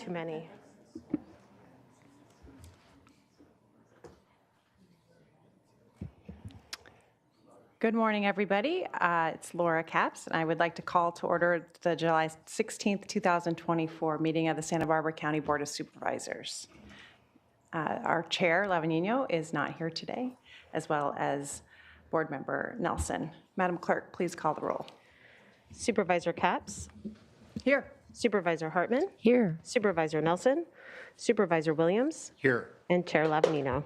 too many. Good morning, everybody. It's Laura Capps, and I would like to call to order the July 16th, 2024 meeting of the Santa Barbara County Board of Supervisors. Our chair, Lavanino, is not here today, as well as board member Nelson. Madam Clerk, please call the roll. Supervisor Capps? Here. Supervisor Hartman? Here. Supervisor Nelson? Supervisor Williams? Here. And Chair Lavanino.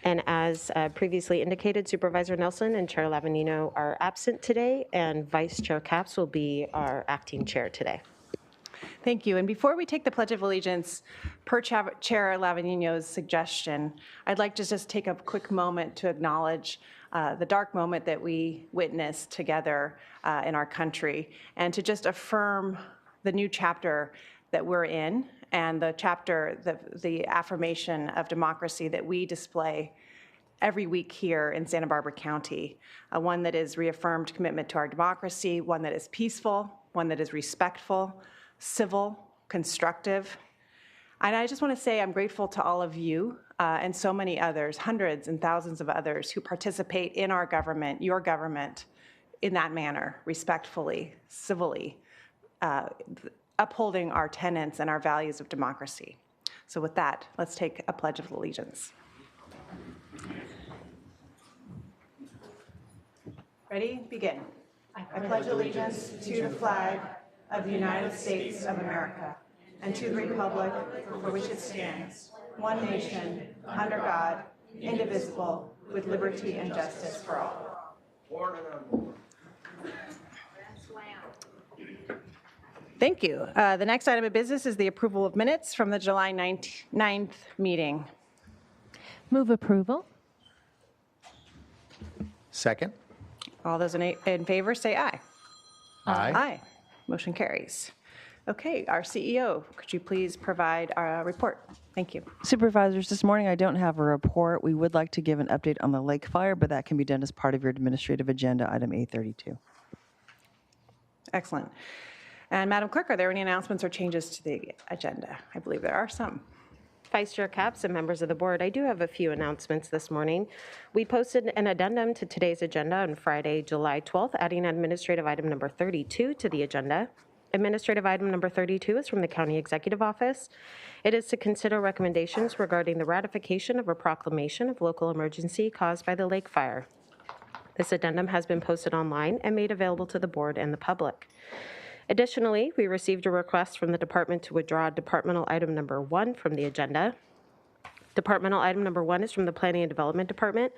And as previously indicated, Supervisor Nelson and Chair Lavanino are absent today, and Vice Chair Capps will be our acting chair today. Thank you. And before we take the Pledge of Allegiance, per Chair Lavanino's suggestion, I'd like to just take a quick moment to acknowledge the dark moment that we witnessed together in our country, and to just affirm the new chapter that we're in, and the chapter, the affirmation of democracy that we display every week here in Santa Barbara County, one that is reaffirmed commitment to our democracy, one that is peaceful, one that is respectful, civil, constructive. And I just want to say I'm grateful to all of you and so many others, hundreds and thousands of others who participate in our government, your government, in that manner, respectfully, civilly, upholding our tenets and our values of democracy. So with that, let's take a Pledge of Allegiance. Ready? Begin. I pledge allegiance to the flag of the United States of America and to the republic for which it stands, one nation, under God, indivisible, with liberty and justice for all. Thank you. The next item of business is the approval of minutes from the July 9th meeting. Move approval. Second. All those in favor say aye. Aye. Aye. Motion carries. Okay, our CEO, could you please provide a report? Thank you. Supervisors, this morning I don't have a report. We would like to give an update on the lake fire, but that can be done as part of your administrative agenda, item A32. Excellent. And Madam Clerk, are there any announcements or changes to the agenda? I believe there are some. Vice Chair Capps and members of the board, I do have a few announcements this morning. We posted an addendum to today's agenda on Friday, July 12th, adding administrative item number 32 to the agenda. Administrative item number 32 is from the County Executive Office. It is to consider recommendations regarding the ratification of a proclamation of local emergency caused by the lake fire. This addendum has been posted online and made available to the board and the public. Additionally, we received a request from the department to withdraw departmental item number 1 from the agenda. Departmental item number 1 is from the Planning and Development Department.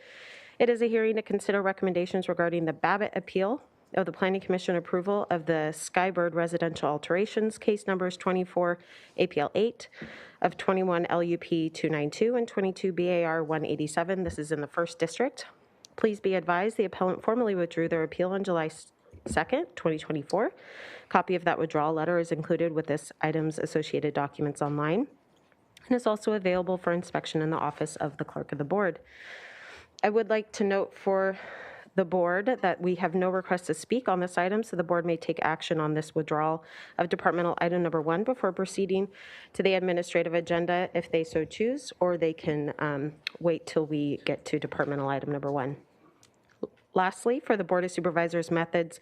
It is a hearing to consider recommendations regarding the Babbitt appeal of the Planning Commission approval of the Skybird residential alterations, case numbers 24 APL 8 of 21 LUP 292 and 22 BAR 187. This is in the 1st District. Please be advised the appellant formally withdrew their appeal on July 2nd, 2024. Copy of that withdrawal letter is included with this item's associated documents online and is also available for inspection in the office of the clerk of the board. I would like to note for the board that we have no request to speak on this item, so the board may take action on this withdrawal of departmental item number 1 before proceeding to the administrative agenda if they so choose, or they can wait till we get to departmental item number 1. Lastly, for the Board of Supervisors' methods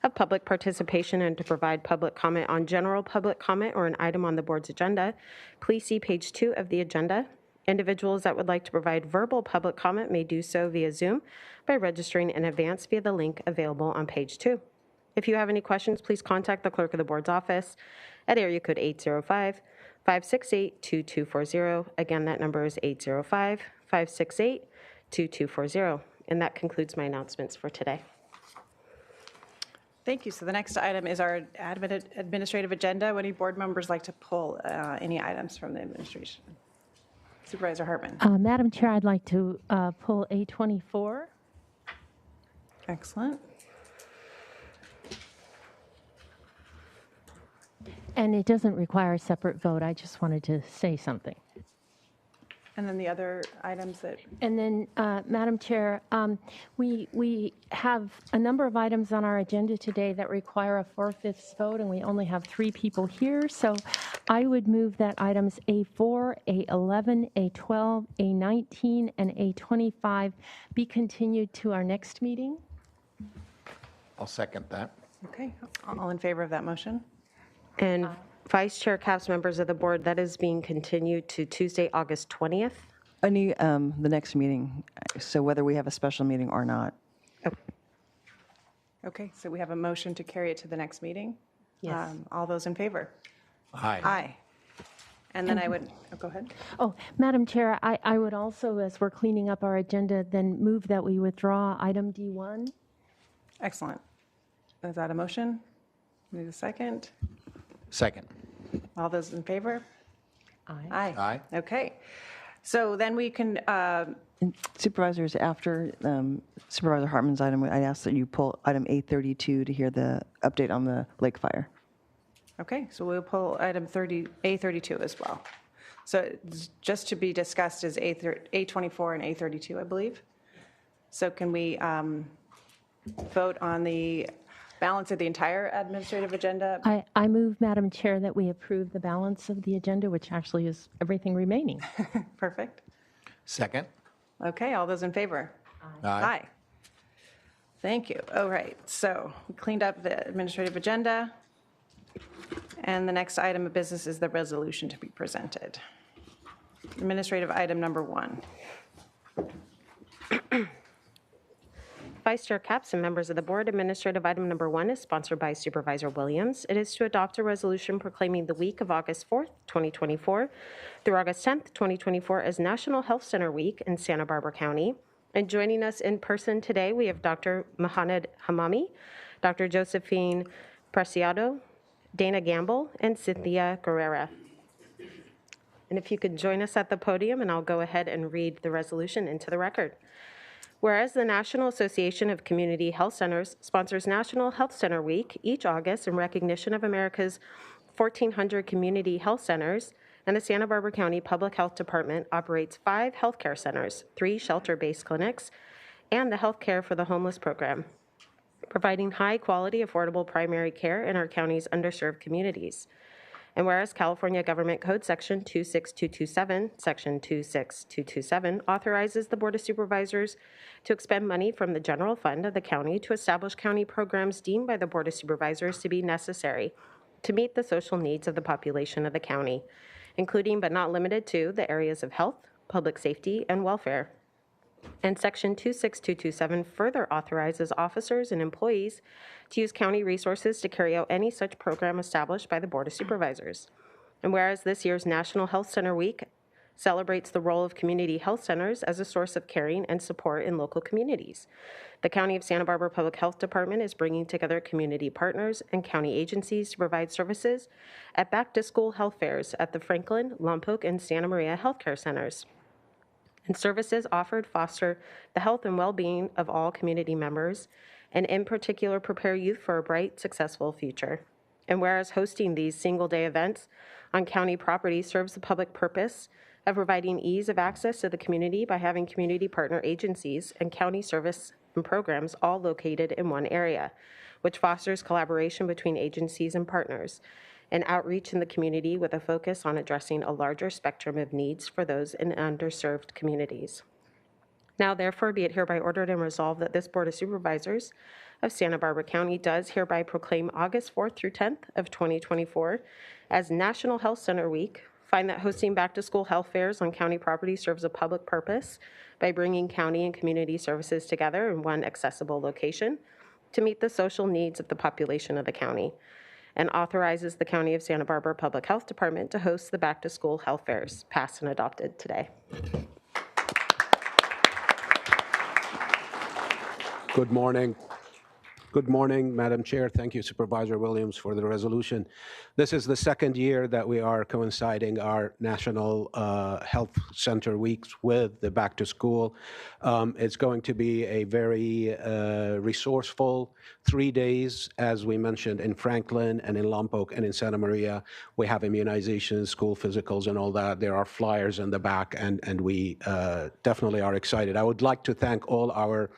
of public participation and to provide public comment on general public comment or an item on the board's agenda, please see page 2 of the agenda. Individuals that would like to provide verbal public comment may do so via Zoom by registering in advance via the link available on page 2. If you have any questions, please contact the clerk of the board's office at area code 805-568-2240. Again, that number is 805-568-2240. And that concludes my announcements for today. Thank you. So the next item is our administrative agenda. Would any board members like to pull any items from the administration? Supervisor Hartman. Madam Chair, I'd like to pull A24. Excellent. And it doesn't require a separate vote. I just wanted to say something. And then the other items that... And then, Madam Chair, we have a number of items on our agenda today that require a 4/5 vote, and we only have 3 people here. So I would move that items A4, A11, A12, A19, and A25 be continued to our next meeting. I'll second that. Okay, all in favor of that motion? And Vice Chair Capps, members of the board, that is being continued to Tuesday, August 20th. The next meeting, so whether we have a special meeting or not. Okay, so we have a motion to carry it to the next meeting? Yes. All those in favor? Aye. Aye. And then I would, go ahead. Oh, Madam Chair, I would also, as we're cleaning up our agenda, then move that we withdraw item D1. Excellent. Is that a motion? Need a second? Second. All those in favor? Aye. Aye. Aye. Okay. So then we can, Supervisors, after Supervisor Hartman's item, I'd ask that you pull item A32 to hear the update on the lake fire. okay, so we'll pull item A32 as well. So it's just to be discussed is A24 and A32, I believe. So can we vote on the balance of the entire administrative agenda? I move, Madam Chair, that we approve the balance of the agenda, which actually is everything remaining. Perfect. Second. Okay, all those in favor? Aye. Thank you. All right, so we cleaned up the administrative agenda. And the next item of business is the resolution to be presented. Administrative item number 1. Vice Chair Capps and members of the board, administrative item number 1 is sponsored by Supervisor Williams. It is to adopt a resolution proclaiming the week of August 4th, 2024 through August 10th, 2024 as National Health Center Week in Santa Barbara County. And joining us in person today, we have Dr. Mohamed Hamami, Dr. Josephine Preciado, Dana Gamble, and Cynthia Guerrera. And if you could join us at the podium, and I'll go ahead and read the resolution into the record. Whereas the National Association of Community Health Centers sponsors National Health Center Week each August in recognition of America's 1,400 community health centers, and the Santa Barbara County Public Health Department operates 5 healthcare centers, 3 shelter-based clinics, and the Health Care for the Homeless program, providing high-quality, affordable primary care in our county's underserved communities. And whereas California Government Code Section 26227, Section 26227 authorizes the Board of Supervisors to expend money from the general fund of the county to establish county programs deemed by the Board of Supervisors to be necessary to meet the social needs of the population of the county, including but not limited to the areas of health, public safety, and welfare. And Section 26227 further authorizes officers and employees to use county resources to carry out any such program established by the Board of Supervisors. And whereas this year's National Health Center Week celebrates the role of community health centers as a source of caring and support in local communities, the County of Santa Barbara Public Health Department is bringing together community partners and county agencies to provide services at back-to-school health fairs at the Franklin, Lompoc, and Santa Maria healthcare centers. And services offered foster the health and well-being of all community members, and in particular prepare youth for a bright, successful future. And whereas hosting these single-day events on county property serves the public purpose of providing ease of access to the community by having community partner agencies and county service and programs all located in one area, which fosters collaboration between agencies and partners, and outreach in the community with a focus on addressing a larger spectrum of needs for those in underserved communities. Now, therefore, be it hereby ordered and resolved that this Board of Supervisors of Santa Barbara County does hereby proclaim August 4th through 10th of 2024 as National Health Center Week, find that hosting back-to-school health fairs on county property serves a public purpose by bringing county and community services together in one accessible location to meet the social needs of the population of the county, and authorizes the County of Santa Barbara Public Health Department to host the back-to-school health fairs, passed and adopted today. Good morning. Good morning, Madam Chair. Thank you, Supervisor Williams, for the resolution. This is the second year that we are coinciding our National Health Center Weeks with the Back to School. It's going to be a very resourceful 3 days, as we mentioned, in Franklin and in Lompoc and in Santa Maria. We have immunizations, school physicals, and all that. There are flyers in the back, and we definitely are excited. I would like to thank all our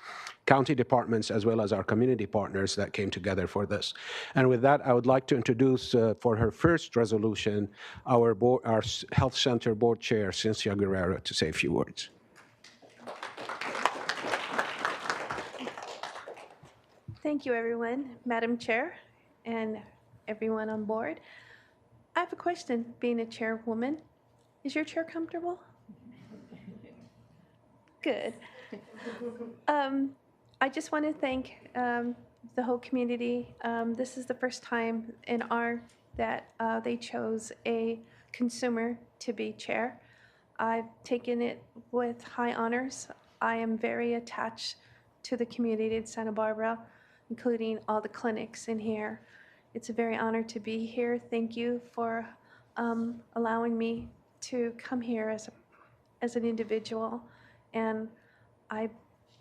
county departments as well as our community partners that came together for this. And with that, I would like to introduce for her first resolution our Health Center Board Chair, Cynthia Guerrero, to say a few words. Thank you, everyone, Madam Chair, and everyone on board. I have a question, being a chairwoman. Is your chair comfortable? Good. I just want to thank the whole community. This is the first time in that they chose a consumer to be chair. I've taken it with high honors. I am very attached to the community of Santa Barbara, including all the clinics in here. It's a very honor to be here. Thank you for allowing me to come here as an individual. And I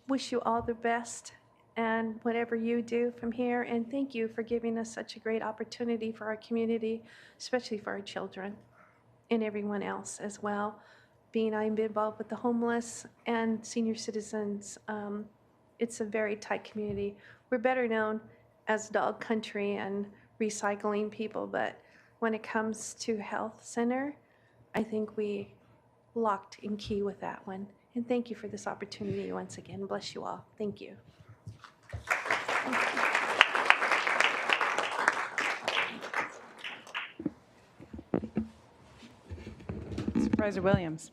wish you all the best and whatever you do from here. And thank you for giving us such a great opportunity for our community, especially for our children and everyone else as well. Being I'm involved with the homeless and senior citizens, it's a very tight community. We're better known as dog country and recycling people, but when it comes to health center, I think we locked in key with that one. And thank you for this opportunity once again. Bless you all. Thank you. Supervisor Williams.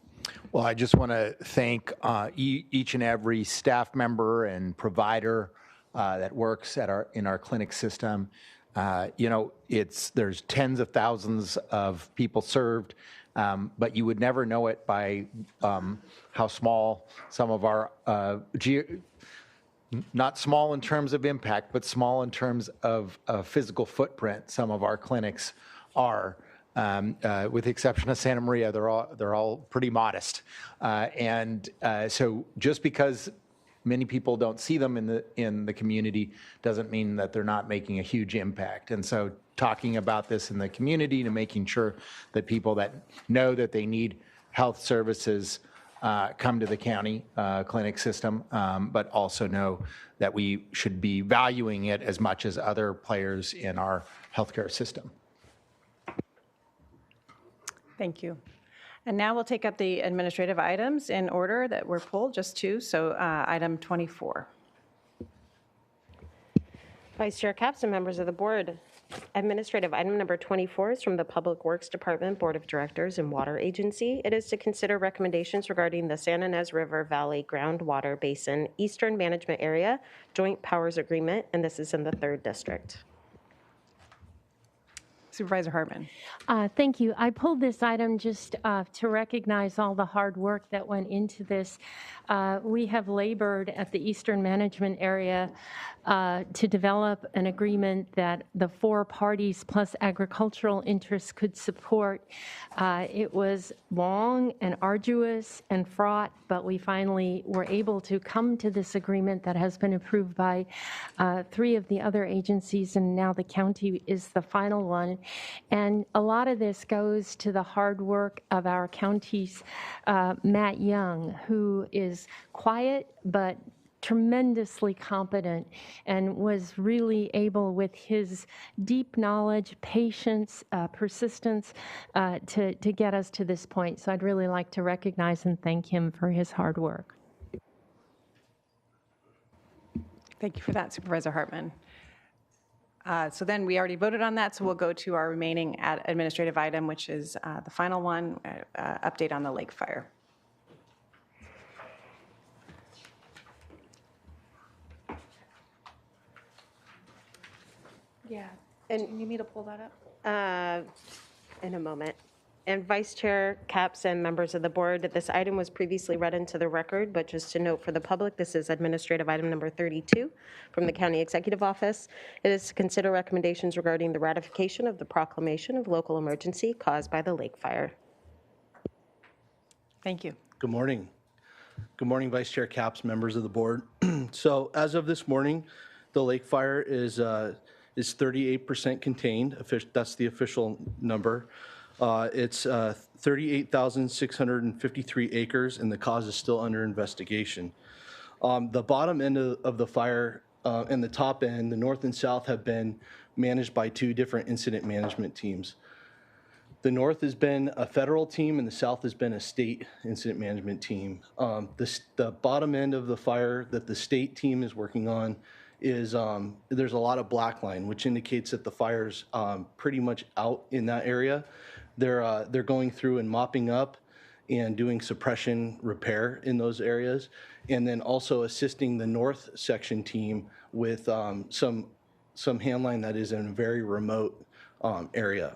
Well, I just want to thank each and every staff member and provider that works in our clinic system. There's tens of thousands of people served, but you would never know it by how small some of our, not small in terms of impact, but small in terms of physical footprint some of our clinics are. With the exception of Santa Maria, they're all pretty modest. So just because many people don't see them in the community doesn't mean that they're not making a huge impact. And so talking about this in the community and making sure that people that know that they need health services come to the county clinic system, but also know that we should be valuing it as much as other players in our healthcare system. Thank you. And now we'll take up the administrative items in order that were pulled, just two. So item 24. Vice Chair Capps and members of the board, administrative item number 24 is from the Public Works Department, Board of Directors, and Water Agency. It is to consider recommendations regarding the San Ynez River Valley Groundwater Basin Eastern Management Area Joint Powers Agreement, and this is in the 3rd District. Supervisor Hartman. Thank you. I pulled this item just to recognize all the hard work that went into this. We have labored at the Eastern Management Area to develop an agreement that the 4 parties plus agricultural interests could support. It was long and arduous and fraught, but we finally were able to come to this agreement that has been approved by 3 of the other agencies, and now the county is the final one. And a lot of this goes to the hard work of our county's Matt Young, who is quiet but tremendously competent and was really able, with his deep knowledge, patience, persistence, to get us to this point. So I'd really like to recognize and thank him for his hard work. Thank you for that, Supervisor Hartman. So then we already voted on that, so we'll go to our remaining administrative item, which is the final one, update on the lake fire. Yeah. And you need me to pull that up? In a moment. And Vice Chair Capps and members of the board, this item was previously read into the record, but just to note for the public, this is administrative item number 32 from the County Executive Office. It is to consider recommendations regarding the ratification of the proclamation of local emergency caused by the lake fire. Thank you. Good morning. Good morning, Vice Chair Capps, members of the board. So as of this morning, the lake fire is 38% contained. That's the official number. It's 38,653 acres, and the cause is still under investigation. The bottom end of the fire and the top end, the north and south, have been managed by two different incident management teams. The north has been a federal team and the south has been a state incident management team. The bottom end of the fire that the state team is working on is there's a lot of black line, which indicates that the fire's pretty much out in that area. They're going through and mopping up and doing suppression repair in those areas, and then also assisting the north section team with some handline that is in a very remote area.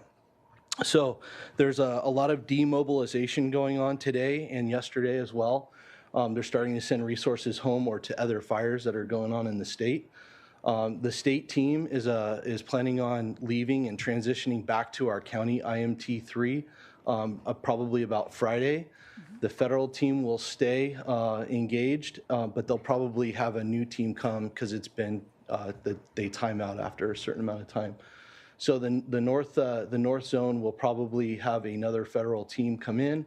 So there's a lot of demobilization going on today and yesterday as well. They're starting to send resources home or to other fires that are going on in the state. The state team is planning on leaving and transitioning back to our county IMT3 probably about Friday. The federal team will stay engaged, but they'll probably have a new team come because it's been they time out after a certain amount of time. So the north zone will probably have another federal team come in,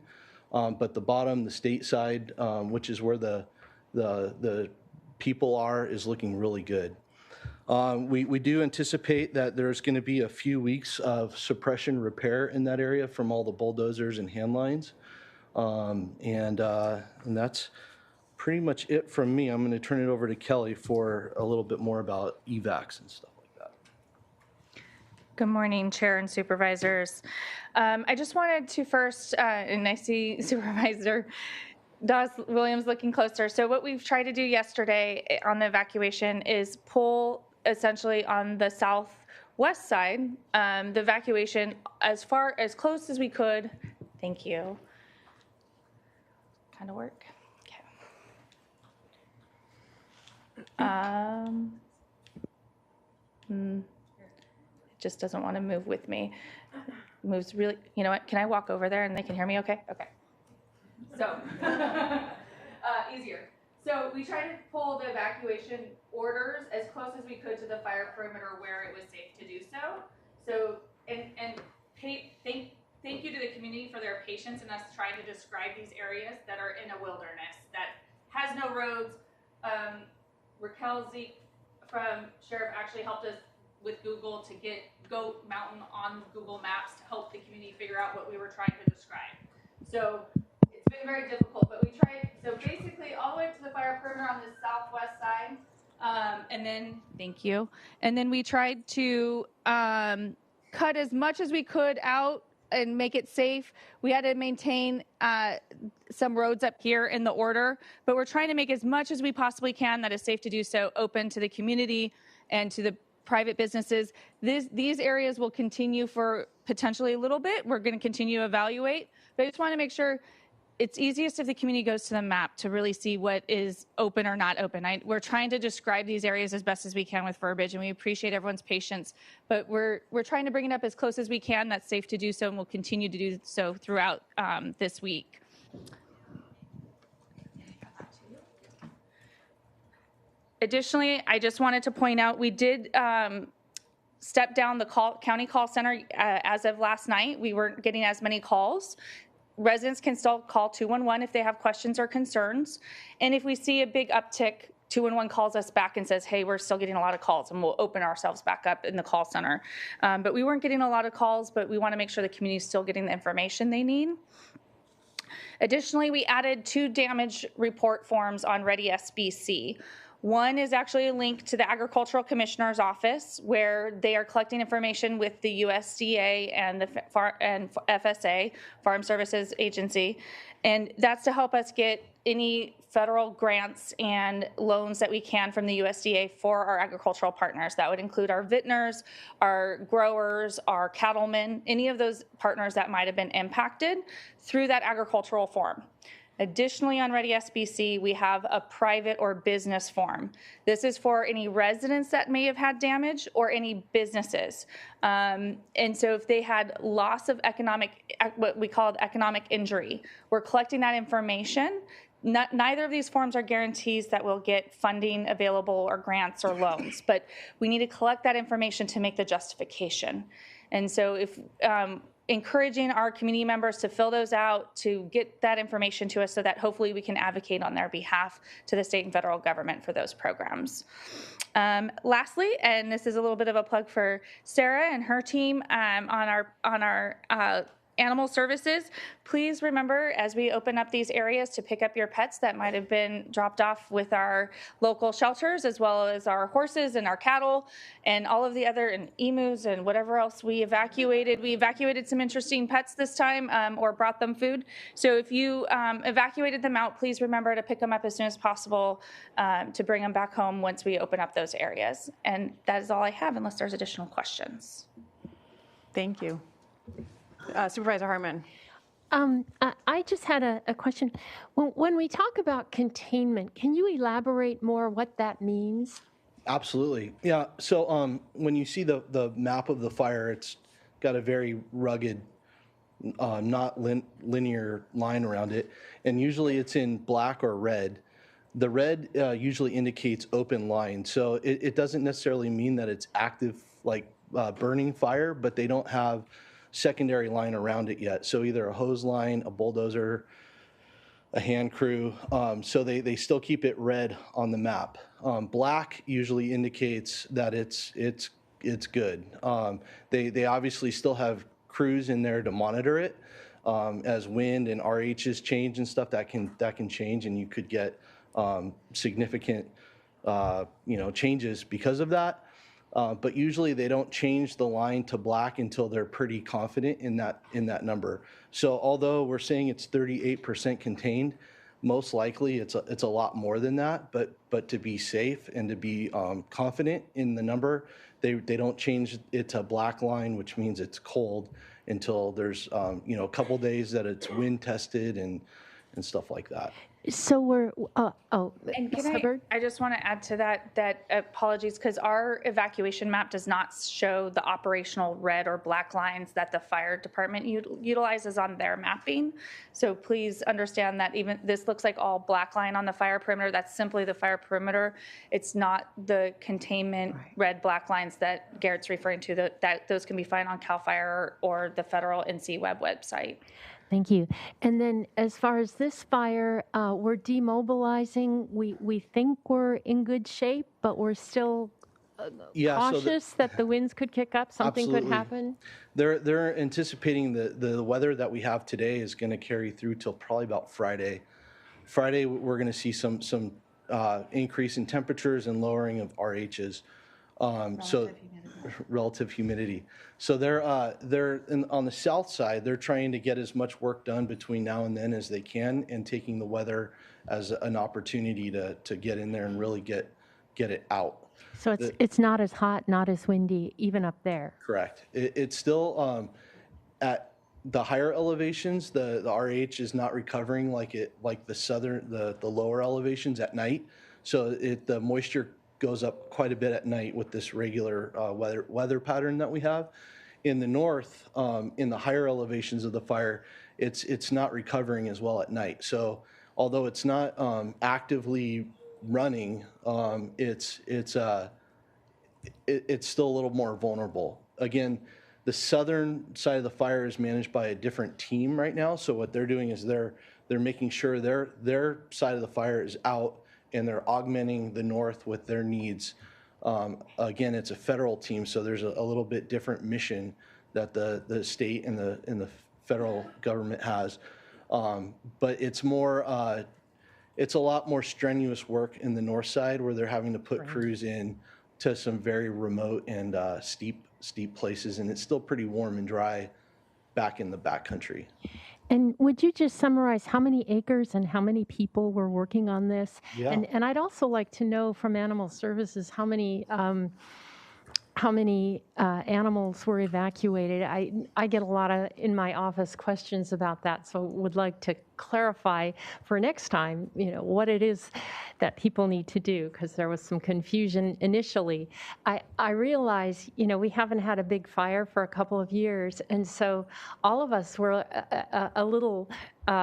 but the bottom, the state side, which is where the people are, is looking really good. We do anticipate that there's going to be a few weeks of suppression repair in that area from all the bulldozers and hand lines, and that's pretty much it from me. I'm going to turn it over to Kelly for a little bit more about evacs and stuff. Good morning, Chair and Supervisors. I just wanted to first, and I see Supervisor Dawes Williams looking closer. So what we've tried to do yesterday on the evacuation is pull essentially on the southwest side, the evacuation as close as we could. Thank you. Kind of work. Okay. Just doesn't want to move with me. Moves really, you know what, can I walk over there and they can hear me okay? Okay. So, easier. So we tried to pull the evacuation orders as close as we could to the fire perimeter where it was safe to do so. So, and thank you to the community for their patience in us trying to describe these areas that are in a wilderness that has no roads. Raquel Zeke from Sheriff actually helped us with Google to get Goat Mountain on Google Maps to help the community figure out what we were trying to describe. So it's been very difficult, but we tried, so basically all the way to the fire perimeter on the southwest side, and then, thank you, and then we tried to cut as much as we could out and make it safe. We had to maintain some roads up here in the order, but we're trying to make as much as we possibly can that is safe to do so open to the community and to the private businesses. These areas will continue for potentially a little bit. We're going to continue to evaluate, but I just want to make sure it's easiest if the community goes to the map to really see what is open or not open. We're trying to describe these areas as best as we can with verbiage, and we appreciate everyone's patience, but we're trying to bring it up as close as we can that's safe to do so, and we'll continue to do so throughout this week. Additionally, I just wanted to point out we did step down the county call center as of last night. We weren't getting as many calls. Residents can still call 211 if they have questions or concerns. And if we see a big uptick, 211 calls us back and says, hey, we're still getting a lot of calls, and we'll open ourselves back up in the call center. But we weren't getting a lot of calls, but we want to make sure the community is still getting the information they need. Additionally, we added 2 damage report forms on Ready SBC. One is actually a link to the Agricultural Commissioner's Office, where they are collecting information with the USDA and the FSA, Farm Services Agency, and that's to help us get any federal grants and loans that we can from the USDA for our agricultural partners. That would include our vintners, our growers, our cattlemen, any of those partners that might have been impacted through that agricultural form. Additionally, on Ready SBC, we have a private or business form. This is for any residents that may have had damage or any businesses. And so if they had loss of what we call economic injury, we're collecting that information. Neither of these forms are guarantees that we'll get funding available or grants or loans, but we need to collect that information to make the justification. And so if encouraging our community members to fill those out, to get that information to us so that hopefully we can advocate on their behalf to the state and federal government for those programs. Lastly, and this is a little bit of a plug for Sarah and her team on our animal services, please remember as we open up these areas to pick up your pets that might have been dropped off with our local shelters, as well as our horses and our cattle and all of the other, and emus and whatever else we evacuated. We evacuated some interesting pets this time, or brought them food. So if you evacuated them out, please remember to pick them up as soon as possible to bring them back home once we open up those areas. And that is all I have, unless there's additional questions. Thank you. Supervisor Hartman. I just had a question. When we talk about containment, can you elaborate more what that means? Absolutely. Yeah. So when you see the map of the fire, it's got a very rugged, not linear line around it. And usually it's in black or red. The red usually indicates open line. So it doesn't necessarily mean that it's active, like burning fire, but they don't have secondary line around it yet. So either a hose line, a bulldozer, a hand crew. So they still keep it red on the map. Black usually indicates that it's good. They obviously still have crews in there to monitor it. As wind and RHs change and stuff, that can change, and you could get significant changes because of that. But usually they don't change the line to black until they're pretty confident in that number. So although we're saying it's 38% contained, most likely it's a lot more than that. But to be safe and to be confident in the number, they don't change it to black line, which means it's cold, until there's a couple days that it's wind tested and stuff like that. So we're, And Ms. can Hubbard? I just want to add to that apologies, because our evacuation map does not show the operational red or black lines that the fire department utilizes on their mapping. So please understand that even this looks like all black line on the fire perimeter. That's simply the fire perimeter. It's not the containment red black lines that Garrett's referring to. That those can be found on CAL FIRE or the federal NC web website. Thank you. And then as far as this fire, we're demobilizing. We think we're in good shape, but we're still cautious that the winds could kick up, something could Absolutely. happen. They're anticipating the weather that we have today is going to carry through till probably about Friday. Friday, we're going to see some increase in temperatures and lowering of RHs. Relative humidity. So they're on the south side. They're trying to get as much work done between now and then as they can, and taking the weather as an opportunity to get in there and really get it out. So it's not as hot, not as windy, even up there. Correct. It's still at the higher elevations. The RH is not recovering like the lower elevations at night. So the moisture goes up quite a bit at night with this regular weather pattern that we have. In the north, in the higher elevations of the fire, it's not recovering as well at night. So although it's not actively running, it's still a little more vulnerable. Again, the southern side of the fire is managed by a different team right now. So what they're doing is they're making sure their side of the fire is out, and they're augmenting the north with their needs. Again, it's a federal team, so there's a little bit different mission that the state and the federal government has. But it's more, it's a lot more strenuous work in the north side, where they're having to put crews in to some very remote and steep places, and it's still pretty warm and dry back in the backcountry. And would you just summarize how many acres and how many people were working on this? Yeah. And I'd also like to know from Animal Services how many animals were evacuated. I get a lot of, in my office, questions about that, so would like to clarify for next time, what it is that people need to do, because there was some confusion initially. I realize, we haven't had a big fire for a couple of years, and so all of us were a little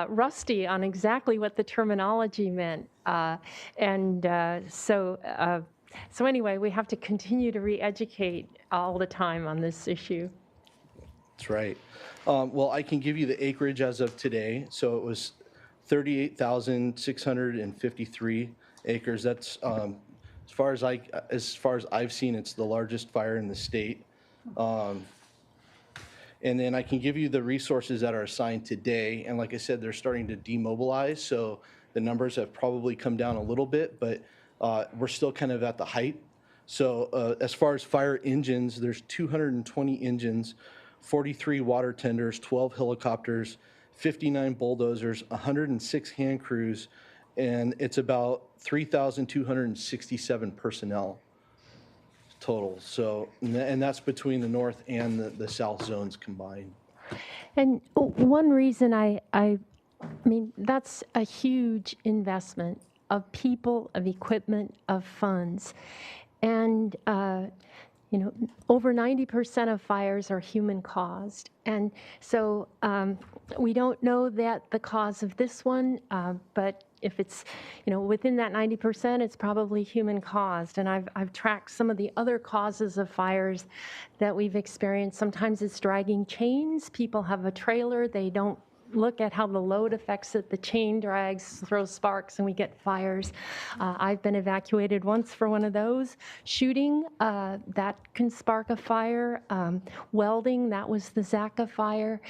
rusty on exactly what the terminology meant. So anyway, we have to continue to re-educate all the time on this issue. That's right. Well, I can give you the acreage as of today. So it was 38,653 acres. That's as far as I've seen, it's the largest fire in the state. And then I can give you the resources that are assigned today. And like I said, they're starting to demobilize, so the numbers have probably come down a little bit, but we're still kind of at the height. So as far as fire engines, there's 220 engines, 43 water tenders, 12 helicopters, 59 bulldozers, 106 hand crews, and it's about 3,267 personnel total. So, and that's between the north and the south zones combined. And one reason I mean, that's a huge investment of people, of equipment, of funds. And, you know, over 90% of fires are human caused. And so we don't know that the cause of this one, but if it's, you know, within that 90%, it's probably human caused. And I've tracked some of the other causes of fires that we've experienced. Sometimes it's dragging chains. People have a trailer, they don't look at how the load affects it. The chain drags, throws sparks, and we get fires. I've been evacuated once for one of those. Shooting, that can spark a fire. Welding, that was the Zaka fire.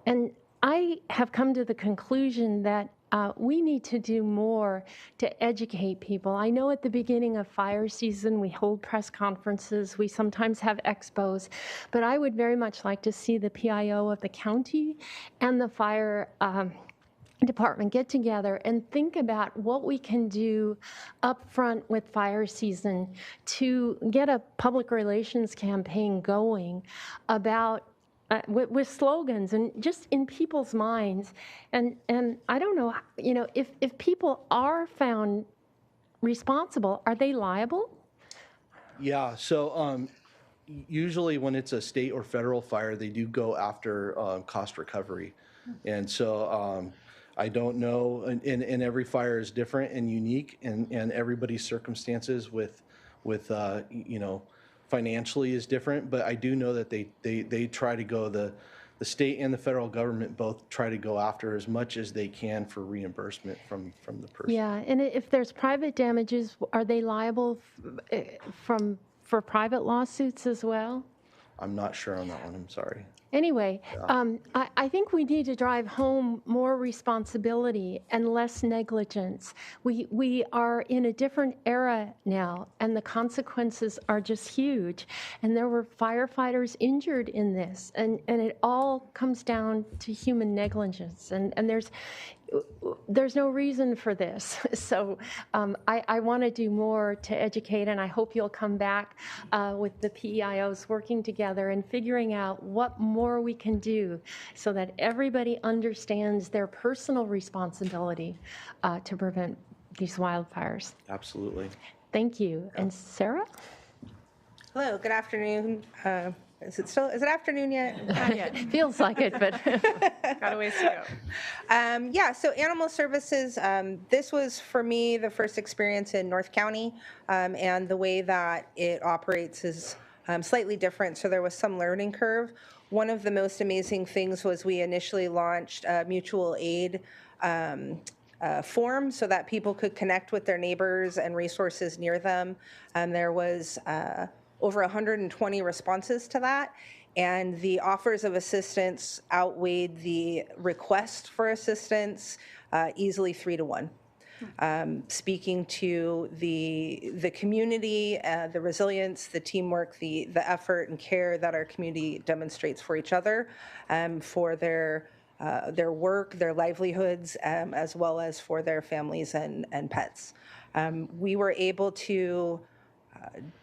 And I have come to the conclusion that we need to do more to educate people. I know at the beginning of fire season, we hold press conferences, we sometimes have expos, but I would very much like to see the PIO of the county and the fire department get together and think about what we can do up front with fire season to get a public relations campaign going about with slogans and just in people's minds. And I don't know, you know, if people are found responsible, are they liable? Yeah, so usually when it's a state or federal fire, they do go after cost recovery. And so I don't know, and every fire is different and unique, and everybody's circumstances with you know, financially is different, but I do know that they try to go, the state and the federal government both try to go after as much as they can for reimbursement from the person. Yeah, and if there's private damages, are they liable for private lawsuits as well? I'm not sure on that one, I'm sorry. Anyway, I think we need to drive home more responsibility and less negligence. We are in a different era now, and the consequences are just huge. And there were firefighters injured in this, and it all comes down to human negligence. And there's no reason for this. So I want to do more to educate, and I hope you'll come back with the PEIOs working together and figuring out what more we can do so that everybody understands their personal responsibility to prevent these wildfires. Absolutely. Thank you. And Sarah? Hello, good afternoon. Is it afternoon yet? Not yet. Feels like it, but Got a ways to go. Yeah, so animal services, this was for me the first experience in North County, and the way that it operates is slightly different, so there was some learning curve. One of the most amazing things was we initially launched a mutual aid form so that people could connect with their neighbors and resources near them. There was over 120 responses to that, and the offers of assistance outweighed the request for assistance easily 3 to 1. Speaking to the community, the resilience, the teamwork, the effort and care that our community demonstrates for each other, for their work, their livelihoods, as well as for their families and pets. We were able to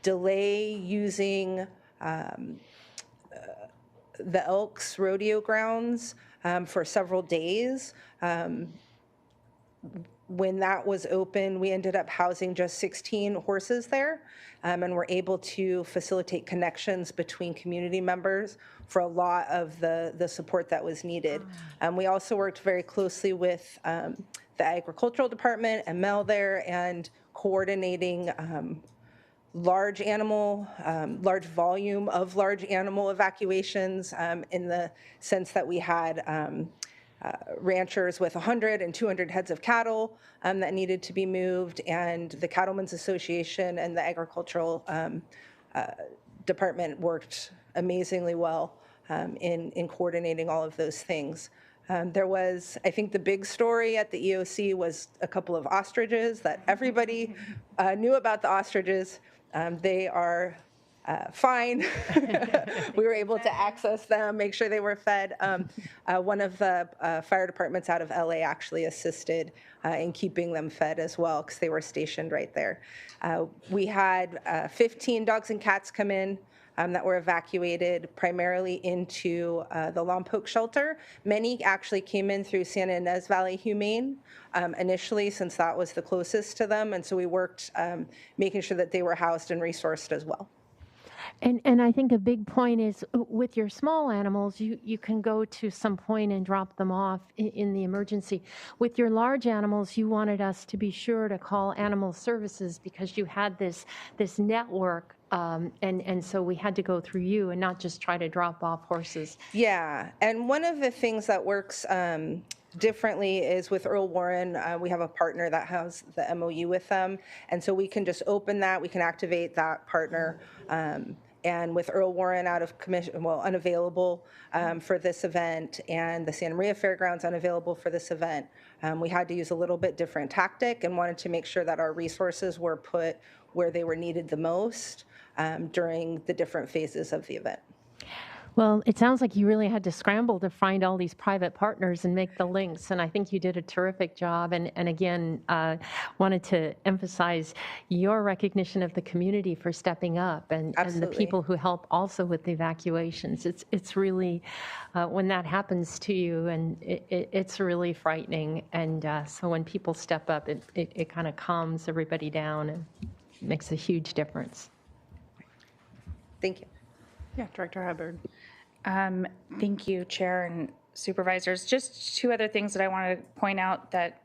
delay using the Elks rodeo grounds for several days. When that was open, we ended up housing just 16 horses there, and were able to facilitate connections between community members for a lot of the support that was needed. We also worked very closely with the agricultural department and Mel there, and coordinating large volume of large animal evacuations in the sense that we had ranchers with 100 and 200 heads of cattle that needed to be moved, and the Cattlemen's Association and the agricultural department worked amazingly well in coordinating all of those things. There was, I think the big story at the EOC was a couple of ostriches that everybody knew about the ostriches. They are fine. We were able to access them, make sure they were fed. One of the fire departments out of LA actually assisted in keeping them fed as well because they were stationed right there. We had 15 dogs and cats come in that were evacuated primarily into the Lompoc shelter. Many actually came in through Santa Ynez Valley Humane initially, since that was the closest to them. And so we worked making sure that they were housed and resourced as well. And I think a big point is with your small animals, you can go to some point and drop them off in the emergency. With your large animals, you wanted us to be sure to call animal services because you had this network. And so we had to go through you and not just try to drop off horses. Yeah, and one of the things that works differently is with Earl Warren. We have a partner that has the MOU with them, and so we can just open that, we can activate that partner. And with Earl Warren out of commission, well, unavailable for this event, and the Santa Maria Fairgrounds unavailable for this event, we had to use a little bit different tactic and wanted to make sure that our resources were put where they were needed the most during the different phases of the event. Well, it sounds like you really had to scramble to find all these private partners and make the links, and I think you did a terrific job. And again, wanted to emphasize your recognition of the community for stepping up, and the people who help also with the evacuations. It's really, when that happens to you, and it's really frightening. And so when people step up, it kind of calms everybody down and makes a huge difference. Thank you. Yeah, Director Hubbard. Thank you, Chair and Supervisors. Just two other things that I want to point out that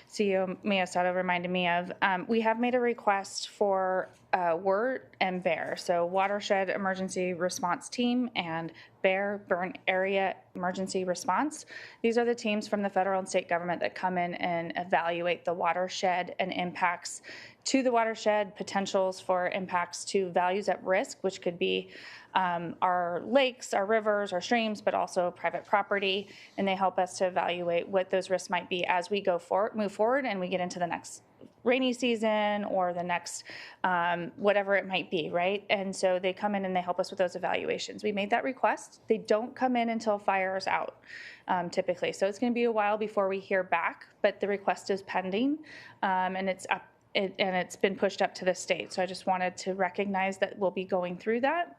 CEO Miyasato reminded me of. We have made a request for WERT and BEAR, so Watershed Emergency Response Team and BEAR, Burn Area Emergency Response. These are the teams from the federal and state government that come in and evaluate the watershed and impacts to the watershed, potentials for impacts to values at risk, which could be our lakes, our rivers, our streams, but also private property. And they help us to evaluate what those risks might be as we move forward and we get into the next rainy season or the next whatever it might be, right? And so they come in and they help us with those evaluations. We made that request. They don't come in until fire is out, typically. So it's going to be a while before we hear back, but the request is pending, and it's up. And it's been pushed up to the state. So I just wanted to recognize that we'll be going through that.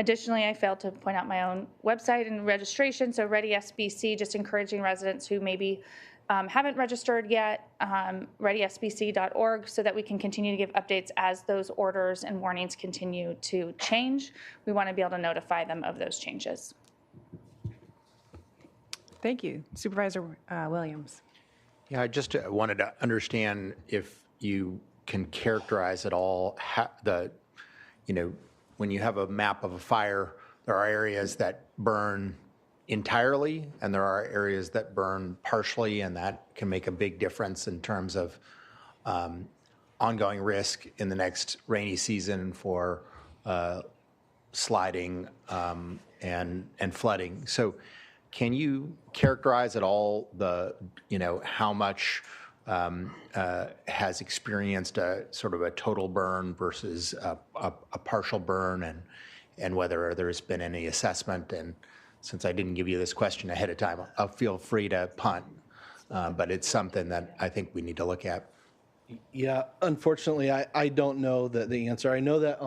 Additionally, I failed to point out my own website and registration. So Ready SBC, just encouraging residents who maybe haven't registered yet, readysbc.org, so that we can continue to give updates as those orders and warnings continue to change. We want to be able to notify them of those changes. Thank you. Supervisor Williams. Yeah, I just wanted to understand if you can characterize at all when you have a map of a fire, there are areas that burn entirely and there are areas that burn partially, and that can make a big difference in terms of ongoing risk in the next rainy season for sliding and flooding. So can you characterize at all how much has experienced a sort of a total burn versus a partial burn, and whether there's been any assessment? And since I didn't give you this question ahead of time, I'll feel free to punt, but it's something that I think we need to look at. Yeah, unfortunately, I don't know the answer. I know that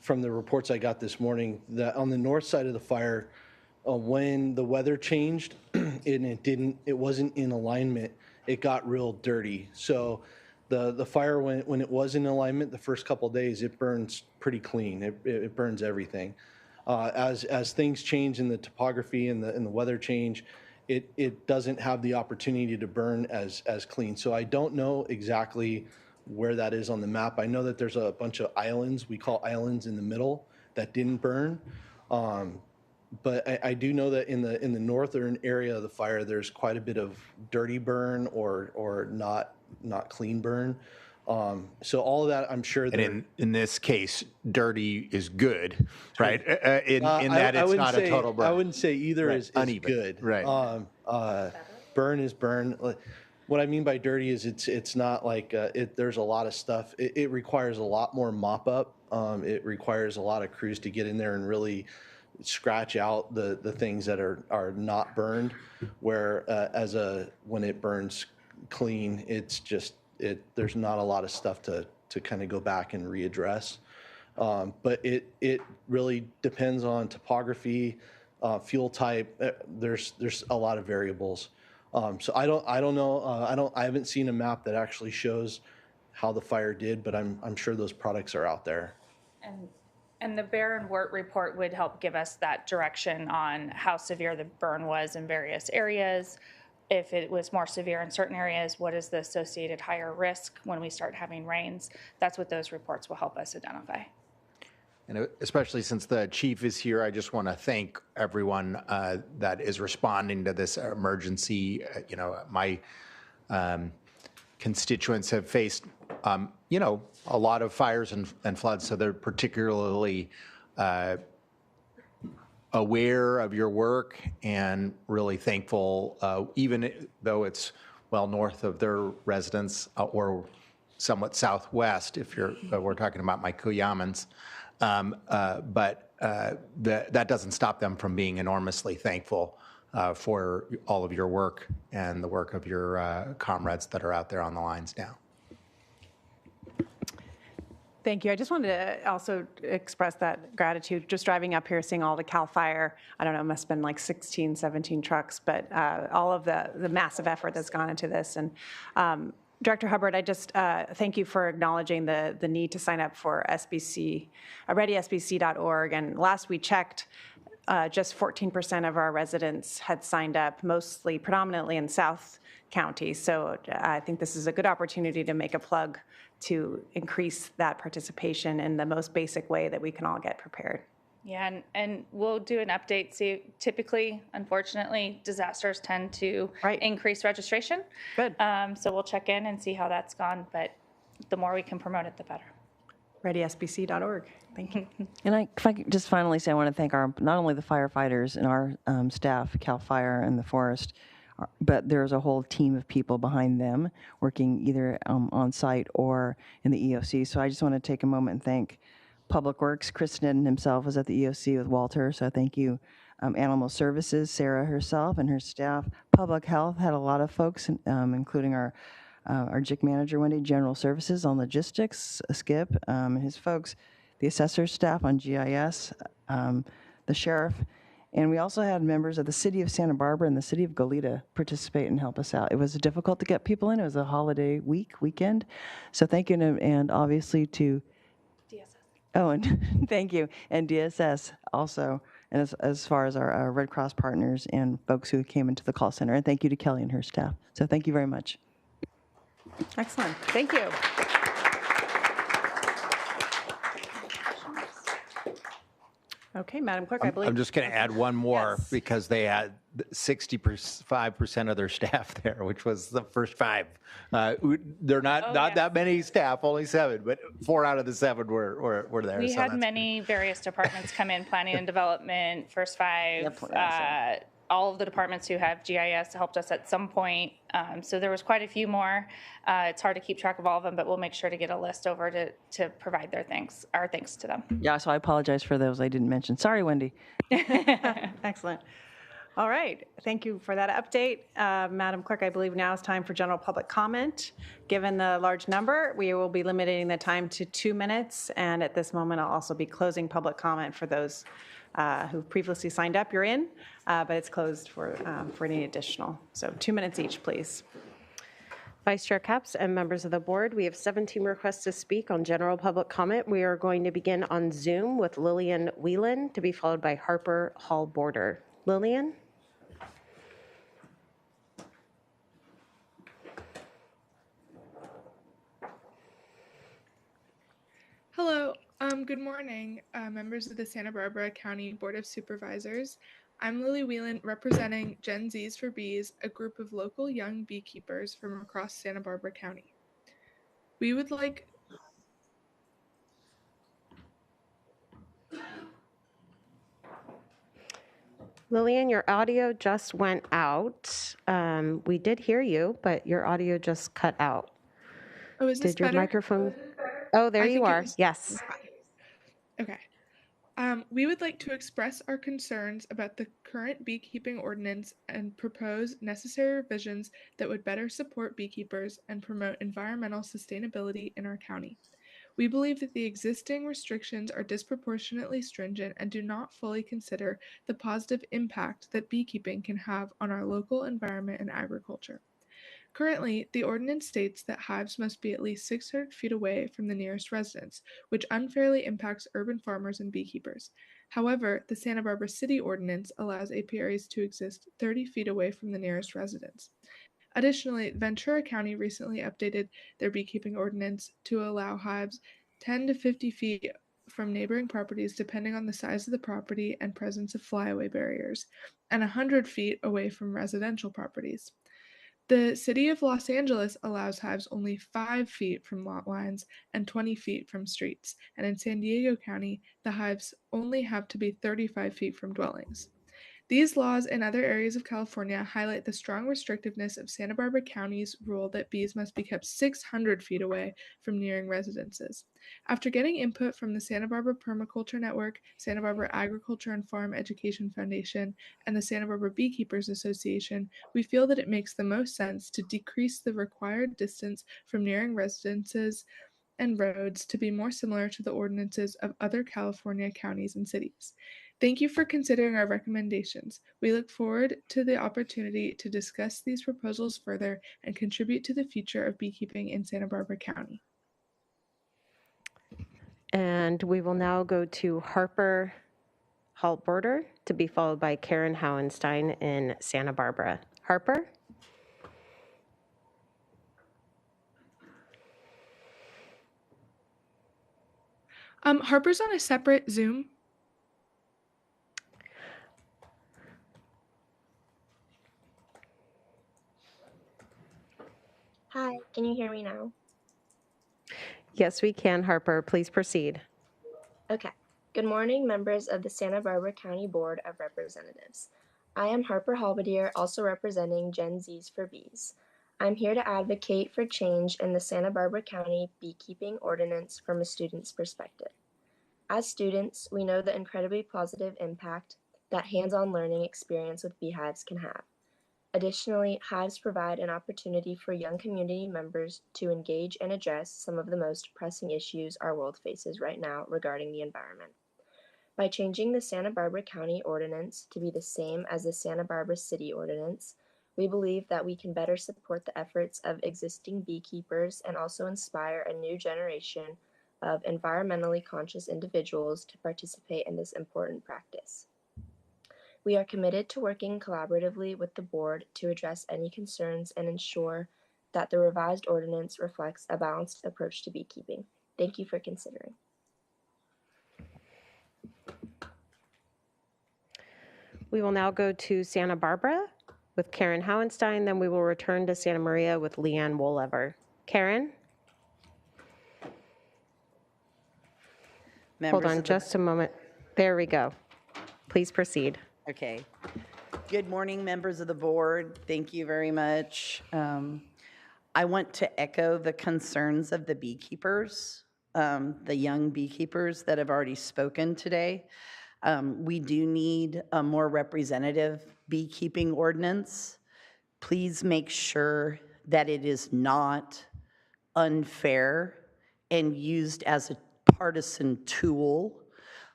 from the reports I got this morning, that on the north side of the fire, when the weather changed and it wasn't in alignment, it got real dirty. So the fire, when it was in alignment, the first couple of days, it burns pretty clean. It burns everything. As things change in the topography and the weather change, it doesn't have the opportunity to burn as clean. So I don't know exactly where that is on the map. I know that there's a bunch of islands, we call islands in the middle, that didn't burn. But I do know that in the northern area of the fire, there's quite a bit of dirty burn or not clean burn. So all of that, I'm sure. And in this case, dirty is good, right? In that it's not a total burn. I wouldn't say either is uneven. good. Right. Burn is burn. What I mean by dirty is it's not like there's a lot of stuff. It requires a lot more mop up. It requires a lot of crews to get in there and really scratch out the things that are not burned. Where when it burns clean, it's just there's not a lot of stuff to kind of go back and readdress. But it really depends on topography, fuel type. There's a lot of variables. So I don't know. I haven't seen a map that actually shows how the fire did, but I'm sure those products are out there. And the Bear and Wort report would help give us that direction on how severe the burn was in various areas. If it was more severe in certain areas, what is the associated higher risk when we start having rains? That's what those reports will help us identify. And especially since the chief is here, I just want to thank everyone that is responding to this emergency. My constituents have faced, a lot of fires and floods, so they're particularly aware of your work and really thankful, even though it's well north of their residence or somewhat southwest, if we're talking about my Cuyamans. But that doesn't stop them from being enormously thankful for all of your work and the work of your comrades that are out there on the lines now. Thank you. I just wanted to also express that gratitude. Just driving up here, seeing all the CAL FIRE, I don't know, it must have been like 16, 17 trucks, but all of the massive effort that's gone into this. And Director Hubbard, I just thank you for acknowledging the need to sign up for SBC, readysbc.org. And last we checked, just 14% of our residents had signed up, predominantly in South County. So I think this is a good opportunity to make a plug to increase that participation in the most basic way that we can all get prepared. Yeah, and we'll do an update. See, typically, unfortunately, disasters tend to increase registration. Good. So we'll check in and see how that's gone, but the more we can promote it, the better. ReadySBC.org. Thank you. And if I could just finally say, I want to thank not only the firefighters and our staff, CAL FIRE and the forest, but there's a whole team of people behind them working either on site or in the EOC. So I just want to take a moment and thank Public Works. Chris Nedden himself was at the EOC with Walter, so thank you. Animal Services, Sarah herself and her staff. Public Health had a lot of folks, including our JIC manager, Wendy. General Services on logistics, Skip and his folks. The assessor's staff on GIS, the sheriff. And we also had members of the city of Santa Barbara and the city of Goleta participate and help us out. It was difficult to get people in. It was a holiday weekend. So thank you, and obviously to DSS. Oh, and thank you. And DSS also, and as far as our Red Cross partners and folks who came into the call center. And thank you to Kelly and her staff. So thank you very much. Excellent. Thank you. Okay, Madam Clerk, I believe. I'm just going to add one more Yes. because they had 65% of their staff there, which was the first 5. They're not that many staff, only 7, but 4 out of the 7 were there. We so had that's many various departments come in, planning and development, first 5, Yep, all of the departments who have GIS helped us at some point. So there was quite a few more. It's hard to keep track of all of them, but we'll make sure to get a list over to provide our thanks to them. Yeah, so I apologize for those I didn't mention. Sorry, Wendy. Excellent. All right. Thank you for that update. Madam Clerk, I believe now is time for general public comment. Given the large number, we will be limiting the time to 2 minutes. And at this moment, I'll also be closing public comment for those who previously signed up. You're in, but it's closed for any additional. So 2 minutes each, please. Vice Chair Capps and members of the board, we have 17 requests to speak on general public comment. We are going to begin on Zoom with Lillian Whelan, to be followed by Harper Hall Border. Lillian? Good morning, members of the Santa Barbara County Board of Supervisors. I'm Lily Whelan, representing Gen Z's for Bees, a group of local young beekeepers from across Santa Barbara County. We would like Lillian, your audio just went out. We did hear you, but your audio just cut out. Oh, is this Did your better? microphone? Oh, there I you think it are. was. Yes. Okay. We would like to express our concerns about the current beekeeping ordinance and propose necessary revisions that would better support beekeepers and promote environmental sustainability in our county. We believe that the existing restrictions are disproportionately stringent and do not fully consider the positive impact that beekeeping can have on our local environment and agriculture. Currently, the ordinance states that hives must be at least 600 feet away from the nearest residence, which unfairly impacts urban farmers and beekeepers. However, the Santa Barbara City ordinance allows apiaries to exist 30 feet away from the nearest residence. Additionally, Ventura County recently updated their beekeeping ordinance to allow hives 10 to 50 feet from neighboring properties depending on the size of the property and presence of flyaway barriers, and 100 feet away from residential properties. The city of Los Angeles allows hives only 5 feet from lot lines and 20 feet from streets, and in San Diego County, the hives only have to be 35 feet from dwellings. These laws and other areas of California highlight the strong restrictiveness of Santa Barbara County's rule that bees must be kept 600 feet away from nearing residences. After getting input from the Santa Barbara Permaculture Network, Santa Barbara Agriculture and Farm Education Foundation, and the Santa Barbara Beekeepers Association, we feel that it makes the most sense to decrease the required distance from nearing residences and roads to be more similar to the ordinances of other California counties and cities. Thank you for considering our recommendations. We look forward to the opportunity to discuss these proposals further and contribute to the future of beekeeping in Santa Barbara County. And we will now go to Harper Haltborder, to be followed by Karen Howenstein in Santa Barbara. Harper? Harper's on a separate Zoom. Hi, can you hear me now? Yes, we can, Harper. Please proceed. Okay. Good morning, members of the Santa Barbara County Board of Representatives. I am Harper Halbadier, also representing Gen Z's for Bees. I'm here to advocate for change in the Santa Barbara County beekeeping ordinance from a student's perspective. As students, we know the incredibly positive impact that hands-on learning experience with beehives can have. Additionally, hives provide an opportunity for young community members to engage and address some of the most pressing issues our world faces right now regarding the environment. By changing the Santa Barbara County Ordinance to be the same as the Santa Barbara City Ordinance, we believe that we can better support the efforts of existing beekeepers and also inspire a new generation of environmentally conscious individuals to participate in this important practice. We are committed to working collaboratively with the board to address any concerns and ensure that the revised ordinance reflects a balanced approach to beekeeping. Thank you for considering. We will now go to Santa Barbara with Karen Howenstein, then we will return to Santa Maria with Leanne Wolever. Karen? Hold on just a moment. There we go. Please proceed. Okay. Good morning, members of the board. Thank you very much. I want to echo the concerns of the beekeepers, the young beekeepers that have already spoken today. We do need a more representative beekeeping ordinance. Please make sure that it is not unfair and used as a partisan tool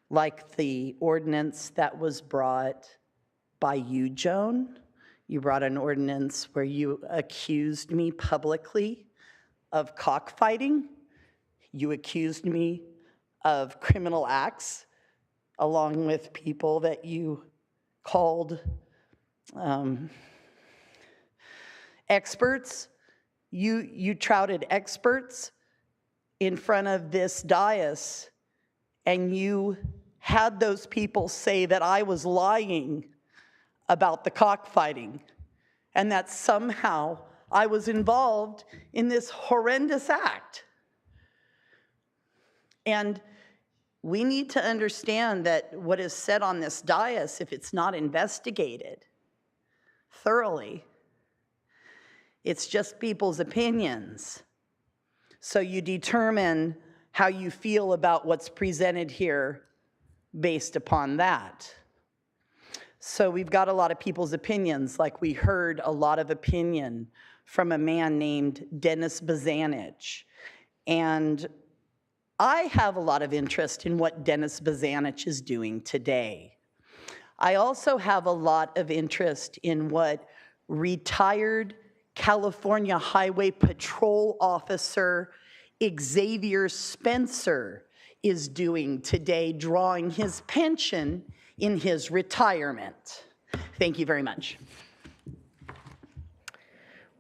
like the ordinance that was brought by you, Joan. You brought an ordinance where you accused me publicly of cockfighting. You accused me of criminal acts, along with people that you called experts. You touted experts in front of this dais and you had those people say that I was lying about the cockfighting and that somehow I was involved in this horrendous act. And we need to understand that what is said on this dais, if it's not investigated thoroughly, it's just people's opinions. So you determine how you feel about what's presented here based upon that. So we've got a lot of people's opinions, like we heard a lot of opinion from a man named Dennis Bazanich. And I have a lot of interest in what Dennis Bazanich is doing today. I also have a lot of interest in what retired California Highway Patrol Officer Xavier Spencer is doing today, drawing his pension in his retirement. Thank you very much.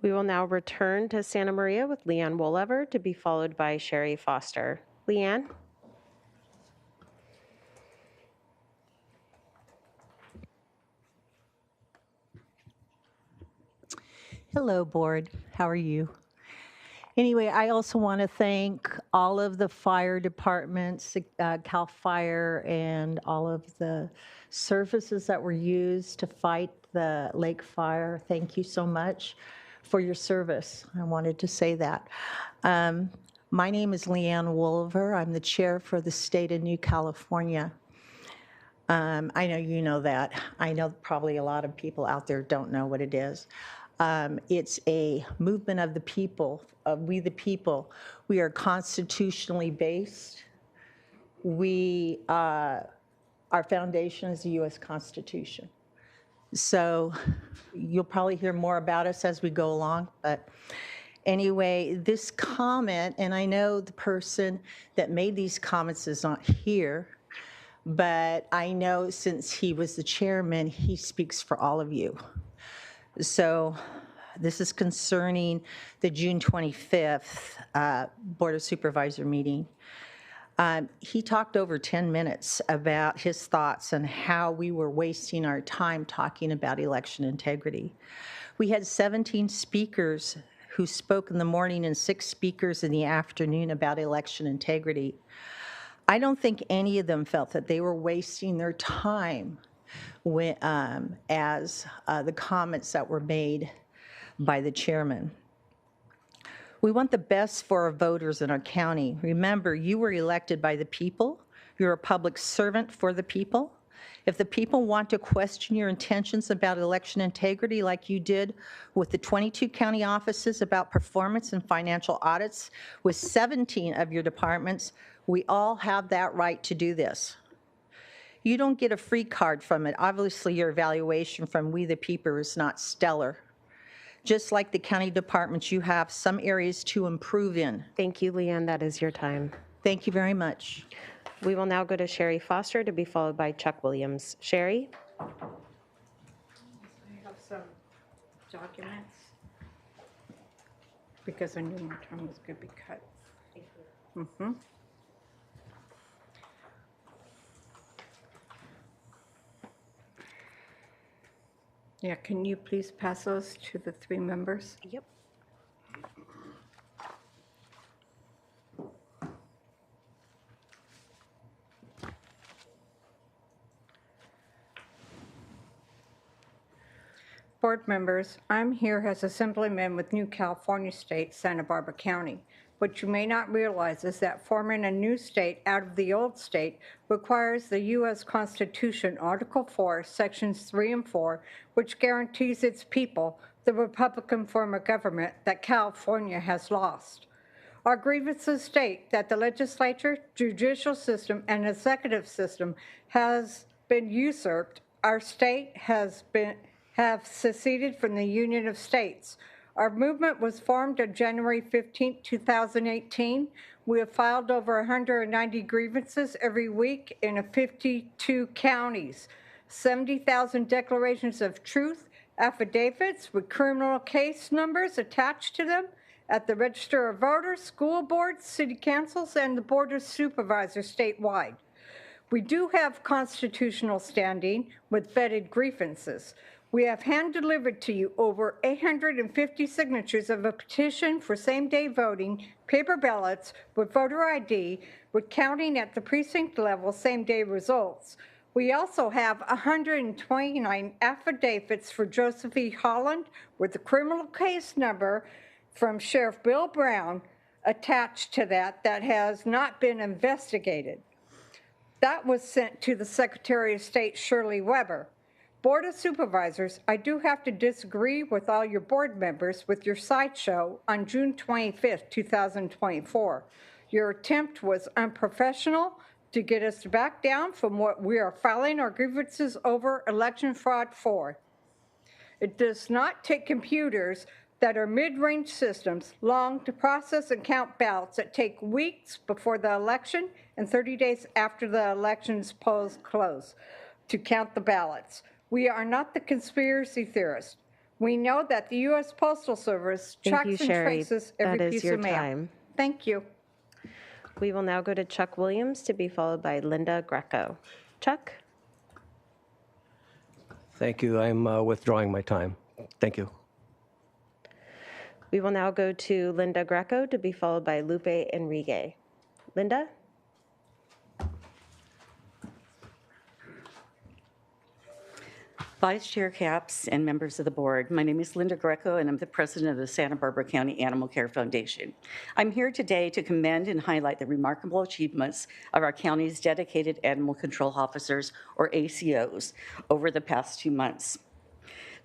We will now return to Santa Maria with Leanne Wolever, to be followed by Sherry Foster. Leanne? Hello, board. How are you? Anyway, I also want to thank all of the fire departments, CAL FIRE, and all of the services that were used to fight the lake fire. Thank you so much for your service. I wanted to say that. My name is Leanne Wolever. I'm the chair for the state of New California. I know you know that. I know probably a lot of people out there don't know what it is. It's a movement of the people, of we the people. We are constitutionally based. Our foundation is the U.S. Constitution. So you'll probably hear more about us as we go along. But anyway, this comment, and I know the person that made these comments is not here, but I know since he was the chairman, he speaks for all of you. So this is concerning the June 25th Board of Supervisor meeting. He talked over 10 minutes about his thoughts on how we were wasting our time talking about election integrity. We had 17 speakers who spoke in the morning and 6 speakers in the afternoon about election integrity. I don't think any of them felt that they were wasting their time as the comments that were made by the chairman. We want the best for our voters in our county. Remember, you were elected by the people. You're a public servant for the people. If the people want to question your intentions about election integrity like you did with the 22 county offices about performance and financial audits with 17 of your departments, we all have that right to do this. You don't get a free card from it. Obviously, your evaluation from We the People is not stellar. Just like the county departments, you have some areas to improve in. Thank you, Leanne. That is your time. Thank you very much. We will now go to Sherry Foster, to be followed by Chuck Williams. Sherry? I have some documents because I knew my time was going to be cut. Mm-hmm. Yeah, can you please pass those to the 3 members? Yep. Board members, I'm here as Assemblyman with New California State, Santa Barbara County. What you may not realize is that forming a new state out of the old state requires the U.S. Constitution, Article 4, Sections 3 and 4, which guarantees its people the Republican form of government that California has lost. Our grievances state that the legislature, judicial system, and executive system has been usurped. Our state have seceded from the Union of States. Our movement was formed on January 15, 2018. We have filed over 190 grievances every week in 52 counties, 70,000 declarations of truth, affidavits with criminal case numbers attached to them at the Register of Voters, school boards, city councils, and the Board of Supervisors statewide. We do have constitutional standing with vetted grievances. We have hand-delivered to you over 850 signatures of a petition for same-day voting, paper ballots with voter ID, with counting at the precinct level same-day results. We also have 129 affidavits for Joseph E. Holland with the criminal case number from Sheriff Bill Brown attached to that has not been investigated. That was sent to the Secretary of State, Shirley Weber. Board of Supervisors, I do have to disagree with all your board members with your sideshow on June 25th, 2024. Your attempt was unprofessional to get us to back down from what we are filing our grievances over election fraud for. It does not take computers that are mid-range systems long to process and count ballots that take weeks before the election and 30 days after the election's polls close to count the ballots. We are not the conspiracy theorists. We know that the U.S. Postal Service Thank you, tracks and Sherry. traces every That is piece your of mail. time. Thank you. We will now go to Chuck Williams to be followed by Linda Greco. Chuck? Thank you. I'm withdrawing my time. Thank you. We will now go to Linda Greco to be followed by Lupe Enrique. Linda? Vice Chair Capps and members of the board, my name is Linda Greco and I'm the president of the Santa Barbara County Animal Care Foundation. I'm here today to commend and highlight the remarkable achievements of our county's dedicated animal control officers, or ACOs, over the past 2 months.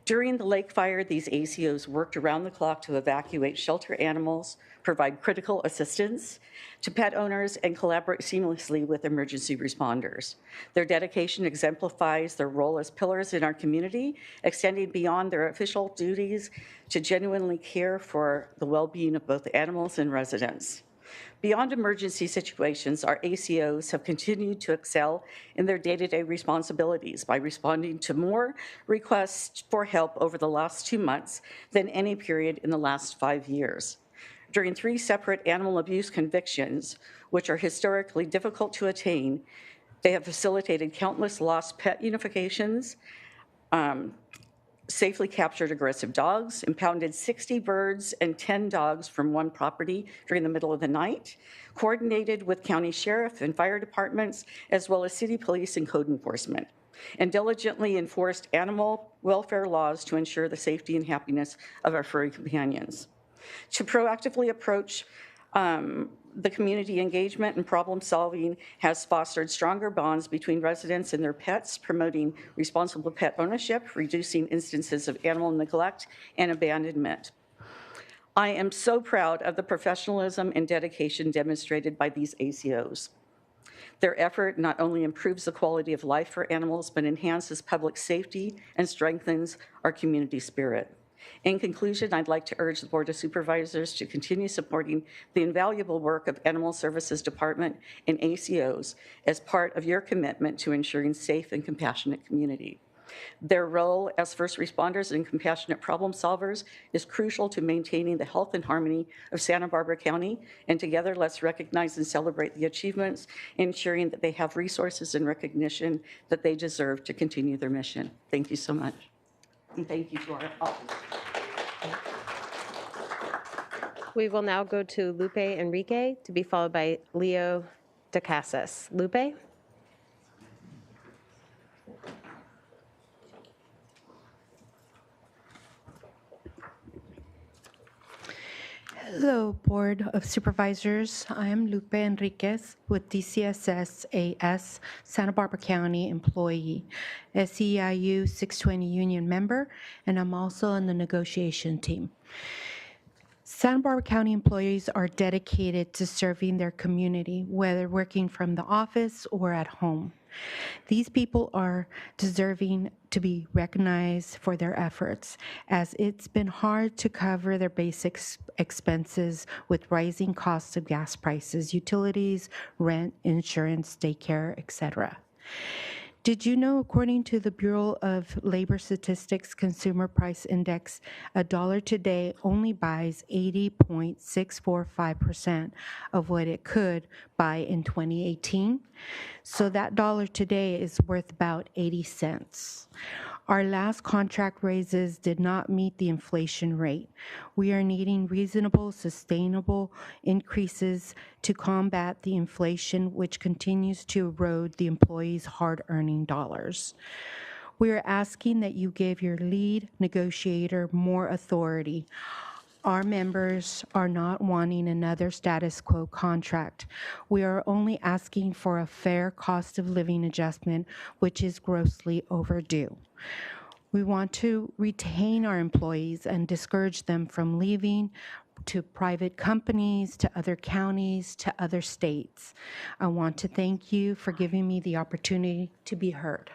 During the lake fire, these ACOs worked around the clock to evacuate shelter animals, provide critical assistance to pet owners, and collaborate seamlessly with emergency responders. Their dedication exemplifies their role as pillars in our community, extending beyond their official duties to genuinely care for the well-being of both animals and residents. Beyond emergency situations, our ACOs have continued to excel in their day-to-day responsibilities by responding to more requests for help over the last 2 months than any period in the last 5 years. During 3 separate animal abuse convictions, which are historically difficult to attain, they have facilitated countless lost pet unifications, safely captured aggressive dogs, impounded 60 birds and 10 dogs from one property during the middle of the night, coordinated with county sheriff and fire departments, as well as city police and code enforcement, and diligently enforced animal welfare laws to ensure the safety and happiness of our furry companions. To proactively approach the community engagement and problem solving has fostered stronger bonds between residents and their pets, promoting responsible pet ownership, reducing instances of animal neglect and abandonment. I am so proud of the professionalism and dedication demonstrated by these ACOs. Their effort not only improves the quality of life for animals, but enhances public safety and strengthens our community spirit. In conclusion, I'd like to urge the Board of Supervisors to continue supporting the invaluable work of Animal Services Department and ACOs as part of your commitment to ensuring safe and compassionate community. Their role as first responders and compassionate problem solvers is crucial to maintaining the health and harmony of Santa Barbara County, and together let's recognize and celebrate the achievements, ensuring that they have resources and recognition that they deserve to continue their mission. Thank you so much. And thank you to our office. We will now go to Lupe Enrique to be followed by Leo DeCasas. Lupe? Hello, Board of Supervisors. I am Lupe Enriquez with DCSS-AS, Santa Barbara County employee, SEIU 620 union member, and I'm also on the negotiation team. Santa Barbara County employees are dedicated to serving their community, whether working from the office or at home. These people are deserving to be recognized for their efforts, as it's been hard to cover their basic expenses with rising costs of gas prices, utilities, rent, insurance, daycare, etc. Did you know, according to the Bureau of Labor Statistics Consumer Price Index, a dollar today only buys 80.645% of what it could buy in 2018? So that dollar today is worth about 80 cents. Our last contract raises did not meet the inflation rate. We are needing reasonable, sustainable increases to combat the inflation which continues to erode the employees' hard-earning dollars. We are asking that you give your lead negotiator more authority. Our members are not wanting another status quo contract. We are only asking for a fair cost of living adjustment, which is grossly overdue. We want to retain our employees and discourage them from leaving to private companies, to other counties, to other states. I want to thank you for giving me the opportunity to be heard.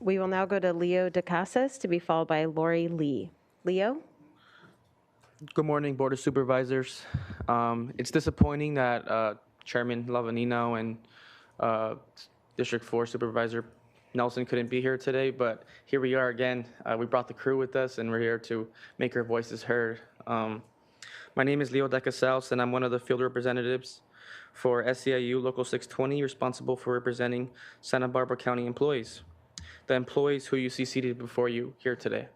We will now go to Leo DeCasas to be followed by Lori Lee. Leo? Good morning, Board of Supervisors. It's disappointing that Chairman Lavanino and District 4 Supervisor Nelson couldn't be here today, but here we are again. We brought the crew with us, and we're here to make our voices heard. My name is Leo DeCasas, and I'm one of the field representatives for SEIU Local 620, responsible for representing Santa Barbara County employees, the employees who you see seated before you here today.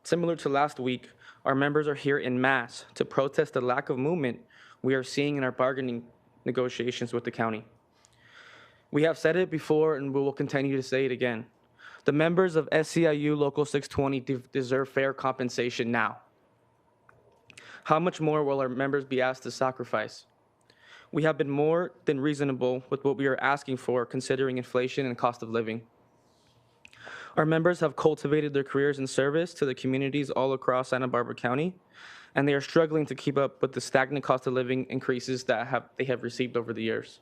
Similar to last week, our members are here en masse to protest the lack of movement we are seeing in our bargaining negotiations with the county. We have said it before and we will continue to say it again. The members of SEIU Local 620 deserve fair compensation now. How much more will our members be asked to sacrifice? We have been more than reasonable with what we are asking for, considering inflation and cost of living. Our members have cultivated their careers in service to the communities all across Santa Barbara County, and they are struggling to keep up with the stagnant cost of living increases that they have received over the years.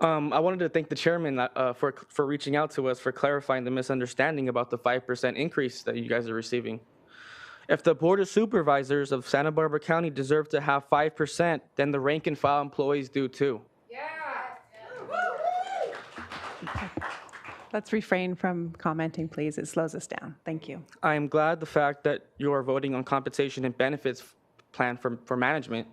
I wanted to thank the chairman for reaching out to us for clarifying the misunderstanding about the 5% increase that you guys are receiving. If the Board of Supervisors of Santa Barbara County deserve to have 5%, then the rank and file employees do too. Let's refrain from commenting, please. It slows us down. Thank you. I am glad the fact that you are voting on compensation and benefits plan for management.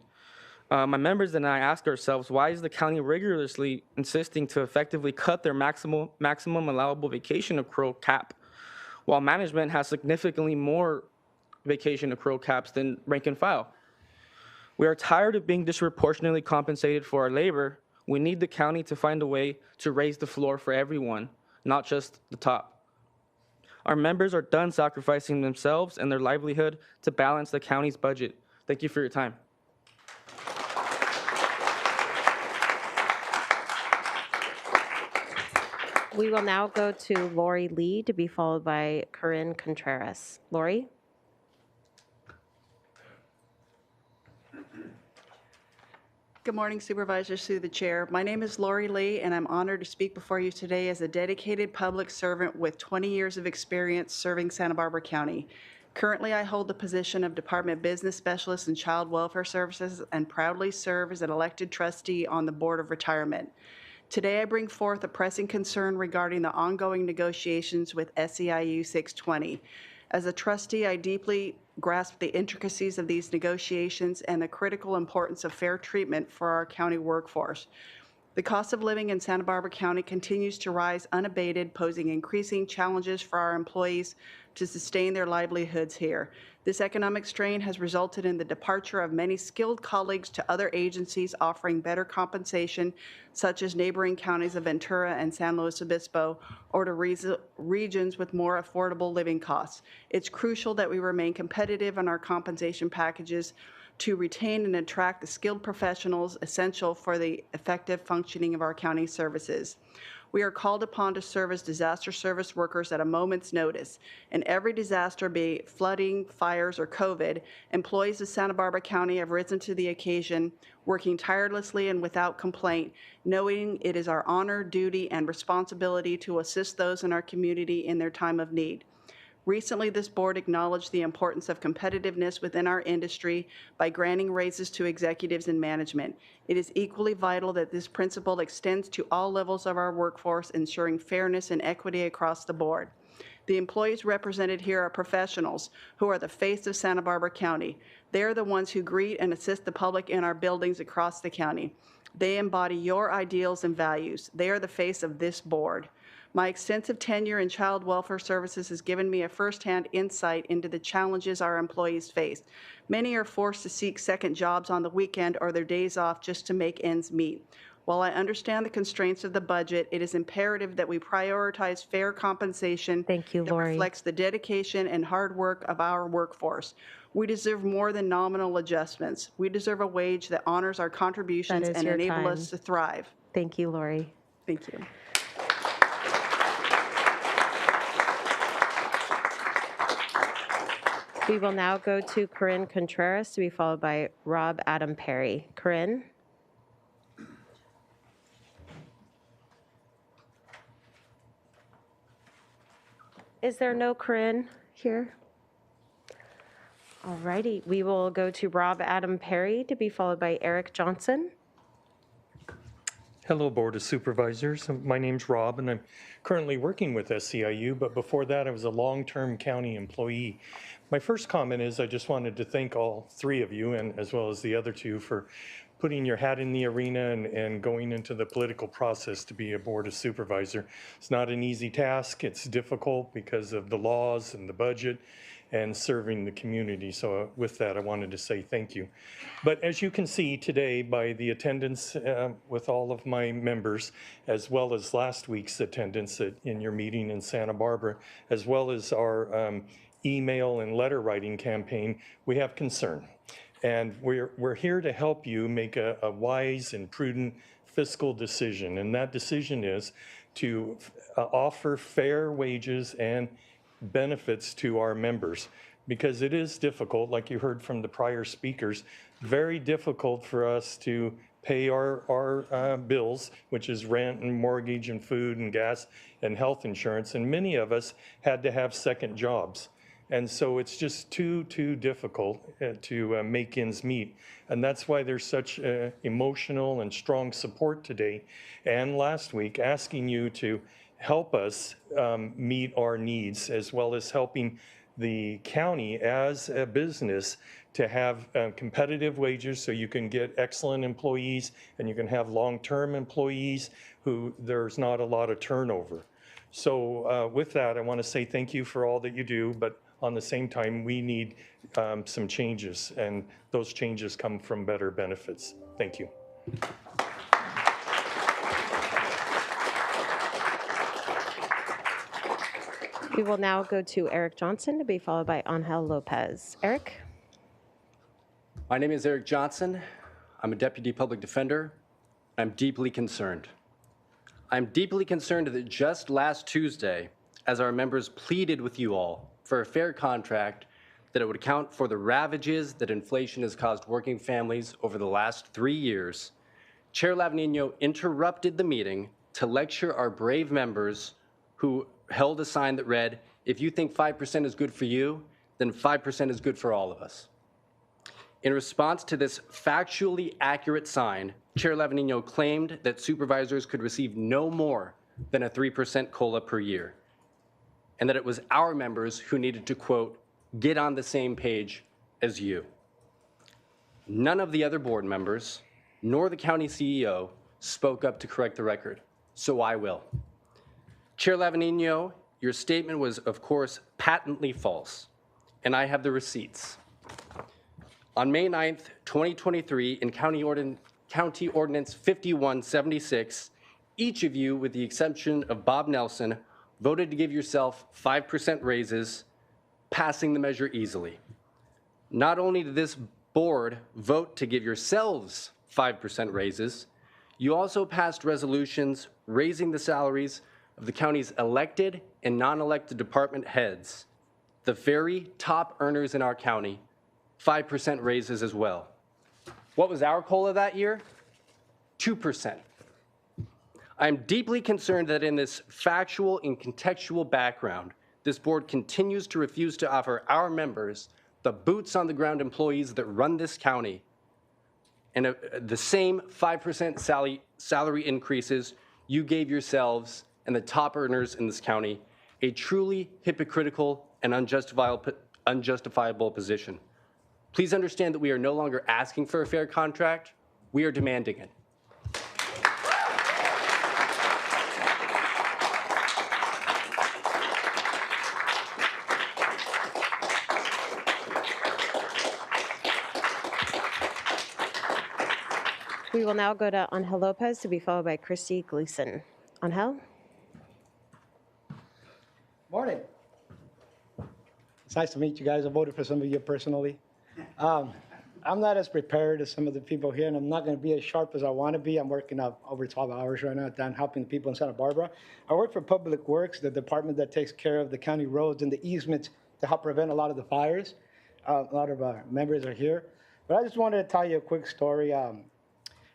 My members and I ask ourselves, why is the county rigorously insisting to effectively cut their maximum allowable vacation accrual cap, while management has significantly more vacation accrual caps than rank and file? We are tired of being disproportionately compensated for our labor. We need the county to find a way to raise the floor for everyone, not just the top. Our members are done sacrificing themselves and their livelihood to balance the county's budget. Thank you for your time. We will now go to Lori Lee to be followed by Corinne Contreras. Lori? Good morning, Supervisors, through the chair. My name is Lori Lee, and I'm honored to speak before you today as a dedicated public servant with 20 years of experience serving Santa Barbara County. Currently, I hold the position of Department Business Specialist in Child Welfare Services and proudly serve as an elected trustee on the Board of Retirement. Today, I bring forth a pressing concern regarding the ongoing negotiations with SEIU 620. As a trustee, I deeply grasp the intricacies of these negotiations and the critical importance of fair treatment for our county workforce. The cost of living in Santa Barbara County continues to rise unabated, posing increasing challenges for our employees to sustain their livelihoods here. This economic strain has resulted in the departure of many skilled colleagues to other agencies offering better compensation, such as neighboring counties of Ventura and San Luis Obispo, or to regions with more affordable living costs. It's crucial that we remain competitive in our compensation packages to retain and attract the skilled professionals essential for the effective functioning of our county services. We are called upon to serve as disaster service workers at a moment's notice. In every disaster, be it flooding, fires, or COVID, employees of Santa Barbara County have risen to the occasion, working tirelessly and without complaint, knowing it is our honor, duty, and responsibility to assist those in our community in their time of need. Recently, this board acknowledged the importance of competitiveness within our industry by granting raises to executives and management. It is equally vital that this principle extends to all levels of our workforce, ensuring fairness and equity across the board. The employees represented here are professionals who are the face of Santa Barbara County. They are the ones who greet and assist the public in our buildings across the county. They embody your ideals and values. They are the face of this board. My extensive tenure in child welfare services has given me a firsthand insight into the challenges our employees face. Many are forced to seek second jobs on the weekend or their days off just to make ends meet. While I understand the constraints of the budget, it is imperative that we prioritize fair compensation that reflects the dedication and hard work of our workforce. We deserve more than nominal adjustments. We deserve a wage that honors our contributions and enables us to thrive. Thank you, Lori. Thank you. We will now go to Corinne Contreras to be followed by Rob Adam Perry. Corinne? Is there no Corinne here? All righty, we will go to Rob Adam Perry to be followed by Eric Johnson. Hello, Board of Supervisors. My name's Rob, and I'm currently working with SEIU, but before that, I was a long-term county employee. My first comment is I just wanted to thank all three of you, and as well as the other two, for putting your hat in the arena and going into the political process to be a Board of Supervisor. It's not an easy task. It's difficult because of the laws and the budget and serving the community. So with that, I wanted to say thank you. But as you can see today by the attendance with all of my members, as well as last week's attendance in your meeting in Santa Barbara, as well as our email and letter writing campaign, we have concern. And we're here to help you make a wise and prudent fiscal decision. And that decision is to offer fair wages and benefits to our members, because it is difficult, like you heard from the prior speakers, very difficult for us to pay our bills, which is rent and mortgage and food and gas and health insurance. And many of us had to have second jobs. And so it's just too difficult to make ends meet. And that's why there's such emotional and strong support today and last week asking you to help us meet our needs, as well as helping the county as a business to have competitive wages so you can get excellent employees and you can have long-term employees who there's not a lot of turnover. So with that, I want to say thank you for all that you do, but on the same time, we need some changes, and those changes come from better benefits. Thank you. We will now go to Eric Johnson to be followed by Angel Lopez. Eric? My name is Eric Johnson. I'm a deputy public defender. I'm deeply concerned. I'm deeply concerned that just last Tuesday, as our members pleaded with you all for a fair contract, that it would account for the ravages that inflation has caused working families over the last 3 years, Chair Lavanino interrupted the meeting to lecture our brave members who held a sign that read, "If you think 5% is good for you, then 5% is good for all of us." In response to this factually accurate sign, Chair Lavanino claimed that supervisors could receive no more than a 3% COLA per year, and that it was our members who needed to, quote, "get on the same page as you." None of the other board members, nor the county CEO, spoke up to correct the record, so I will. Chair Lavanino, your statement was, of course, patently false, and I have the receipts. On May 9th, 2023, in County Ordinance 5176, each of you, with the exception of Bob Nelson, voted to give yourself 5% raises, passing the measure easily. Not only did this board vote to give yourselves 5% raises, you also passed resolutions raising the salaries of the county's elected and non-elected department heads, the very top earners in our county, 5% raises as well. What was our COLA that year? 2%. I'm deeply concerned that in this factual and contextual background, this board continues to refuse to offer our members, the boots-on-the-ground employees that run this county, and the same 5% salary increases you gave yourselves and the top earners in this county, a truly hypocritical and unjustifiable position. Please understand that we are no longer asking for a fair contract, we are demanding it. We will now go to Angel Lopez to be followed by Christy Gleason. Angel? Morning. It's nice to meet you guys. I voted for some of you personally. I'm not as prepared as some of the people here, and I'm not going to be as sharp as I want to be. I'm working up over 12 hours right now down helping the people in Santa Barbara. I work for Public Works, the department that takes care of the county roads and the easements to help prevent a lot of the fires. A lot of our members are here. But I just wanted to tell you a quick story.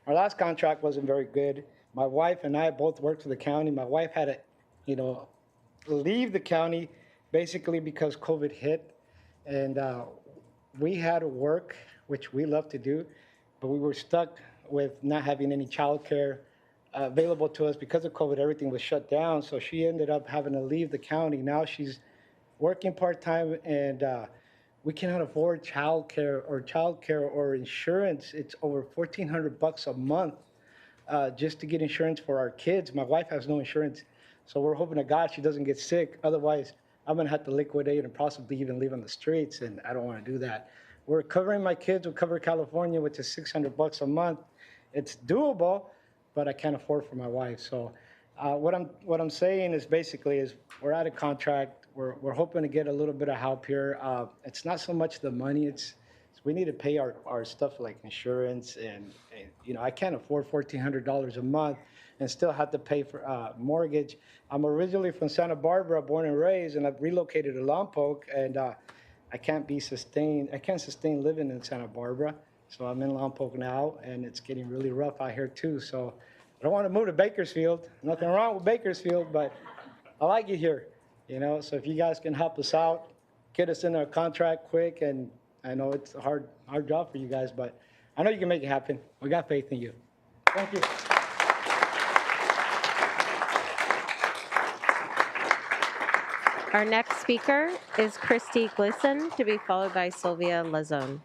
Our last contract wasn't very good. My wife and I both worked for the county. My wife had to, leave the county basically because COVID hit. And we had to work, which we love to do, but we were stuck with not having any childcare available to us because of COVID. Everything was shut down. So she ended up having to leave the county. Now she's working part-time, and we cannot afford childcare or insurance. It's over $1,400 a month just to get insurance for our kids. My wife has no insurance, so we're hoping to God she doesn't get sick. Otherwise, I'm gonna have to liquidate and possibly even live on the streets, and I don't want to do that. We're covering my kids with Cover California, which is $600 a month. It's doable, but I can't afford for my wife. So what I'm saying is basically we're out of contract. We're hoping to get a little bit of help here. It's not so much the money. It's we need to pay our stuff like insurance, and I can't afford $1,400 a month and still have to pay for mortgage. I'm originally from Santa Barbara, born and raised, and I've relocated to Lompoc, and I can't sustain living in Santa Barbara. So I'm in Lompoc now, and it's getting really rough out here too. So I don't want to move to Bakersfield. Nothing wrong with Bakersfield, but I like it here. So if you guys can help us out, get us in a contract quick, and I know it's a hard job for you guys, but I know you can make it happen. We got faith in you. Thank you. Our next speaker is Christy Gleason, to be followed by Sylvia Lazone.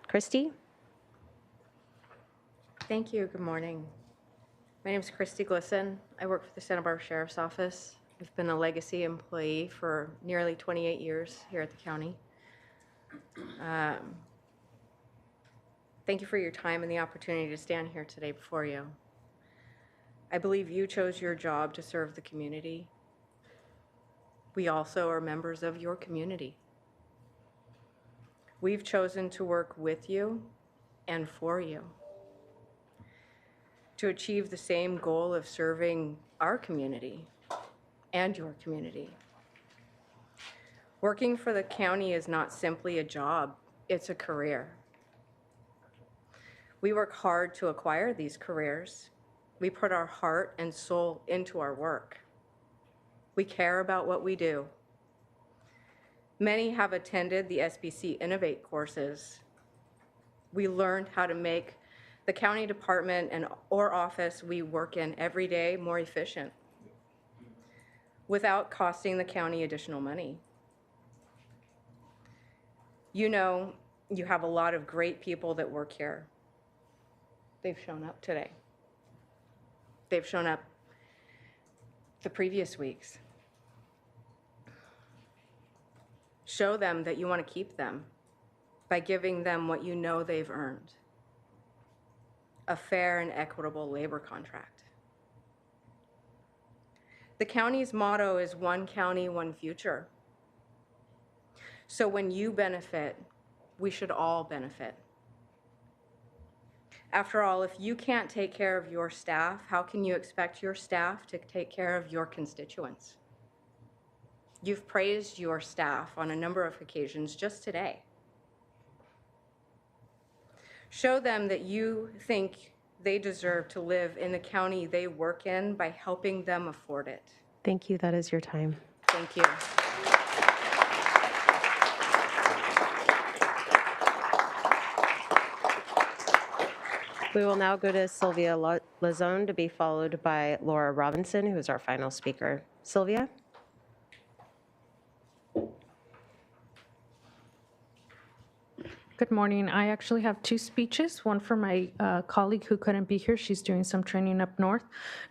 Christy? Thank you. Good morning. My name is Christy Gleason. I work for the Santa Barbara Sheriff's Office. I've been a legacy employee for nearly 28 years here at the county. Thank you for your time and the opportunity to stand here today before you. I believe you chose your job to serve the community. We also are members of your community. We've chosen to work with you and for you to achieve the same goal of serving our community and your community. Working for the county is not simply a job, it's a career. We work hard to acquire these careers. We put our heart and soul into our work. We care about what we do. Many have attended the SBC Innovate courses. We learned how to make the county department or office we work in every day more efficient without costing the county additional money. You have a lot of great people that work here. They've shown up today. They've shown up the previous weeks. Show them that you want to keep them by giving them what you know they've earned: a fair and equitable labor contract. The county's motto is one county, one future. So when you benefit, we should all benefit. After all, if you can't take care of your staff, how can you expect your staff to take care of your constituents? You've praised your staff on a number of occasions just today. Show them that you think they deserve to live in the county they work in by helping them afford it. Thank you. That is your time. Thank you. We will now go to Sylvia Lazone to be followed by Laura Robinson, who is our final speaker. Sylvia? Good morning. I actually have two speeches, one for my colleague who couldn't be here. She's doing some training up north.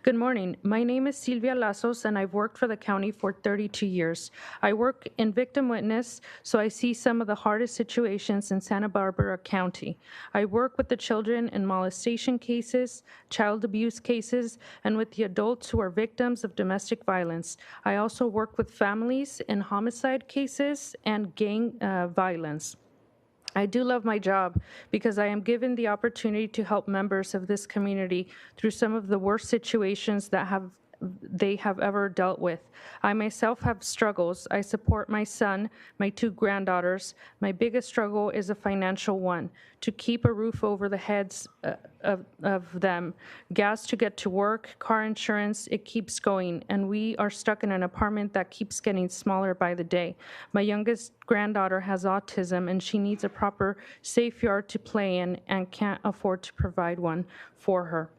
Good morning. My name is Silvia Lazos, and I've worked for the county for 32 years. I work in victim witness, so I see some of the hardest situations in Santa Barbara County. I work with the children in molestation cases, child abuse cases, and with the adults who are victims of domestic violence. I also work with families in homicide cases and gang violence. I do love my job because I am given the opportunity to help members of this community through some of the worst situations that they have ever dealt with. I myself have struggles. I support my son, my two granddaughters. My biggest struggle is a financial one, to keep a roof over the heads of them, gas to get to work, car insurance, it keeps going, and we are stuck in an apartment that keeps getting smaller by the day. My youngest granddaughter has autism, and she needs a proper safe yard to play in and can't afford to provide one for her.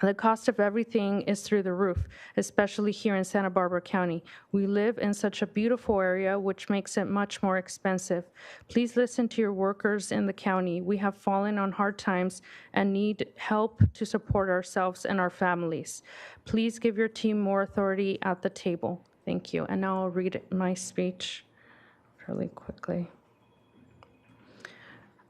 The cost of everything is through the roof, especially here in Santa Barbara County. We live in such a beautiful area, which makes it much more expensive. Please listen to your workers in the county. We have fallen on hard times and need help to support ourselves and our families. Please give your team more authority at the table. Thank you. And now I'll read my speech really quickly.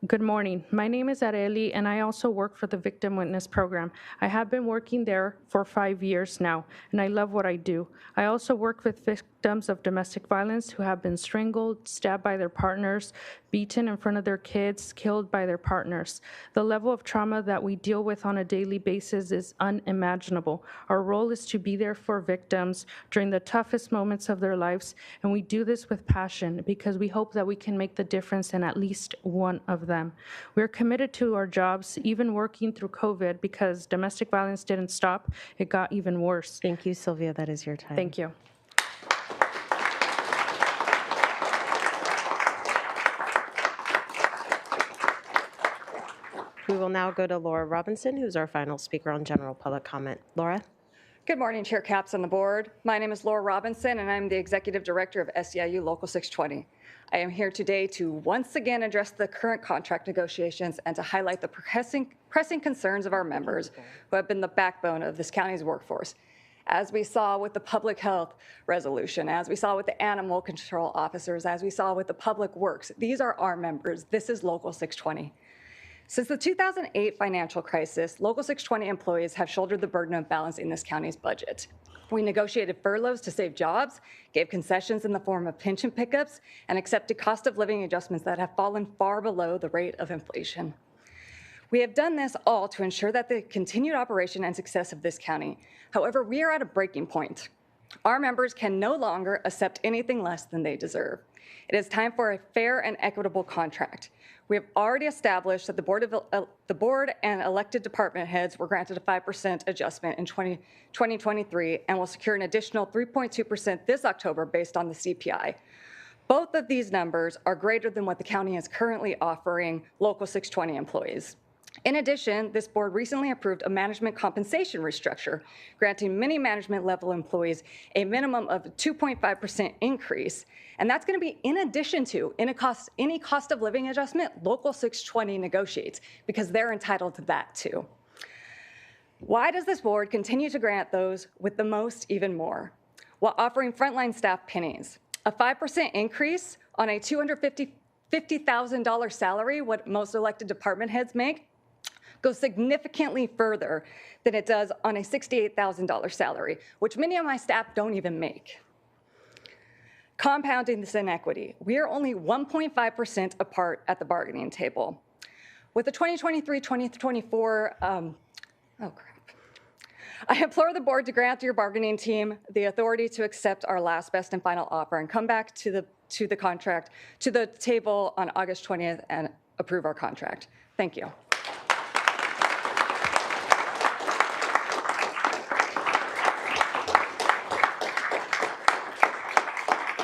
Good morning. My name is Areli, and I also work for the Victim Witness Program. I have been working there for 5 years now, and I love what I do. I also work with victims of domestic violence who have been strangled, stabbed by their partners, beaten in front of their kids, killed by their partners. The level of trauma that we deal with on a daily basis is unimaginable. Our role is to be there for victims during the toughest moments of their lives, and we do this with passion because we hope that we can make the difference in at least one of them. We're committed to our jobs, even working through COVID, because domestic violence didn't stop. It got even worse. Thank you, Sylvia. That is your time. Thank you. We will now go to Laura Robinson, who's our final speaker on general public comment. Laura? Good morning, Chair Capps and the board. My name is Laura Robinson, and I'm the Executive Director of SEIU Local 620. I am here today to once again address the current contract negotiations and to highlight the pressing concerns of our members who have been the backbone of this county's workforce. As we saw with the public health resolution, as we saw with the animal control officers, as we saw with the public works, these are our members. This is Local 620. Since the 2008 financial crisis, Local 620 employees have shouldered the burden of balancing this county's budget. We negotiated furloughs to save jobs, gave concessions in the form of pension pickups, and accepted cost of living adjustments that have fallen far below the rate of inflation. We have done this all to ensure that the continued operation and success of this county. However, we are at a breaking point. Our members can no longer accept anything less than they deserve. It is time for a fair and equitable contract. We have already established that the board and elected department heads were granted a 5% adjustment in 2023 and will secure an additional 3.2% this October based on the CPI. Both of these numbers are greater than what the county is currently offering Local 620 employees. In addition, this board recently approved a management compensation restructure, granting many management level employees a minimum of 2.5% increase. And that's going to be in addition to any cost of living adjustment Local 620 negotiates, because they're entitled to that too. Why does this board continue to grant those with the most even more, while offering frontline staff pennies? A 5% increase on a $250,000 salary, what most elected department heads make, goes significantly further than it does on a $68,000 salary, which many of my staff don't even make. Compounding this inequity, we are only 1.5% apart at the bargaining table. With the 2023-2024, I implore the board to grant your bargaining team the authority to accept our last, best, and final offer and come back to the table on August 20th and approve our contract. Thank you.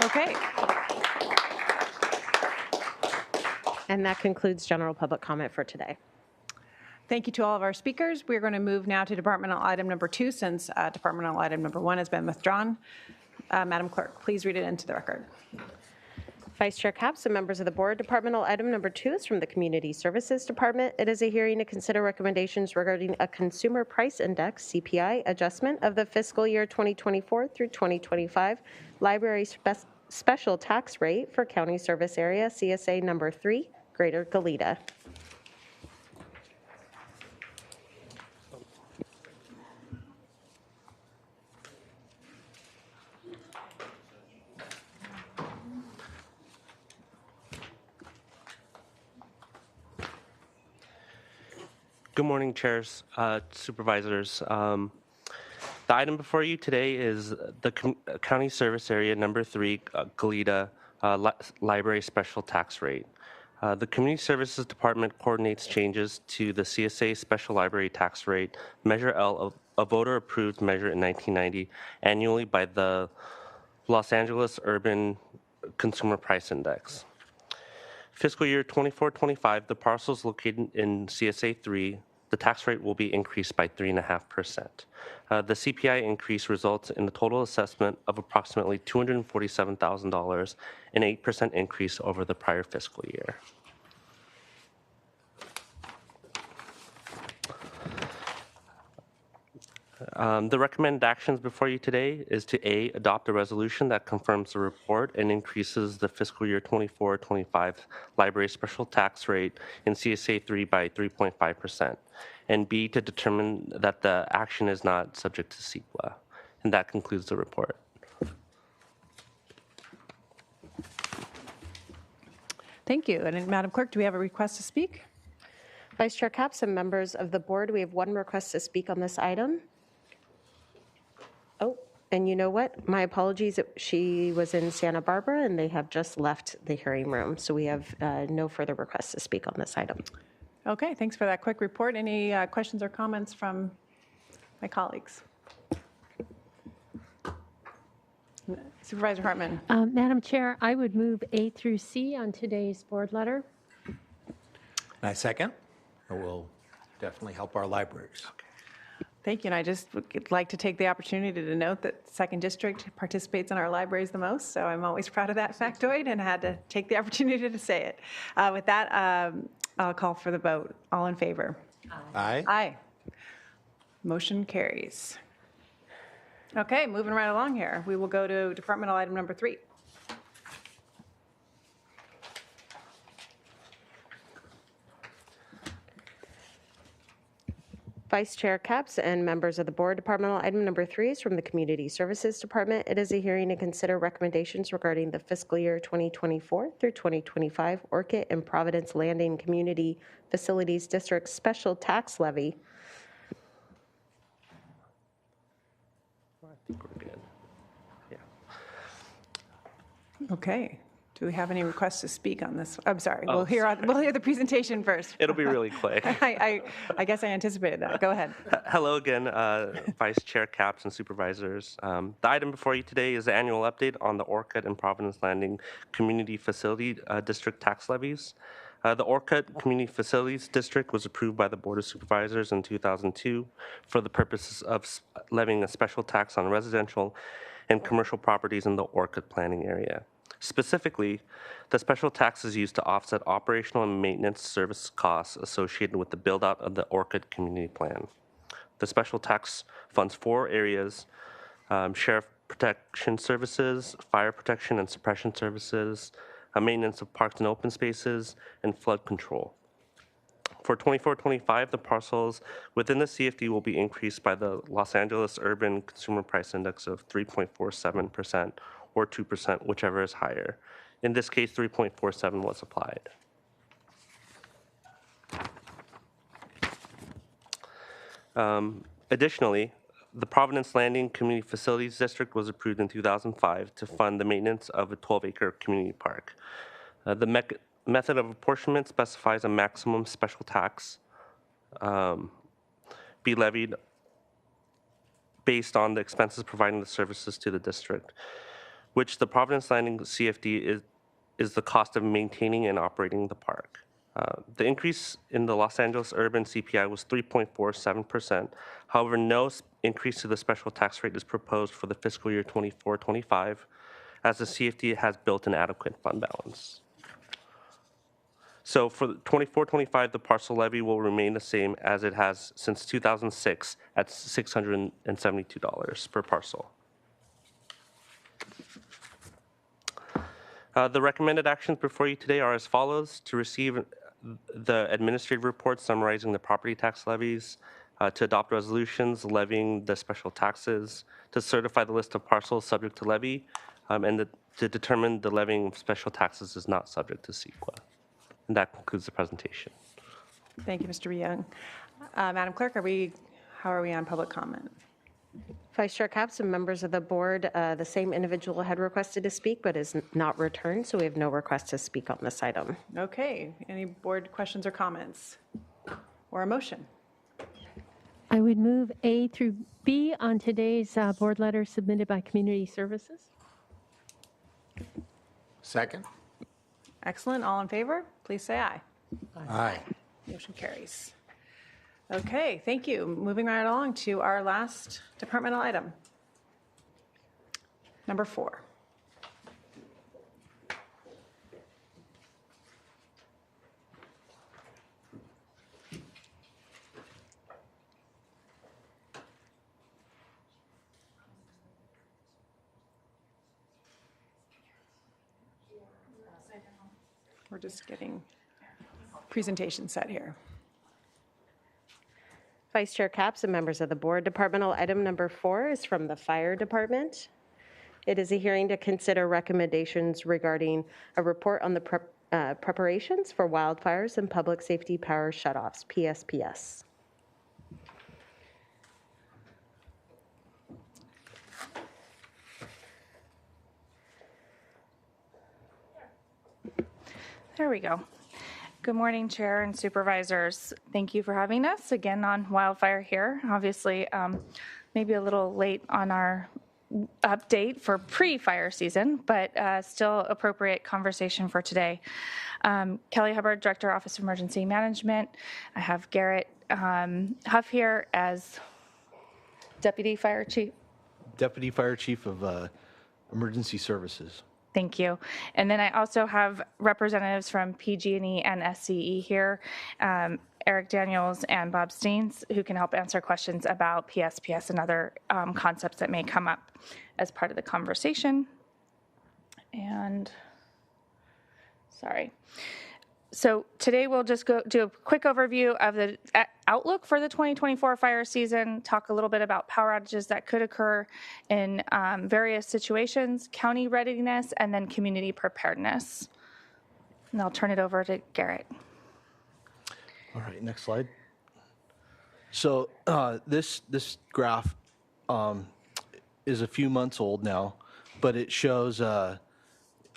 Okay. And that concludes general public comment for today. Thank you to all of our speakers. We're going to move now to departmental item number 2 since departmental item number 1 has been withdrawn. Madam Clerk, please read it into the record. Vice Chair Capps and members of the board, departmental item number 2 is from the Community Services Department. It is a hearing to consider recommendations regarding a consumer price index, CPI, adjustment of the fiscal year 2024 through 2025 library special tax rate for County Service Area, CSA number 3, Greater Goleta. Good morning, chairs, supervisors. The item before you today is the County Service Area number 3, Goleta Library Special Tax Rate. The Community Services Department coordinates changes to the CSA Special Library Tax Rate, Measure L, a voter-approved measure in 1990, annually by the Los Angeles Urban Consumer Price Index. Fiscal year 24-25, the parcels located in CSA 3, the tax rate will be increased by 3.5%. The CPI increase results in a total assessment of approximately $247,000, an 8% increase over the prior fiscal year. The recommended actions before you today is to A, adopt a resolution that confirms the report and increases the fiscal year 24-25 library special tax rate in CSA 3 by 3.5%, and B, to determine that the action is not subject to CEQA. And that concludes the report. Thank you. And Madam Clerk, do we have a request to speak? Vice Chair Capps and members of the board, we have one request to speak on this item. Oh, and you know what? My apologies. She was in Santa Barbara and they have just left the hearing room. So we have no further requests to speak on this item. Okay, thanks for that quick report. Any questions or comments from my colleagues? Supervisor Hartman. Madam Chair, I would move A through C on today's board letter. I second. It will definitely help our libraries. Thank you, and I just would like to take the opportunity to note that 2nd District participates in our libraries the most, so I'm always proud of that factoid and had to take the opportunity to say it. With that, I'll call for the vote. All in favor? Aye. Aye. Motion carries. Okay, moving right along here. We will go to departmental item number 3. Vice Chair Capps and members of the board, departmental item number 3 is from the Community Services Department. It is a hearing to consider recommendations regarding the fiscal year 2024 through 2025 Orchid and Providence Landing Community Facilities District Special Tax Levy. I think we're good. Yeah. Okay. Do we have any requests to speak on this? I'm sorry. We'll hear the presentation first. It'll be really quick. I guess I anticipated that. Go ahead. Hello again, Vice Chair Capps and supervisors. The item before you today is the annual update on the Orchid and Providence Landing Community Facility District tax levies. The Orchid Community Facilities District was approved by the Board of Supervisors in 2002 for the purposes of levying a special tax on residential and commercial properties in the Orchid planning area. Specifically, the special tax is used to offset operational and maintenance service costs associated with the build-out of the Orchid Community Plan. The special tax funds 4 areas: sheriff protection services, fire protection and suppression services, maintenance of parks and open spaces, and flood control. For 24-25, the parcels within the CFD will be increased by the Los Angeles Urban Consumer Price Index of 3.47%, or 2%, whichever is higher. In this case, 3.47 was applied. Additionally, the Providence Landing Community Facilities District was approved in 2005 to fund the maintenance of a 12-acre community park. The method of apportionment specifies a maximum special tax be levied based on the expenses providing the services to the district, which the Providence Landing CFD is the cost of maintaining and operating the park. The increase in the Los Angeles urban CPI was 3.47%. However, no increase to the special tax rate is proposed for the fiscal year 24-25, as the CFD has built an adequate fund balance. So for 24-25, the parcel levy will remain the same as it has since 2006 at $672 per parcel. The recommended actions before you today are as follows: to receive the administrative report summarizing the property tax levies, to adopt resolutions levying the special taxes, to certify the list of parcels subject to levy, and to determine the levying of special taxes is not subject to CEQA. And that concludes the presentation. Thank you, Mr. Young. Madam Clerk, how are we on public comment? Vice Chair Capps and members of the board, the same individual had requested to speak but is not returned, so we have no request to speak on this item. Okay, any board questions or comments or a motion? I would move A through B on today's board letter submitted by Community Services. Second. Excellent. All in favor, please say aye. Aye. Motion carries. Okay, thank you. Moving right along to our last departmental item. Number 4. We're just getting presentation set here. Vice Chair Capps and members of the board, departmental item number 4 is from the Fire Department. It is a hearing to consider recommendations regarding a report on the preparations for wildfires and public safety power shutoffs, PSPS. There we go. Good morning, Chair and Supervisors. Thank you for having us again on Wildfire here. Obviously, maybe a little late on our update for pre-fire season, but still appropriate conversation for today. Kelly Hubbard, Director, Office of Emergency Management. I have Garrett Huff here as Deputy Fire Chief. Deputy Fire Chief of Emergency Services. Thank you. And then I also have representatives from PG&E and SCE here, Eric Daniels and Bob Steens, who can help answer questions about PSPS and other concepts that may come up as part of the conversation. And sorry. So today we'll just go do a quick overview of the outlook for the 2024 fire season, talk a little bit about power outages that could occur in various situations, county readiness, and then community preparedness. And I'll turn it over to Garrett. All right, next slide. So this graph is a few months old now, but it shows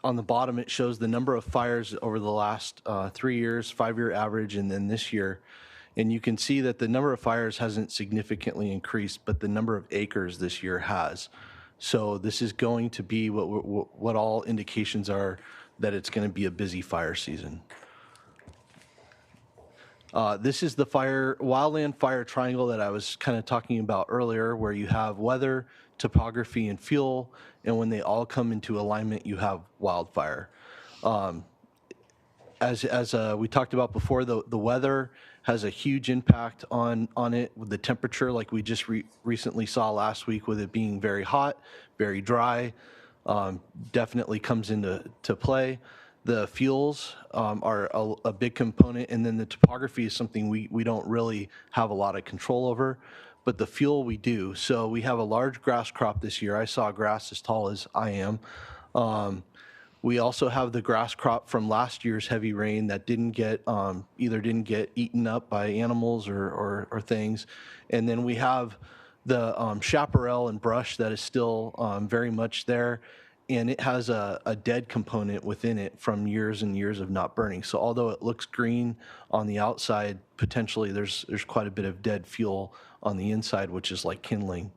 on the bottom, it shows the number of fires over the last 3 years, 5-year average, and then this year. And you can see that the number of fires hasn't significantly increased, but the number of acres this year has. So this is going to be what all indications are that it's going to be a busy fire season. This is the wildland fire triangle that I was kind of talking about earlier, where you have weather, topography, and fuel, and when they all come into alignment, you have wildfire. As we talked about before, the weather has a huge impact on it with the temperature, like we just recently saw last week, with it being very hot, very dry, definitely comes into play. The fuels are a big component, and then the topography is something we don't really have a lot of control over, but the fuel we do. So we have a large grass crop this year. I saw grass as tall as I am. We also have the grass crop from last year's heavy rain that didn't get either didn't get eaten up by animals or things, and then we have the chaparral and brush that is still very much there, and it has a dead component within it from years and years of not burning. So although it looks green on the outside, potentially there's quite a bit of dead fuel on the inside, which is like kindling.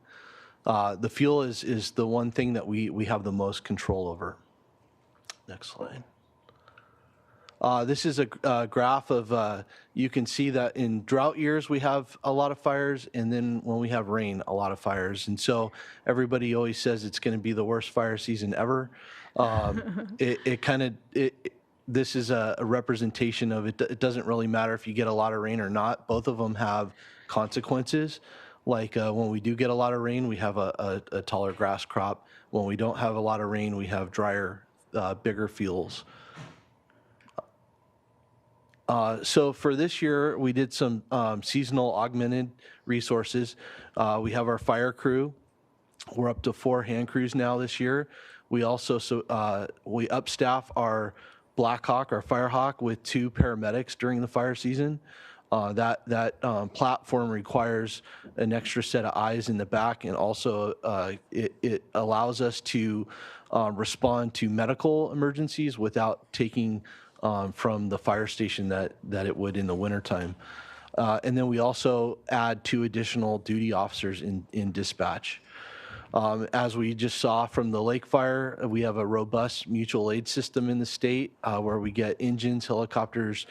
The fuel is the one thing that we have the most control over. Next slide. This is a graph of, you can see that in drought years, we have a lot of fires, and then when we have rain, a lot of fires. And so everybody always says it's going to be the worst fire season ever. This is a representation of it. It doesn't really matter if you get a lot of rain or not. Both of them have consequences. Like when we do get a lot of rain, we have a taller grass crop. When we don't have a lot of rain, we have drier, bigger fields. So for this year, we did some seasonal augmented resources. We have our fire crew. We're up to 4 hand crews now this year. We also we upstaff our Blackhawk, our Firehawk, with 2 paramedics during the fire season. That platform requires an extra set of eyes in the back, and also it allows us to respond to medical emergencies without taking from the fire station that it would in the wintertime. And then we also add 2 additional duty officers in dispatch. As we just saw from the lake fire, we have a robust mutual aid system in the state where we get engines, helicopters,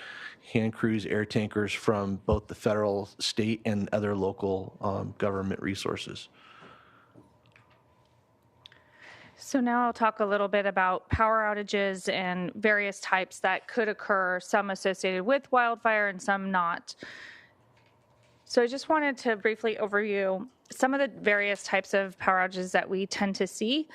hand crews, air tankers from both the federal, state, and other local government resources. So now I'll talk a little bit about power outages and various types that could occur, some associated with wildfire and some not. So I just wanted to briefly overview some of the various types of power outages that we tend to see.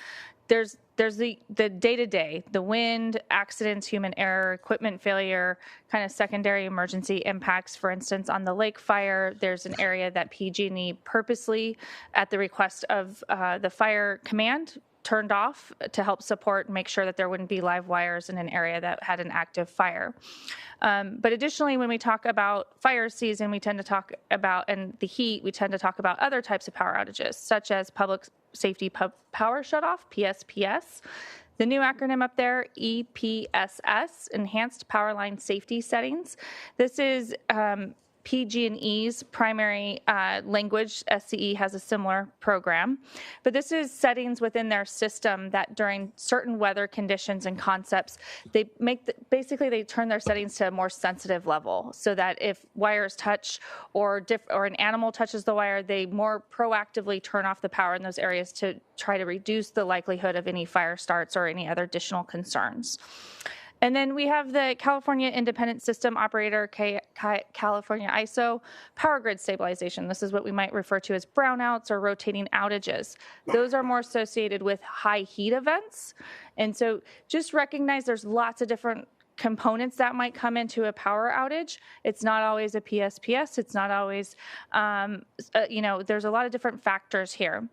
There's the day-to-day, the wind, accidents, human error, equipment failure, kind of secondary emergency impacts. For instance, on the lake fire, there's an area that PG&E purposely, at the request of the fire command, turned off to help support and make sure that there wouldn't be live wires in an area that had an active fire. But additionally, when we talk about fire season, we tend to talk about, and the heat, we tend to talk about other types of power outages, such as public safety power shutoff, PSPS. The new acronym up there, EPSS, Enhanced Power Line Safety Settings. This is PG&E's primary language. SCE has a similar program, but this is settings within their system that during certain weather conditions and concepts, they make basically they turn their settings to a more sensitive level, so that if wires touch or an animal touches the wire, they more proactively turn off the power in those areas to try to reduce the likelihood of any fire starts or any other additional concerns. And then we have the California Independent System Operator, California ISO, power grid stabilization. This is what we might refer to as brownouts or rotating outages. Those are more associated with high heat events. And so just recognize there's lots of different components that might come into a power outage. It's not always a PSPS. It's not always, there's a lot of different factors here.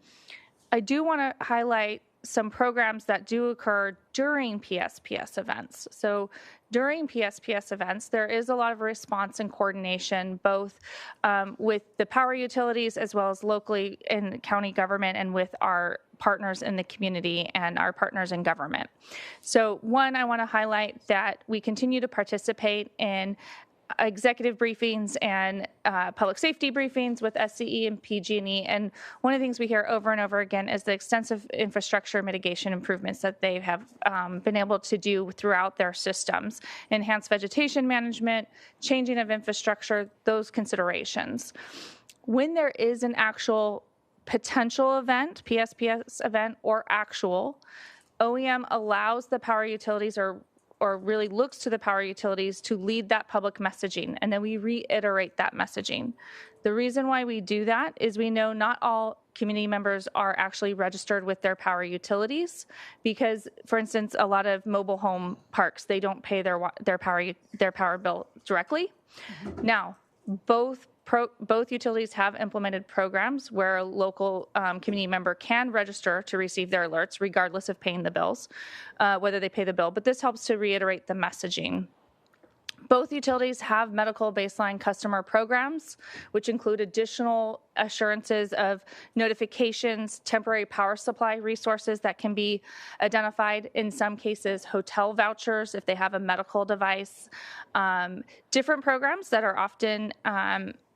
I do want to highlight some programs that do occur during PSPS events. So during PSPS events, there is a lot of response and coordination, both with the power utilities as well as locally in county government and with our partners in the community and our partners in government. So one, I want to highlight that we continue to participate in executive briefings and public safety briefings with SCE and PG&E. And one of the things we hear over and over again is the extensive infrastructure mitigation improvements that they have been able to do throughout their systems. Enhanced vegetation management, changing of infrastructure, those considerations. When there is an actual potential event, PSPS event or actual, OEM allows the power utilities or really looks to the power utilities to lead that public messaging, and then we reiterate that messaging. The reason why we do that is we know not all community members are actually registered with their power utilities because, for instance, a lot of mobile home parks, they don't pay their power bill directly. Mm-hmm. Now, both utilities have implemented programs where a local community member can register to receive their alerts regardless of paying the bills, whether they pay the bill, but this helps to reiterate the messaging. Both utilities have medical baseline customer programs, which include additional assurances of notifications, temporary power supply resources that can be identified, in some cases, hotel vouchers if they have a medical device, different programs that are often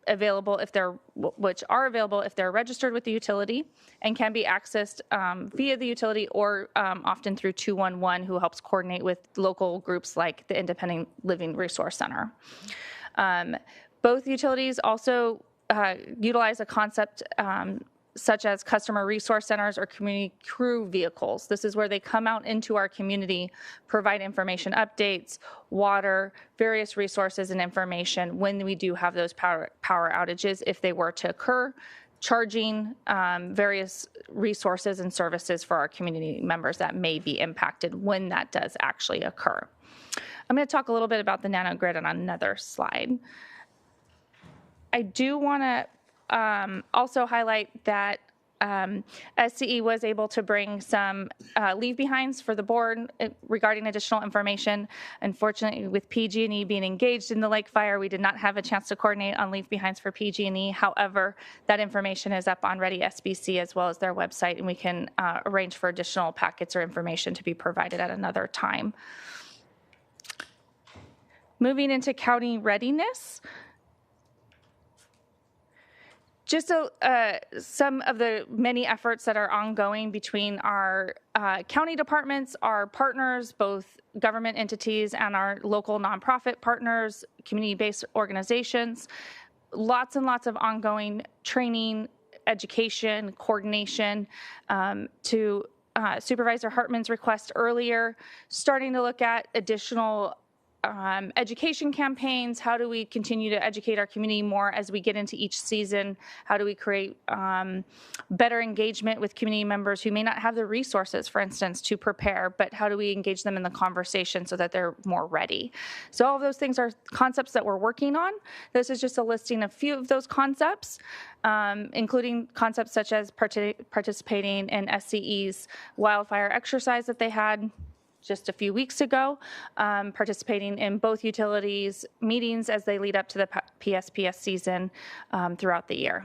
available if they're registered with the utility and can be accessed via the utility or often through 211, who helps coordinate with local groups like the Independent Living Resource Center. Both utilities also utilize a concept such as customer resource centers or community crew vehicles. This is where they come out into our community, provide information updates, water, various resources and information when we do have those power outages, if they were to occur, charging various resources and services for our community members that may be impacted when that does actually occur. I'm going to talk a little bit about the nanogrid on another slide. I do want to also highlight that SCE was able to bring some leave-behinds for the board regarding additional information. Unfortunately, with PG&E being engaged in the lake fire, we did not have a chance to coordinate on leave-behinds for PG&E. However, that information is up on Ready SBC as well as their website, and we can arrange for additional packets or information to be provided at another time. Moving into county readiness. Just some of the many efforts that are ongoing between our county departments, our partners, both government entities and our local nonprofit partners, community-based organizations. Lots and lots of ongoing training, education, coordination to Supervisor Hartman's request earlier, starting to look at additional education campaigns. How do we continue to educate our community more as we get into each season? How do we create better engagement with community members who may not have the resources, for instance, to prepare, but how do we engage them in the conversation so that they're more ready? So all of those things are concepts that we're working on. This is just a listing of a few of those concepts, including concepts such as participating in SCE's wildfire exercise that they had just a few weeks ago, participating in both utilities meetings as they lead up to the PSPS season throughout the year.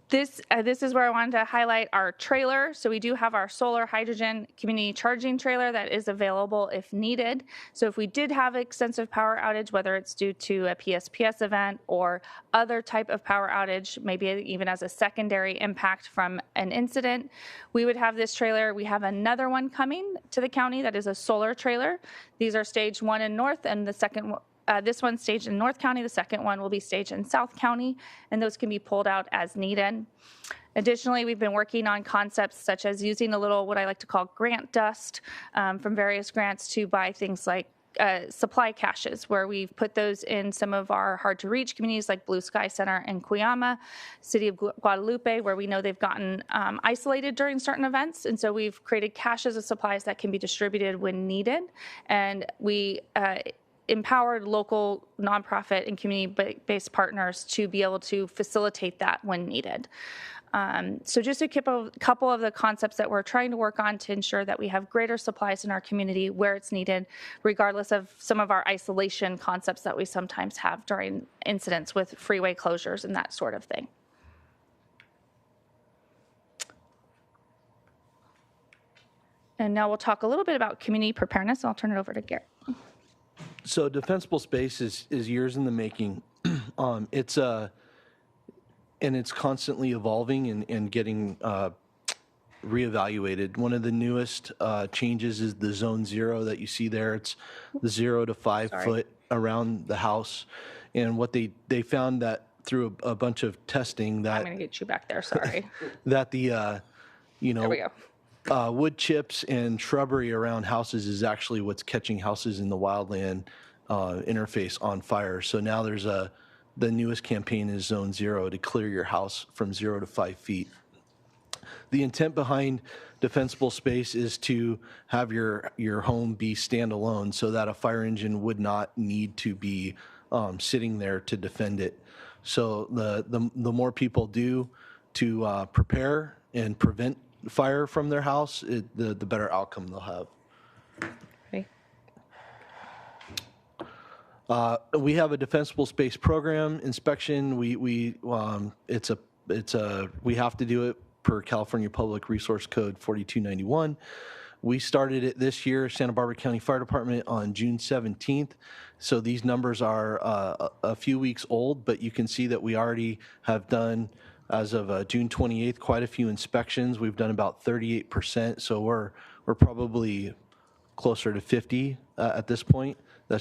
This is where I wanted to highlight our trailer. So we do have our solar hydrogen community charging trailer that is available if needed. So if we did have extensive power outage, whether it's due to a PSPS event or other type of power outage, maybe even as a secondary impact from an incident, we would have this trailer. We have another one coming to the county that is a solar trailer. These are stage 1 in North, and the second one, this one's staged in North County, the second one will be staged in South County, and those can be pulled out as needed. Additionally, we've been working on concepts such as using a little, what I like to call grant dust from various grants to buy things like supply caches, where we've put those in some of our hard-to-reach communities like Blue Sky Center and Cuyama, City of Guadalupe, where we know they've gotten isolated during certain events, and so we've created caches of supplies that can be distributed when needed, and we empowered local nonprofit and community-based partners to be able to facilitate that when needed. So just a couple of the concepts that we're trying to work on to ensure that we have greater supplies in our community where it's needed, regardless of some of our isolation concepts that we sometimes have during incidents with freeway closures and that sort of thing. And now we'll talk a little bit about community preparedness. I'll turn it over to Garrett. So defensible space is years in the making. It's constantly evolving and getting reevaluated. One of the newest changes is the zone 0 that you see there. It's the 0 to 5 foot around the house. And what they found that through a bunch of testing that I'm going to get you back there, sorry. that the, There we go. wood chips and shrubbery around houses is actually what's catching houses in the wildland interface on fire. So now there's the newest campaign is Zone 0 to clear your house from 0 to 5 feet. The intent behind defensible space is to have your home be standalone so that a fire engine would not need to be sitting there to defend it. So the more people do to prepare and prevent fire from their house, the better outcome they'll have. We have a defensible space program inspection. We have to do it per California Public Resource Code 4291. We started it this year, Santa Barbara County Fire Department, on June 17th. So these numbers are a few weeks old, but you can see that we already have done, as of June 28th, quite a few inspections. We've done about 38%, so we're probably closer to 50 at this point. I'm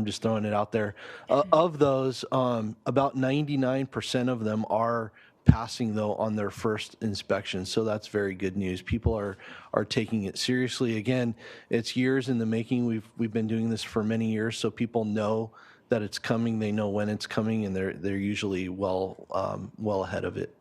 just throwing it out there. Of those, about 99% of them are passing, though, on their first inspection. So that's very good news. People are taking it seriously. Again, it's years in the making. We've been doing this for many years, so people know that it's coming. They know when it's coming, and they're usually well ahead of it.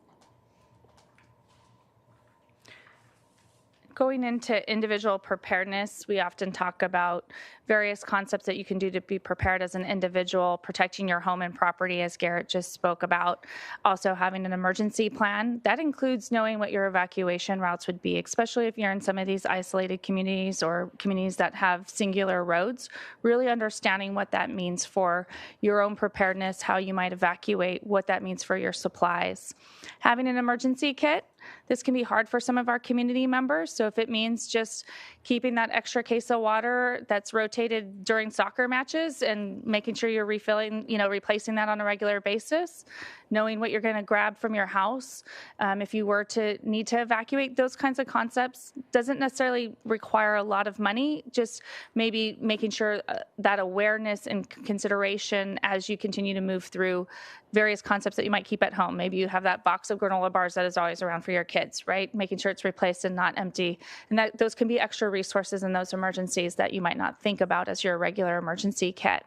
Going into individual preparedness, we often talk about various concepts that you can do to be prepared as an individual, protecting your home and property, as Garrett just spoke about. Also having an emergency plan. That includes knowing what your evacuation routes would be, especially if you're in some of these isolated communities or communities that have singular roads. Really understanding what that means for your own preparedness, how you might evacuate, what that means for your supplies. Having an emergency kit. This can be hard for some of our community members. So if it means just keeping that extra case of water that's rotated during soccer matches and making sure you're refilling, replacing that on a regular basis, knowing what you're going to grab from your house. If you were to need to evacuate, those kinds of concepts doesn't necessarily require a lot of money, just maybe making sure that awareness and consideration as you continue to move through various concepts that you might keep at home. Maybe you have that box of granola bars that is always around for your kids, right? Making sure it's replaced and not empty. And that those can be extra resources in those emergencies that you might not think about as your regular emergency kit.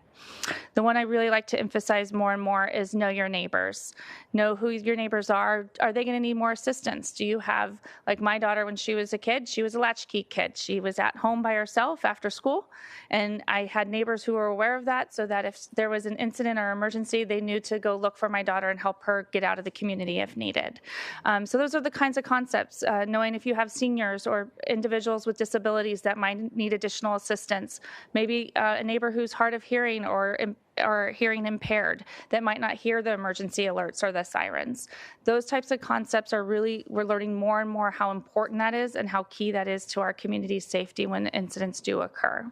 The one I really like to emphasize more and more is know your neighbors. Know who your neighbors are. Are they going to need more assistance? Do you have, like my daughter when she was a kid, she was a latchkey kid. She was at home by herself after school, and I had neighbors who were aware of that so that if there was an incident or emergency, they knew to go look for my daughter and help her get out of the community if needed. So those are the kinds of concepts, knowing if you have seniors or individuals with disabilities that might need additional assistance. Maybe a neighbor who's hard of hearing or hearing impaired that might not hear the emergency alerts or the sirens. Those types of concepts are really, we're learning more and more how important that is and how key that is to our community's safety when incidents do occur.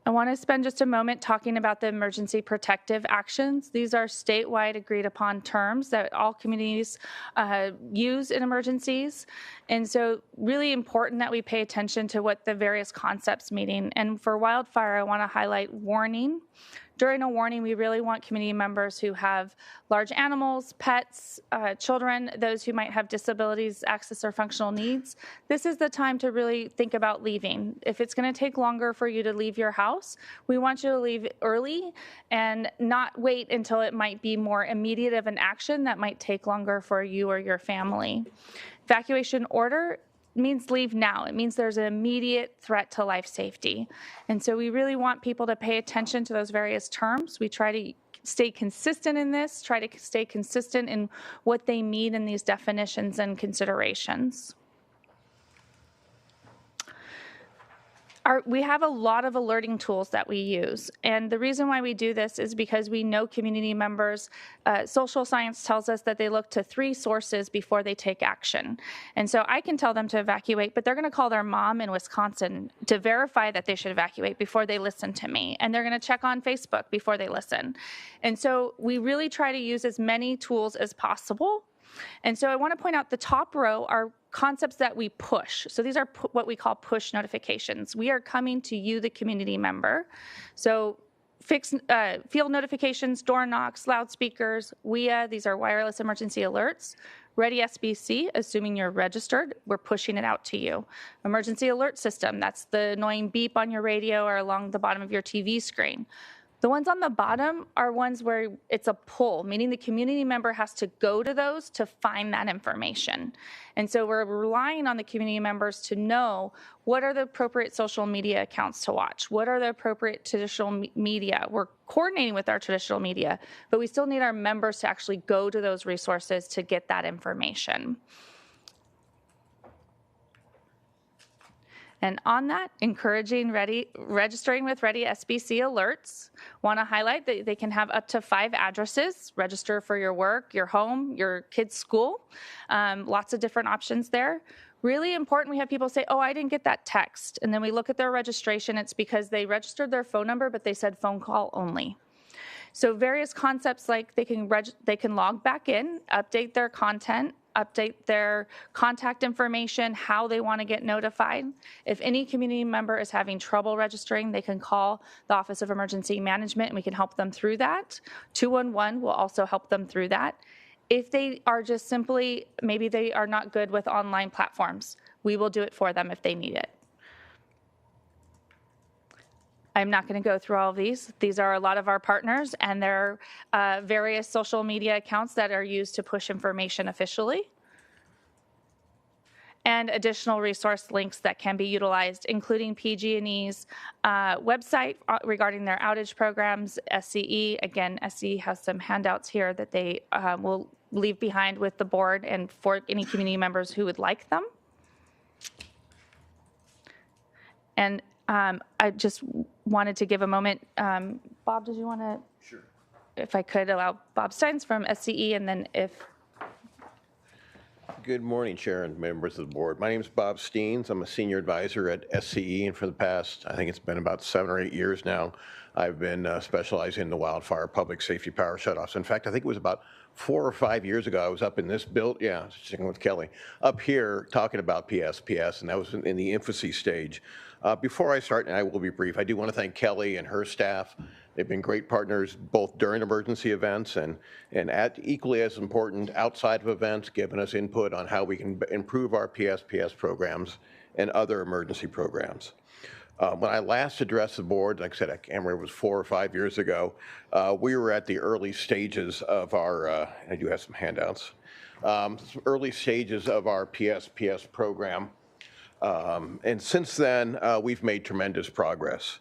I want to spend just a moment talking about the emergency protective actions. These are statewide agreed upon terms that all communities use in emergencies. And so really important that we pay attention to what the various concepts mean. And for wildfire, I want to highlight warning. During a warning, we really want community members who have large animals, pets, children, those who might have disabilities, access or functional needs. This is the time to really think about leaving. If it's going to take longer for you to leave your house, we want you to leave early and not wait until it might be more immediate of an action that might take longer for you or your family. Evacuation order means leave now. It means there's an immediate threat to life safety. And so we really want people to pay attention to those various terms. We try to stay consistent in this, try to stay consistent in what they mean in these definitions and considerations. We have a lot of alerting tools that we use. And the reason why we do this is because we know community members, social science tells us that they look to 3 sources before they take action. And so I can tell them to evacuate, but they're going to call their mom in Wisconsin to verify that they should evacuate before they listen to me. And they're going to check on Facebook before they listen. And so we really try to use as many tools as possible. And so I want to point out the top row are concepts that we push. So these are what we call push notifications. We are coming to you, the community member. So field notifications, door knocks, loudspeakers, WIA, these are wireless emergency alerts. Ready SBC, assuming you're registered, we're pushing it out to you. Emergency alert system, that's the annoying beep on your radio or along the bottom of your TV screen. The ones on the bottom are ones where it's a pull, meaning the community member has to go to those to find that information. And so we're relying on the community members to know what are the appropriate social media accounts to watch, what are the appropriate traditional media. We're coordinating with our traditional media, but we still need our members to actually go to those resources to get that information. And on that, registering with Ready SBC alerts. Want to highlight that they can have up to 5 addresses. Register for your work, your home, your kid's school. Lots of different options there. Really important, we have people say, oh, I didn't get that text. And then we look at their registration. It's because they registered their phone number, but they said phone call only. So various concepts like they can log back in, update their content, update their contact information, how they want to get notified. If any community member is having trouble registering, they can call the Office of Emergency Management and we can help them through that. 211 will also help them through that. If they are just simply, maybe they are not good with online platforms, we will do it for them if they need it. I'm not going to go through all of these. These are a lot of our partners and their various social media accounts that are used to push information officially. And additional resource links that can be utilized, including PG&E's website regarding their outage programs, SCE. Again, SCE has some handouts here that they will leave behind with the board and for any community members who would like them. And I just wanted to give a moment. Bob, did you want to? Sure. If I could allow Bob Steins from SCE, and then if. Good morning, Chair and members of the board. My name is Bob Steens. I'm a senior advisor at SCE, and for the past, I think it's been about 7 or 8 years now, I've been specializing in the wildfire public safety power shutoffs. In fact, I think it was about 4 or 5 years ago, I was up in this sitting with Kelly, up here talking about PSPS, and that was in the infancy stage. Before I start, and I will be brief, I do want to thank Kelly and her staff. They've been great partners both during emergency events and equally as important outside of events, giving us input on how we can improve our PSPS programs and other emergency programs. When I last addressed the board, like I said, I can't remember, it was 4 or 5 years ago, we were at the early stages of our, I do have some handouts, early stages of our PSPS program. And since then, we've made tremendous progress.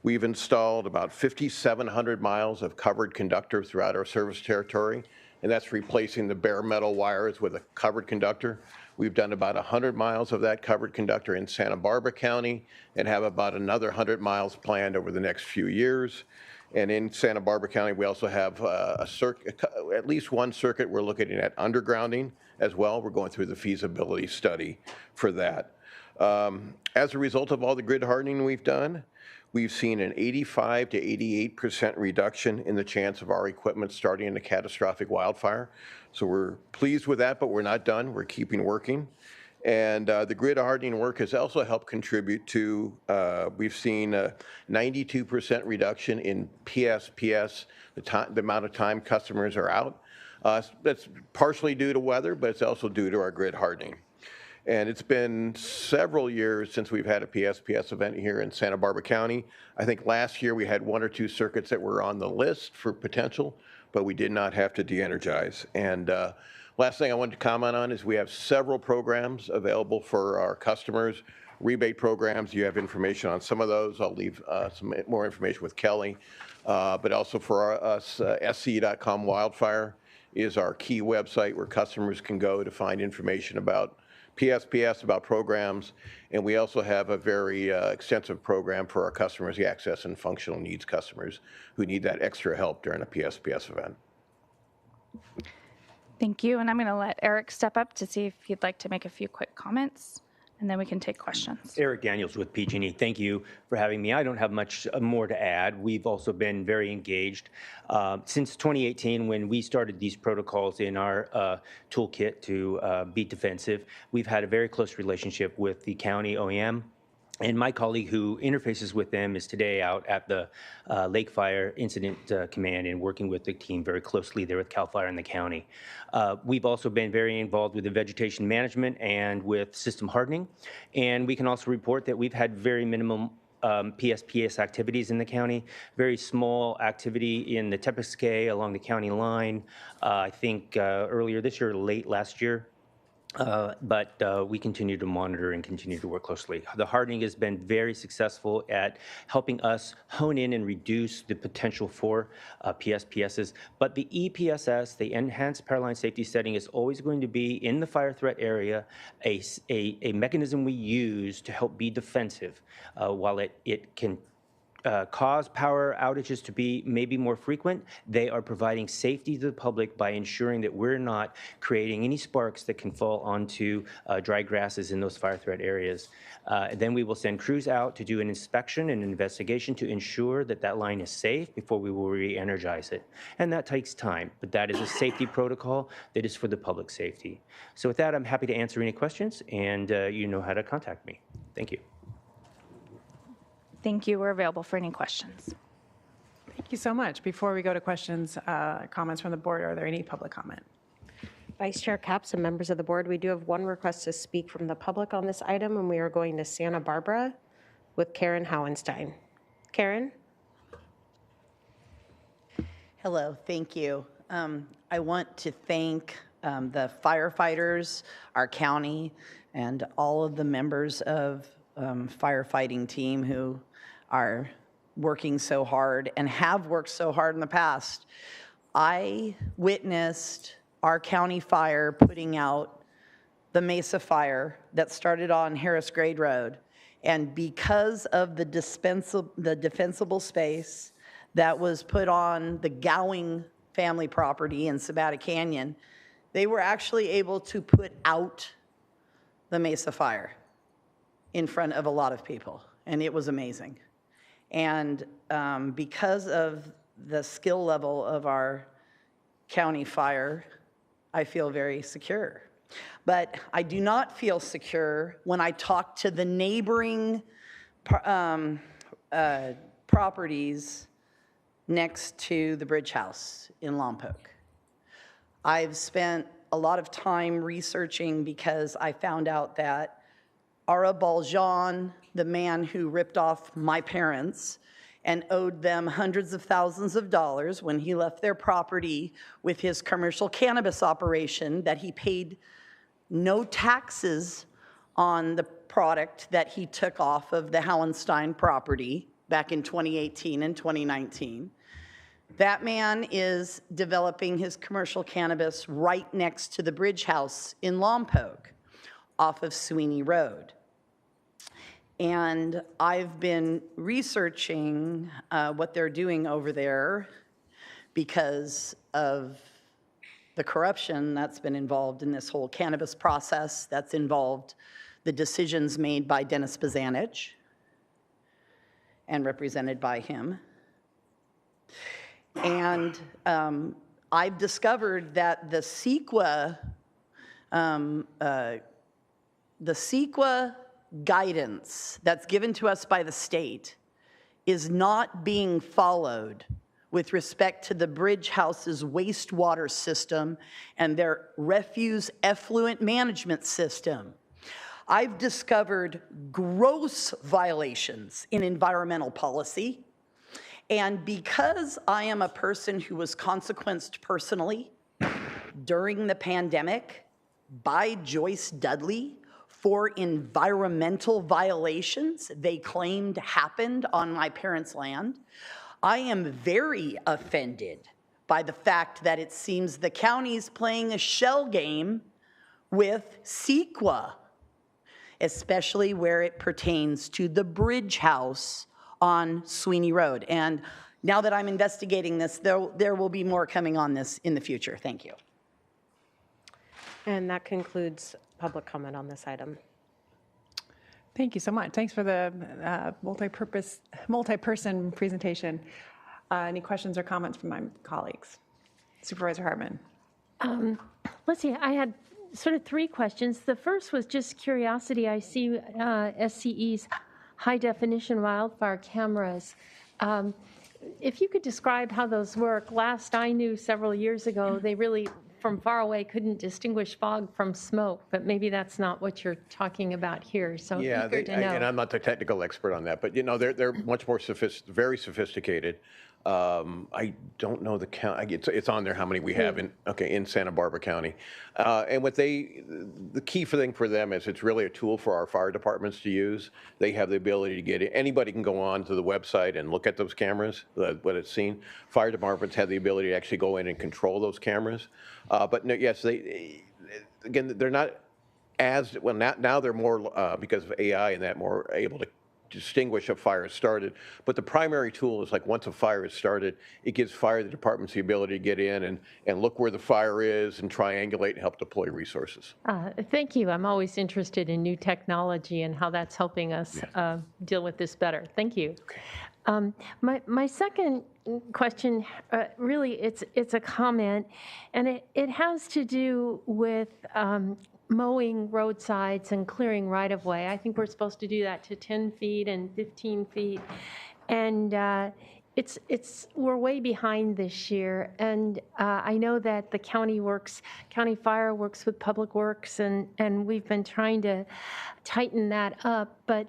We've installed about 5,700 miles of covered conductor throughout our service territory, and that's replacing the bare metal wires with a covered conductor. We've done about 100 miles of that covered conductor in Santa Barbara County and have about another 100 miles planned over the next few years. And in Santa Barbara County, we also have at least one circuit we're looking at undergrounding as well. We're going through the feasibility study for that. As a result of all the grid hardening we've done, we've seen an 85 to 88% reduction in the chance of our equipment starting in a catastrophic wildfire. So we're pleased with that, but we're not done. We're keeping working. And the grid hardening work has also helped contribute to, we've seen a 92% reduction in PSPS, the amount of time customers are out. That's partially due to weather, but it's also due to our grid hardening. And it's been several years since we've had a PSPS event here in Santa Barbara County. I think last year we had 1 or 2 circuits that were on the list for potential, but we did not have to de-energize. And last thing I wanted to comment on is we have several programs available for our customers, rebate programs. You have information on some of those. I'll leave some more information with Kelly. But also for us, SCE.com Wildfire is our key website where customers can go to find information about PSPS, about programs, and we also have a very extensive program for our customers, the access and functional needs customers who need that extra help during a PSPS event. Thank you, and I'm going to let Eric step up to see if he'd like to make a few quick comments, and then we can take questions. Eric Daniels with PG&E. Thank you for having me. I don't have much more to add. We've also been very engaged since 2018 when we started these protocols in our toolkit to be defensive. We've had a very close relationship with the county OEM. And my colleague who interfaces with them is today out at the Lake Fire Incident Command and working with the team very closely there with CAL FIRE in the county. We've also been very involved with the vegetation management and with system hardening. And we can also report that we've had very minimum PSPS activities in the county, very small activity in the Tepiscay along the county line. I think earlier this year, late last year. But we continue to monitor and continue to work closely. The hardening has been very successful at helping us hone in and reduce the potential for PSPSs. But the EPSS, the Enhanced Power Line Safety Setting, is always going to be in the fire threat area a mechanism we use to help be defensive. While it can cause power outages to be maybe more frequent, they are providing safety to the public by ensuring that we're not creating any sparks that can fall onto dry grasses in those fire threat areas. Then we will send crews out to do an inspection and investigation to ensure that that line is safe before we will re-energize it. And that takes time, but that is a safety protocol that is for the public safety. So with that, I'm happy to answer any questions, and you know how to contact me. Thank you. Thank you. We're available for any questions. Thank you so much. Before we go to questions, comments from the board, are there any public comment? Vice Chair Capps and members of the board, we do have one request to speak from the public on this item, and we are going to Santa Barbara with Karen Howenstein. Karen? Hello, thank you. I want to thank the firefighters, our county, and all of the members of firefighting team who are working so hard and have worked so hard in the past. I witnessed our county fire putting out the Mesa fire that started on Harris Grade Road. And because of the defensible space that was put on the Gowing family property in Sabata Canyon, they were actually able to put out the Mesa fire in front of a lot of people, and it was amazing. And because of the skill level of our county fire, I feel very secure. But I do not feel secure when I talk to the neighboring properties next to the Bridge House in Lompoc. I've spent a lot of time researching because I found out that Ara Baljan, the man who ripped off my parents and owed them hundreds of thousands of dollars when he left their property with his commercial cannabis operation, that he paid no taxes on the product that he took off of the Howenstein property back in 2018 and 2019. That man is developing his commercial cannabis right next to the Bridge House in Lompoc off of Sweeney Road. And I've been researching what they're doing over there because of the corruption that's been involved in this whole cannabis process, that's involved the decisions made by Dennis Pizanich and represented by him. And I've discovered that the CEQA guidance that's given to us by the state is not being followed with respect to the Bridge House's wastewater system and their refuse effluent management system. I've discovered gross violations in environmental policy, and because I am a person who was consequenced personally during the pandemic by Joyce Dudley for environmental violations they claimed happened on my parents' land, I am very offended by the fact that it seems the county's playing a shell game with CEQA, especially where it pertains to the Bridge House on Sweeney Road. And now that I'm investigating this, there will be more coming on this in the future. Thank you. And that concludes public comment on this item. Thank you so much. Thanks for the multi-person presentation. Any questions or comments from my colleagues? Supervisor Hartman. Let's see, I had sort of three questions. The first was just curiosity. I see SCE's high-definition wildfire cameras. If you could describe how those work. Last I knew several years ago, they really, from far away, couldn't distinguish fog from smoke, but maybe that's not what you're talking about here. So yeah, eager to know. and I'm not the technical expert on that, but you know, they're much more very sophisticated. I don't know the count. It's on there how many we have in Santa Barbara County. And the key thing for them is it's really a tool for our fire departments to use. They have the ability to get it. Anybody can go on to the website and look at those cameras, what it's seen. Fire departments have the ability to actually go in and control those cameras. But no, yes, they're not as well now they're more because of AI and that more able to distinguish a fire has started. But the primary tool is like once a fire is started, it gives fire departments the ability to get in and look where the fire is and triangulate and help deploy resources. Thank you. I'm always interested in new technology and how that's helping us deal with this better. Thank you. My second question, really, it's a comment, and it has to do with mowing roadsides and clearing right-of-way. I think we're supposed to do that to 10 feet and 15 feet. And we're way behind this year. And I know that the county fire works with Public Works, and we've been trying to tighten that up. But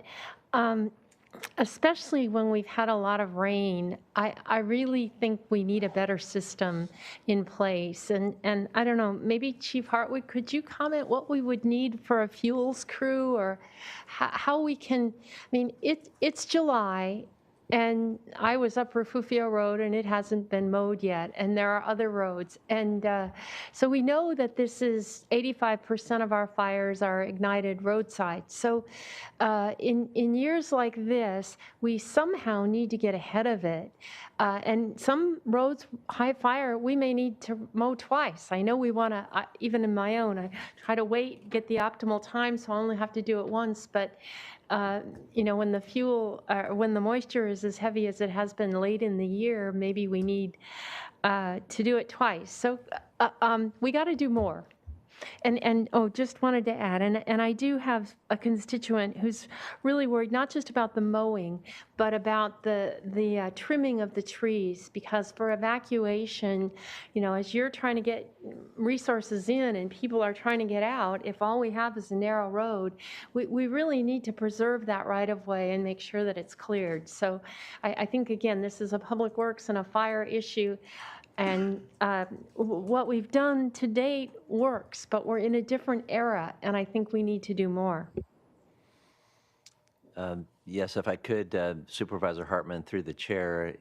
especially when we've had a lot of rain, I really think we need a better system in place. And I don't know, maybe Chief Hartwood, could you comment what we would need for a fuels crew, or how we can, I mean, it's July, and I was up Refugio Road, and it hasn't been mowed yet, and there are other roads. And so we know that this is 85% of our fires are ignited roadsides. So in years like this, we somehow need to get ahead of it. And some roads, high fire, we may need to mow twice. I know we want to, even in my own, I try to get the optimal time, so I only have to do it once. But when the moisture is as heavy as it has been late in the year, maybe we need to do it twice. So we got to do more. And just wanted to add, and I do have a constituent who's really worried not just about the mowing, but about the trimming of the trees, because for evacuation, as you're trying to get resources in and people are trying to get out, if all we have is a narrow road, we really need to preserve that right of way and make sure that it's cleared. So I think, again, this is a public works and a fire issue. And what we've done to date works, but we're in a different era, and I think we need to do more. Yes, if I could, Supervisor Hartman, through the chair,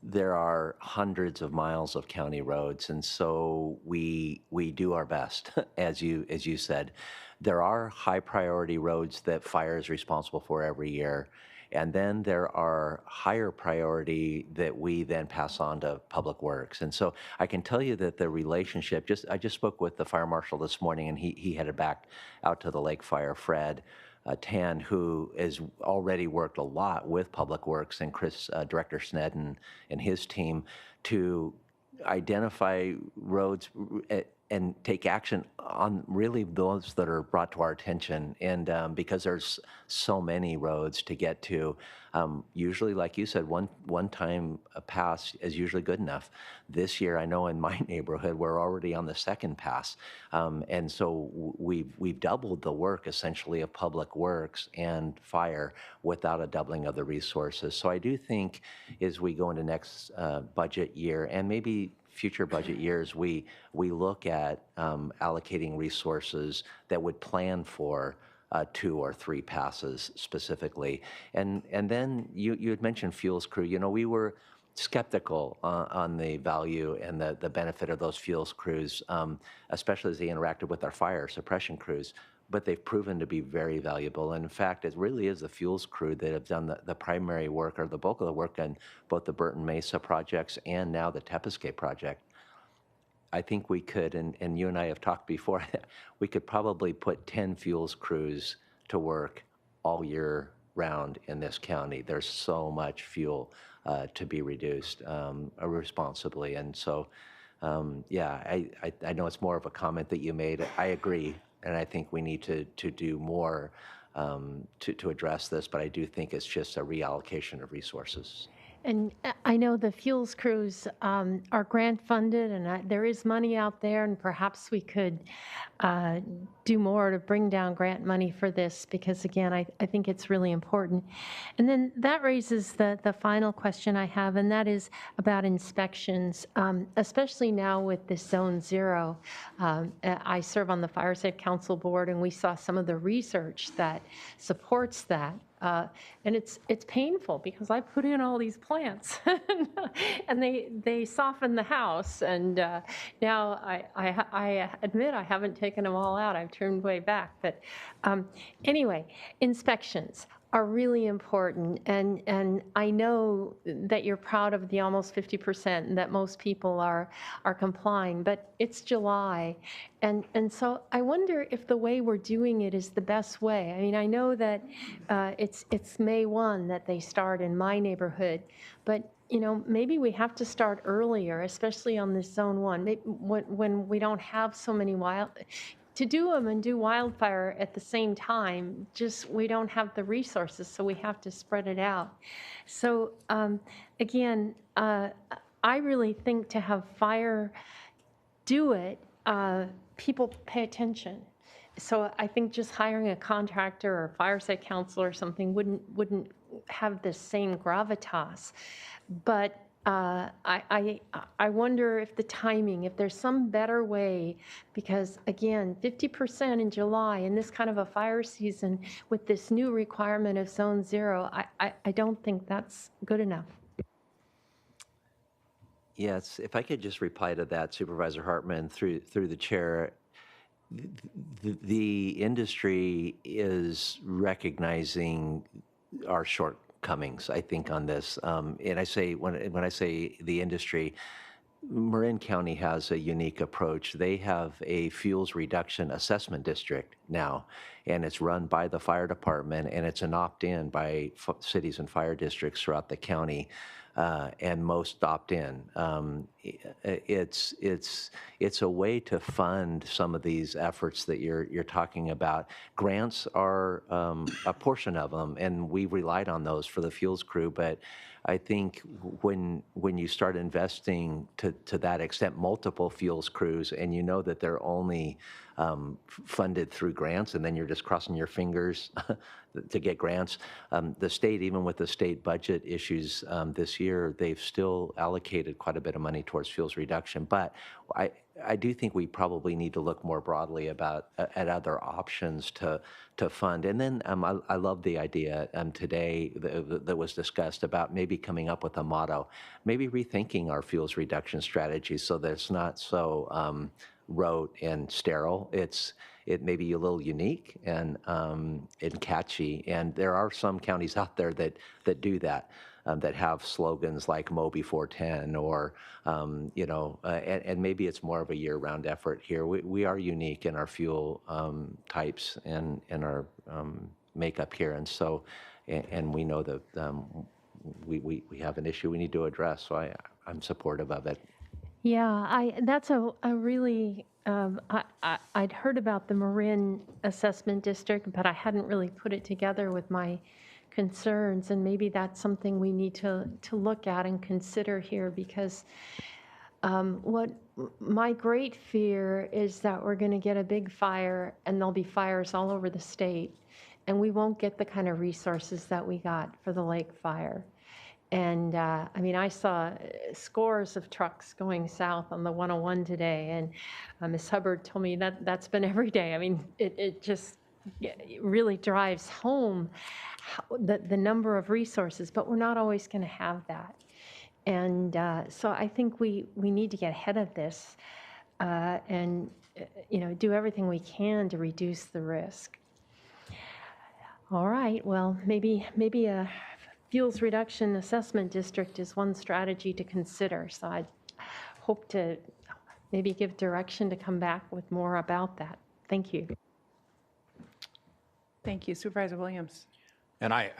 there are hundreds of miles of county roads, and so we do our best, as you said. There are high priority roads that fire is responsible for every year. And then there are higher priority that we then pass on to Public Works. And so I can tell you that the relationship, I just spoke with the fire marshal this morning, and he headed back out to the Lake Fire, Fred Tan, who has already worked a lot with Public Works and Director Snedden and his team to identify roads and take action on really those that are brought to our attention. And because there's so many roads to get to, usually, like you said, one time a pass is usually good enough. This year, I know in my neighborhood, we're already on the second pass. And so we've doubled the work, essentially, of Public Works and fire without a doubling of the resources. So I do think as we go into next budget year, and maybe future budget years, we look at allocating resources that would plan for 2 or 3 passes specifically. And then you had mentioned fuels crew. We were skeptical on the value and the benefit of those fuels crews, especially as they interacted with our fire suppression crews. But they've proven to be very valuable. And in fact, it really is the fuels crew that have done the primary work, or the bulk of the work, on both the Burton Mesa projects and now the Tepesquet project. I think we could, and you and I have talked before, we could probably put 10 fuels crews to work all year round in this county. There's so much fuel to be reduced responsibly. And so, I know it's more of a comment that you made. I agree. And I think we need to do more to address this, but I do think it's just a reallocation of resources. And I know the fuels crews are grant funded, and there is money out there, and perhaps we could do more to bring down grant money for this, because again, I think it's really important. And then that raises the final question I have, and that is about inspections, especially now with this Zone Zero. I serve on the Fire Safe Council Board, and we saw some of the research that supports that. And it's painful because I put in all these plants and they soften the house. And now I admit I haven't taken them all out. I've turned way back. But anyway, inspections are really important. And I know that you're proud of the almost 50% and that most people are complying, but it's July. And so I wonder if the way we're doing it is the best way. I mean, I know that it's May 1 that they start in my neighborhood, but you know, maybe we have to start earlier, especially on this Zone 1, when we don't have so many to do them and do wildfire at the same time, just we don't have the resources, so we have to spread it out. So again, I really think to have fire do it, people pay attention. So I think just hiring a contractor or a fire safe counselor or something wouldn't have the same gravitas. But I wonder if the timing, if there's some better way, because again, 50% in July in this kind of a fire season with this new requirement of Zone Zero, I don't think that's good enough. Yes, if I could just reply to that, Supervisor Hartman, through the chair. The industry is recognizing our shortcomings, I think, on this. And I say, when I say the industry, Marin County has a unique approach. They have a fuels reduction assessment district now, and it's run by the fire department, and it's an opt-in by cities and fire districts throughout the county. And most opt in. It's a way to fund some of these efforts that you're talking about. Grants are a portion of them, and we relied on those for the fuels crew. But I think when you start investing to that extent, multiple fuels crews, and you know that they're only funded through grants, and then you're just crossing your fingers to get grants. The state, even with the state budget issues this year, they've still allocated quite a bit of money towards fuels reduction. But I do think we probably need to look more broadly at other options to fund. And then I love the idea today that was discussed about maybe coming up with a motto, maybe rethinking our fuels reduction strategy so that it's not so rote and sterile. It may be a little unique and catchy, and there are some counties out there that do that, that have slogans like Mo Before 10, or and maybe it's more of a year-round effort here. We are unique in our fuel types and our makeup here, and so and we know that we have an issue we need to address. So I'm supportive of it. Yeah, that's a really, I'd heard about the Marin Assessment District, but I hadn't really put it together with my concerns, and maybe that's something we need to look at and consider here, because what my great fear is that we're going to get a big fire and there'll be fires all over the state, and we won't get the kind of resources that we got for the lake fire. And I mean, I saw scores of trucks going south on the 101 today, and Ms. Hubbard told me that that's been every day. I mean, it just really drives home the number of resources, but we're not always going to have that. And so I think we need to get ahead of this and do everything we can to reduce the risk. All right, well, maybe a fuels reduction assessment district is one strategy to consider. So I hope to maybe give direction to come back with more about that. Thank you. Thank you. Supervisor Williams. And I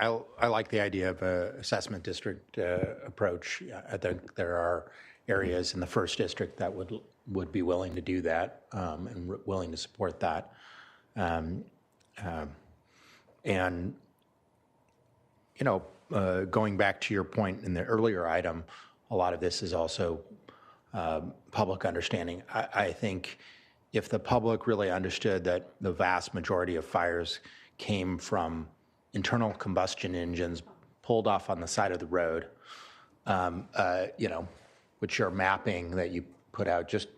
like the idea of a assessment district approach. I think there are areas in the first district that would be willing to do that and willing to support that. And going back to your point in the earlier item, a lot of this is also public understanding. I think if the public really understood that the vast majority of fires came from internal combustion engines pulled off on the side of the road, which your mapping that you put out just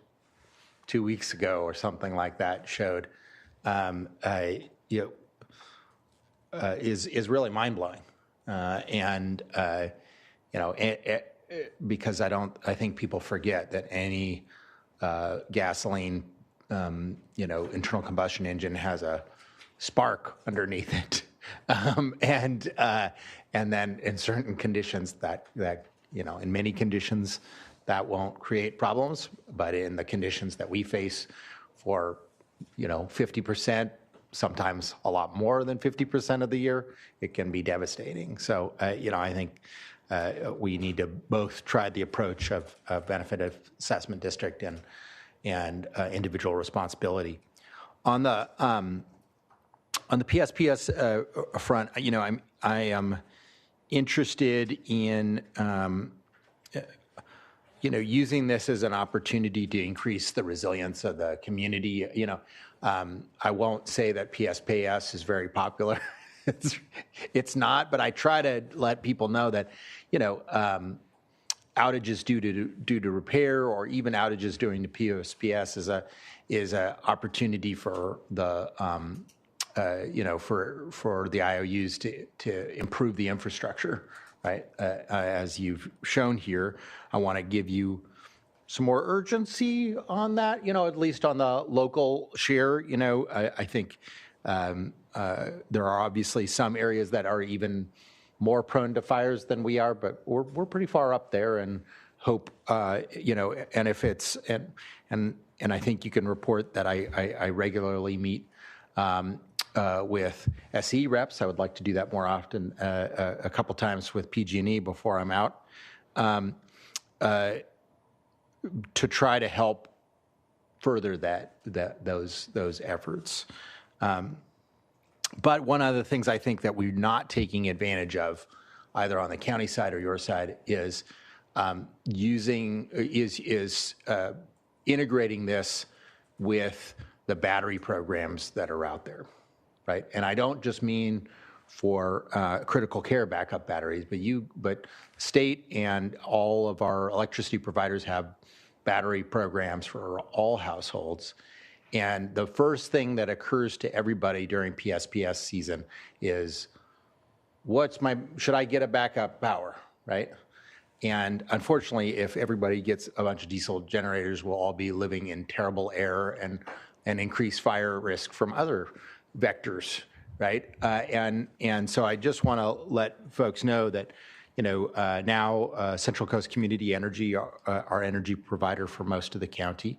2 weeks ago or something like that showed, is really mind blowing, because I think people forget that any gasoline, internal combustion engine has a spark underneath it, and then in certain conditions that in many conditions that won't create problems, but in the conditions that we face for 50%, sometimes a lot more than 50% of the year, it can be devastating. So I think we need to both try the approach of benefit assessment district and individual responsibility. On the PSPS front, I am interested in using this as an opportunity to increase the resilience of the community. I won't say that PSPS is very popular. It's not, but I try to let people know that, outages due to repair or even outages during the PSPS is a opportunity for the for the IOUs to improve the infrastructure, right? As you've shown here, I want to give you some more urgency on that, at least on the local share. I think there are obviously some areas that are even more prone to fires than we are, but we're pretty far up there, and hope, and if it's, and I think you can report that I regularly meet with SE reps. I would like to do that more often, a couple times with PG&E before I'm out, to try to help further those efforts. But one of the things I think that we're not taking advantage of, either on the county side or your side, is integrating this with the battery programs that are out there, right? And I don't just mean for critical care backup batteries, but state and all of our electricity providers have battery programs for all households. And the first thing that occurs to everybody during PSPS season is, should I get a backup power, right? And unfortunately, if everybody gets a bunch of diesel generators, we'll all be living in terrible air and increased fire risk from other vectors, right? And so I just want to let folks know that, now Central Coast Community Energy, our energy provider for most of the county,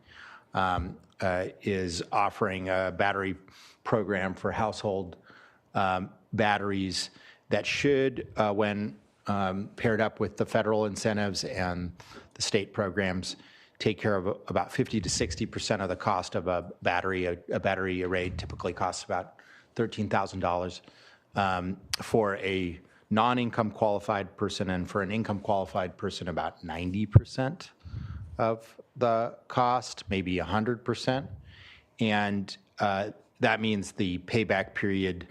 is offering a battery program for household batteries that should, when paired up with the federal incentives and the state programs, take care of about 50 to 60% of the cost of a battery. A battery array typically costs about $13,000 for a non-income qualified person, and for an income qualified person, about 90% of the cost, maybe 100%. And that means the payback period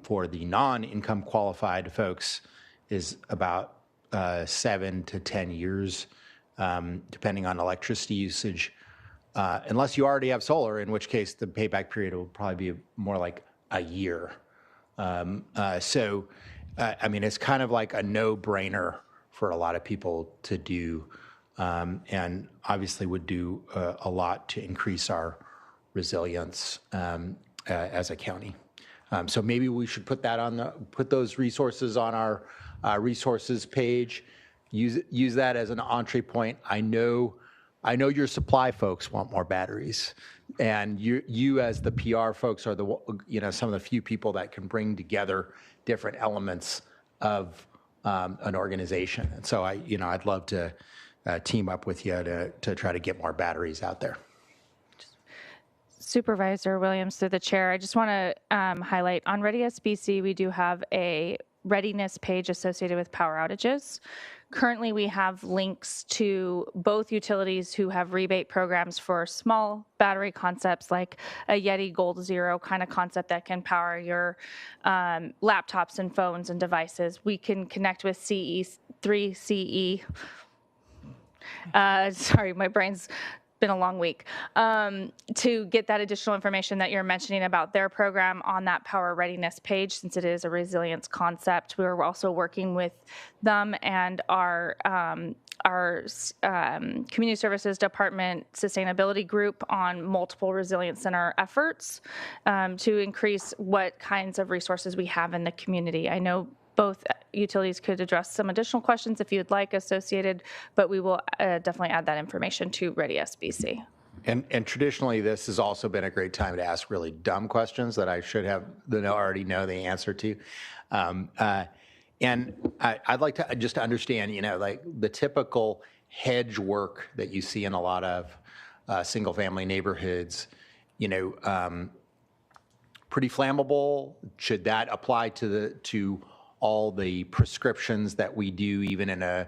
for the non-income qualified folks is about 7 to 10 years, depending on electricity usage, unless you already have solar, in which case the payback period will probably be more like a year. It's kind of like a no-brainer for a lot of people to do, and obviously would do a lot to increase our resilience as a county. So maybe we should put those resources on our resources page. Use that as an entree point. I know your supply folks want more batteries, and you as the PR folks are some of the few people that can bring together different elements of an organization. And so I'd love to team up with you to try to get more batteries out there. Supervisor Williams, through the chair, I just want to highlight on Ready SBC, we do have a readiness page associated with power outages. Currently, we have links to both utilities who have rebate programs for small battery concepts like a Yeti Gold Zero kind of concept that can power your laptops and phones and devices. We can connect with CE3CE. Sorry, my brain's been a long week, to get that additional information that you're mentioning about their program on that power readiness page, since it is a resilience concept. We're also working with them and our Community Services Department Sustainability Group on multiple Resilience Center efforts to increase what kinds of resources we have in the community. I know both utilities could address some additional questions if you'd like associated, but we will definitely add that information to Ready SBC. And traditionally, this has also been a great time to ask really dumb questions that I should have already know the answer to. And I'd like to just understand, like the typical hedge work that you see in a lot of single-family neighborhoods, pretty flammable. Should that apply to all the prescriptions that we do, even in a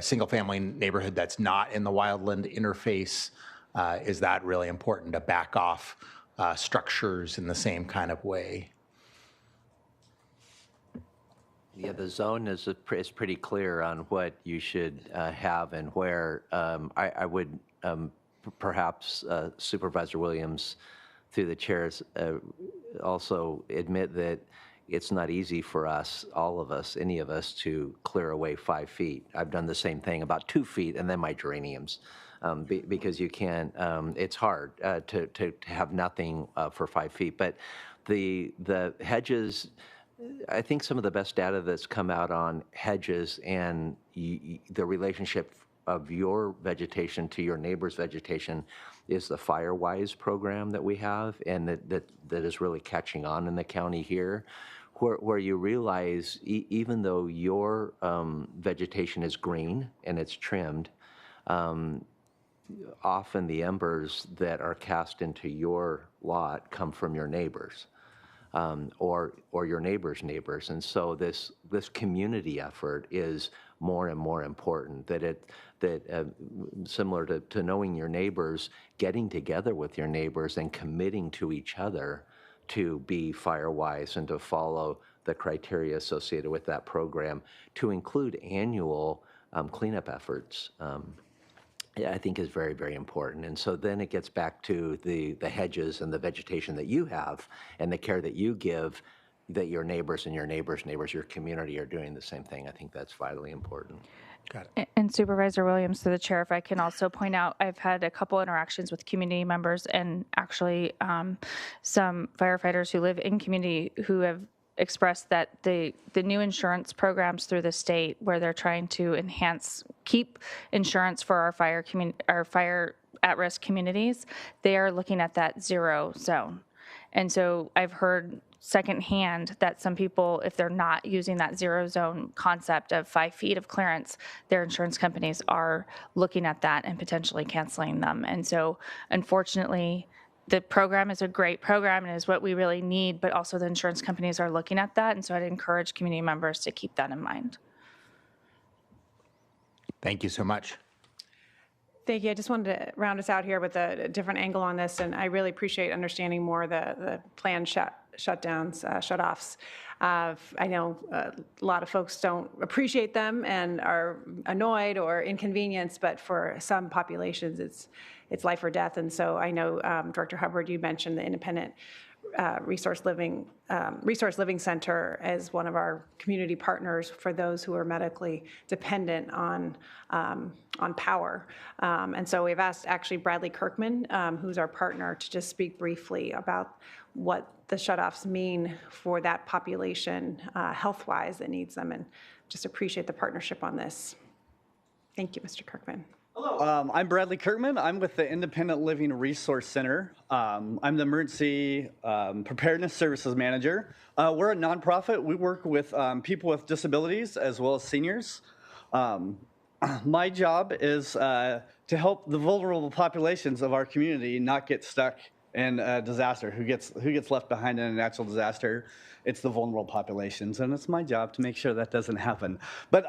single-family neighborhood that's not in the wildland interface? Is that really important to back off structures in the same kind of way? Yeah, the zone is pretty clear on what you should have and where. I would perhaps Supervisor Williams, through the chairs, also admit that it's not easy for us, all of us, any of us, to clear away 5 feet. I've done the same thing, about 2 feet, and then my geraniums, because you can't. It's hard to have nothing for 5 feet. But the hedges, I think some of the best data that's come out on hedges and the relationship of your vegetation to your neighbor's vegetation is the FireWise program that we have, and that is really catching on in the county here, where you realize even though your vegetation is green and it's trimmed, often the embers that are cast into your lot come from your neighbors. Or your neighbor's neighbors. And so this community effort is more and more important, similar to knowing your neighbors, getting together with your neighbors and committing to each other to be FireWise and to follow the criteria associated with that program, to include annual cleanup efforts. I think is very, very important. And so then it gets back to the hedges and the vegetation that you have and the care that you give, that your neighbors and your neighbors' neighbors, your community are doing the same thing. I think that's vitally important. Got it. And Supervisor Williams, to the chair, if I can also point out, I've had a couple interactions with community members and actually some firefighters who live in community who have expressed that the new insurance programs through the state, where they're trying to keep insurance for our fire at-risk communities, they are looking at that zero zone. And so I've heard secondhand that some people, if they're not using that zero zone concept of 5 feet of clearance, their insurance companies are looking at that and potentially canceling them. And so unfortunately, the program is a great program and is what we really need, but also the insurance companies are looking at that. And so I'd encourage community members to keep that in mind. Thank you so much. Thank you. I just wanted to round us out here with a different angle on this, and I really appreciate understanding more the planned shutdowns, shutoffs. I know a lot of folks don't appreciate them and are annoyed or inconvenienced, but for some populations, it's life or death. And so I know, Director Hubbard, you mentioned the Independent Resource Living Center as one of our community partners for those who are medically dependent on power. And so we've asked actually Bradley Kirkman, who's our partner, to just speak briefly about what the shutoffs mean for that population health-wise that needs them, and just appreciate the partnership on this. Thank you, Mr. Kirkman. Hello, I'm Bradley Kirkman. I'm with the Independent Living Resource Center. I'm the Emergency Preparedness Services Manager. We're a nonprofit. We work with people with disabilities as well as seniors. My job is to help the vulnerable populations of our community not get stuck in a disaster. Who gets left behind in a natural disaster? It's the vulnerable populations, and it's my job to make sure that doesn't happen. But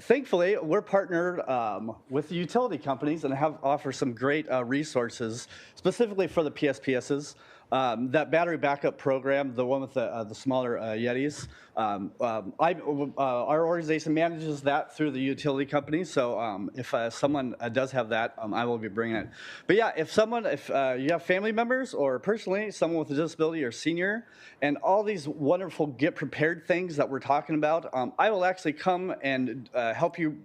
thankfully, we're partnered with the utility companies and offer some great resources, specifically for the PSPSs. That battery backup program, the one with the smaller Yetis, our organization manages that through the utility company. So if someone does have that, I will be bringing it. But yeah, if you have family members or personally someone with a disability or senior, and all these wonderful get prepared things that we're talking about, I will actually come and help you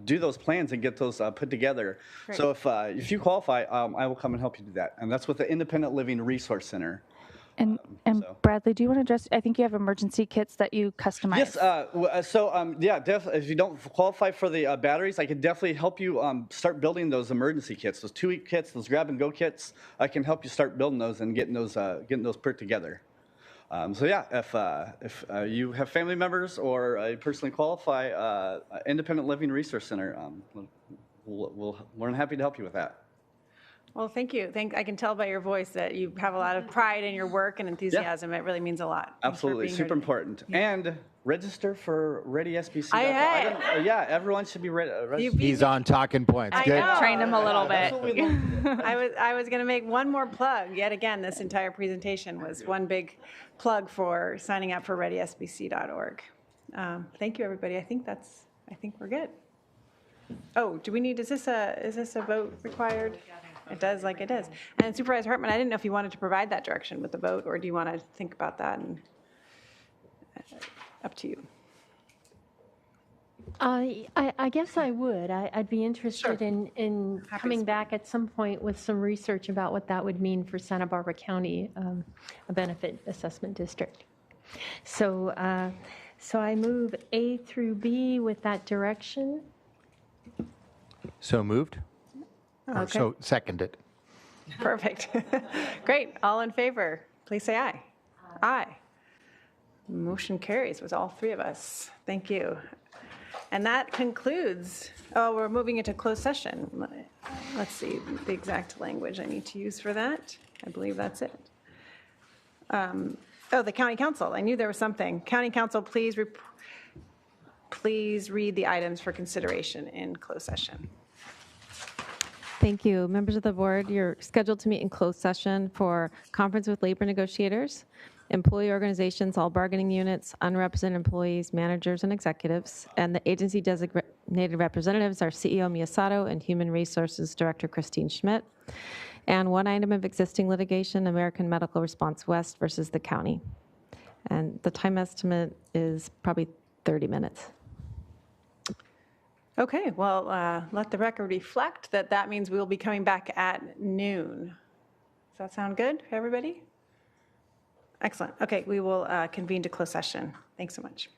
do those plans and get those put together. Great. So if you qualify, I will come and help you do that. And that's with the Independent Living Resource Center. And Bradley, do you want to address, I think you have emergency kits that you customize. Yes, if you don't qualify for the batteries, I can definitely help you start building those emergency kits, those 2-week kits, those grab-and-go kits. I can help you start building those and getting those put together. So yeah, if you have family members or personally qualify, Independent Living Resource Center, we're happy to help you with that. Well, thank you. I can tell by your voice that you have a lot of pride in your work and enthusiasm. It really means a lot. Absolutely, super important. And register for ReadySBC. Yeah, everyone should be ready. He's on talking points. I Good. know. Train him a little bit. I was going to make one more plug. Yet again, this entire presentation was one big plug for signing up for readysbc.org. Thank you, everybody. I think we're good. Oh, do we need? Is this a vote required? It does, like it is. And Supervisor Hartman, I didn't know if you wanted to provide that direction with the vote, or do you want to think about that? And up to you. I guess I would. I'd be interested in coming back at some point with some research about what that would mean for Santa Barbara County, a benefit assessment district. So I move A through B with that direction. So moved? Or Okay. so seconded. Perfect. Great. All in favor, please say aye. Aye. Motion carries with all three of us. Thank you. And that concludes, we're moving into closed session. Let's see the exact language I need to use for that. I believe that's it. The county council. I knew there was something. County council, please read the items for consideration in closed session. Thank you. Members of the board, you're scheduled to meet in closed session for conference with labor negotiators, employee organizations, all bargaining units, unrepresented employees, managers, and executives, and the agency designated representatives are CEO Miyasato and Human Resources Director Christine Schmidt. And one item of existing litigation, American Medical Response West versus the county. And the time estimate is probably 30 minutes. Okay, well, let the record reflect that means we will be coming back at noon. Does that sound good for everybody? Excellent. Okay, we will convene to closed session. Thanks so much.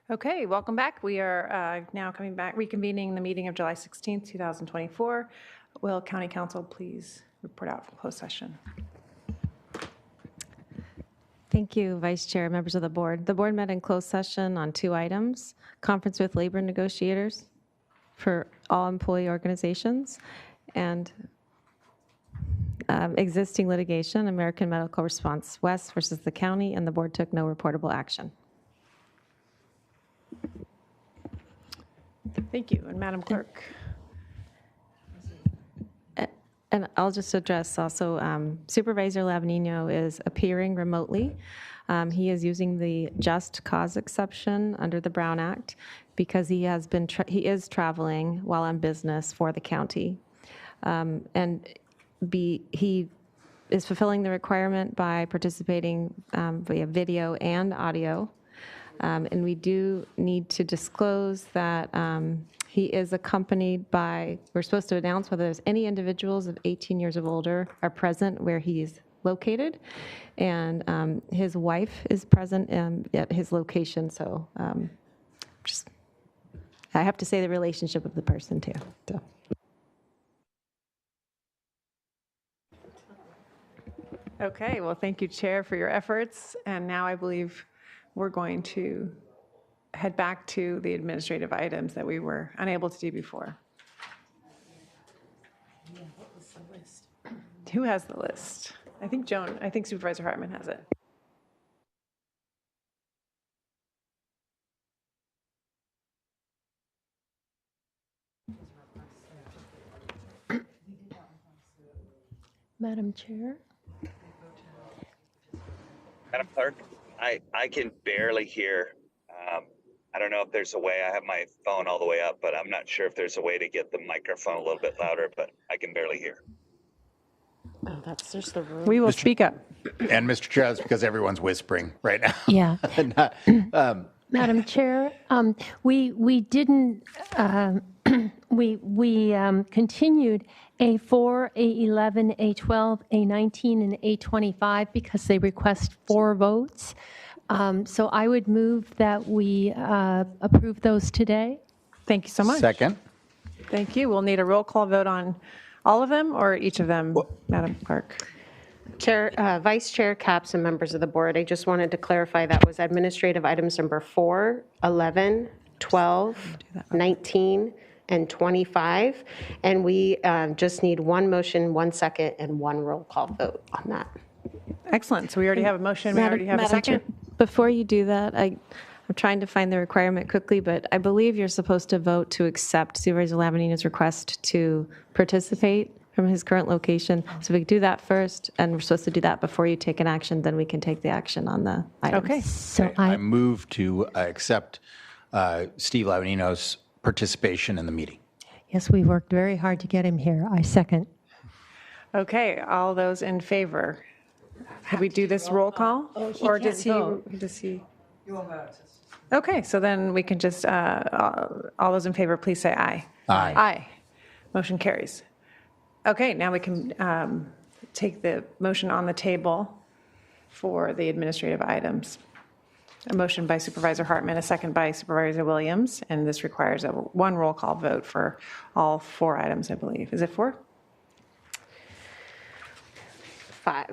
Okay, welcome back. We are now coming back, reconvening the meeting of July 16th, 2024. Will County Council please report out from closed session? Thank you, Vice Chair, members of the board. The board met in closed session on 2 items: conference with labor negotiators for all employee organizations, and existing litigation, American Medical Response West versus the county, and the board took no reportable action. Thank you. And Madam Clerk. And I'll just address also, Supervisor Lavanino is appearing remotely. He is using the just cause exception under the Brown Act because he is traveling while on business for the county. He is fulfilling the requirement by participating via video and audio. And we do need to disclose that he is accompanied by, we're supposed to announce whether there's any individuals of 18 years or older are present where he's located. And his wife is present at his location. So I have to say the relationship of the person too. So. Okay, well, thank you, Chair, for your efforts. And now I believe we're going to head back to the administrative items that we were unable to do before. Yeah, what was the list? Who has the list? I think Supervisor Hartman has it. Madam Chair? Madam Clerk, I can barely hear. I don't know if there's a way. I have my phone all the way up, but I'm not sure if there's a way to get the microphone a little bit louder, but I can barely hear. Oh, that's just the room. We will speak up. And Mr. Chair, that's because everyone's whispering right now. Yeah. Madam Chair, we didn't, we continued A4, A11, A12, A19, and A25 because they request 4 votes. So I would move that we approve those today. Thank you so much. Second. Thank you. We'll need a roll call vote on all of them or each of them, Madam Clerk. Chair, Vice Chair Capps and members of the board, I just wanted to clarify that was administrative items number 4, 11, 12, 19, and 25. And we just need 1 motion, 1 second, and 1 roll call vote on that. Excellent. So we already have a motion. We already have a second. Chair, before you do that, I'm trying to find the requirement quickly, but I believe you're supposed to vote to accept Supervisor Lavanino's request to participate from his current location. So we do that first, and we're supposed to do that before you take an action, then we can take the action on the items. Okay. So I move to accept Steve Lavanino's participation in the meeting. Yes, we worked very hard to get him here. I second. Okay, all those in favor? Could we do this roll call? Or does he? Okay, so then we can just, all those in favor, please say aye. Aye. Aye. Motion carries. Okay, now we can take the motion on the table for the administrative items. A motion by Supervisor Hartman, a second by Supervisor Williams, and this requires a 1 roll call vote for all 4 items, I believe. Is it 4? 5.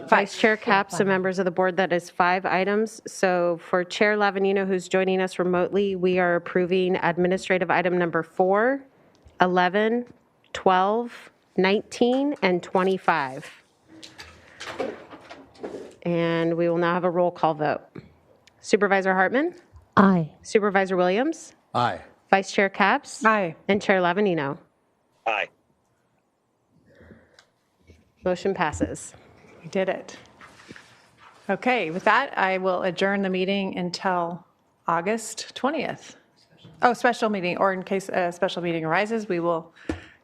Vice Chair Capps and members of the board, that is 5 items. So for Chair Lavanino, who's joining us remotely, we are approving administrative item number 4, 11, 12, 19, and 25. And we will now have a roll call vote. Supervisor Hartman? Aye. Supervisor Williams? Aye. Vice Chair Capps? Aye. And Chair Lavanino? Aye. Motion passes. We did it. Okay, with that, I will adjourn the meeting until August 20th. Oh, special meeting, or in case a special meeting arises, we will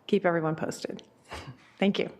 keep everyone posted. Thank you.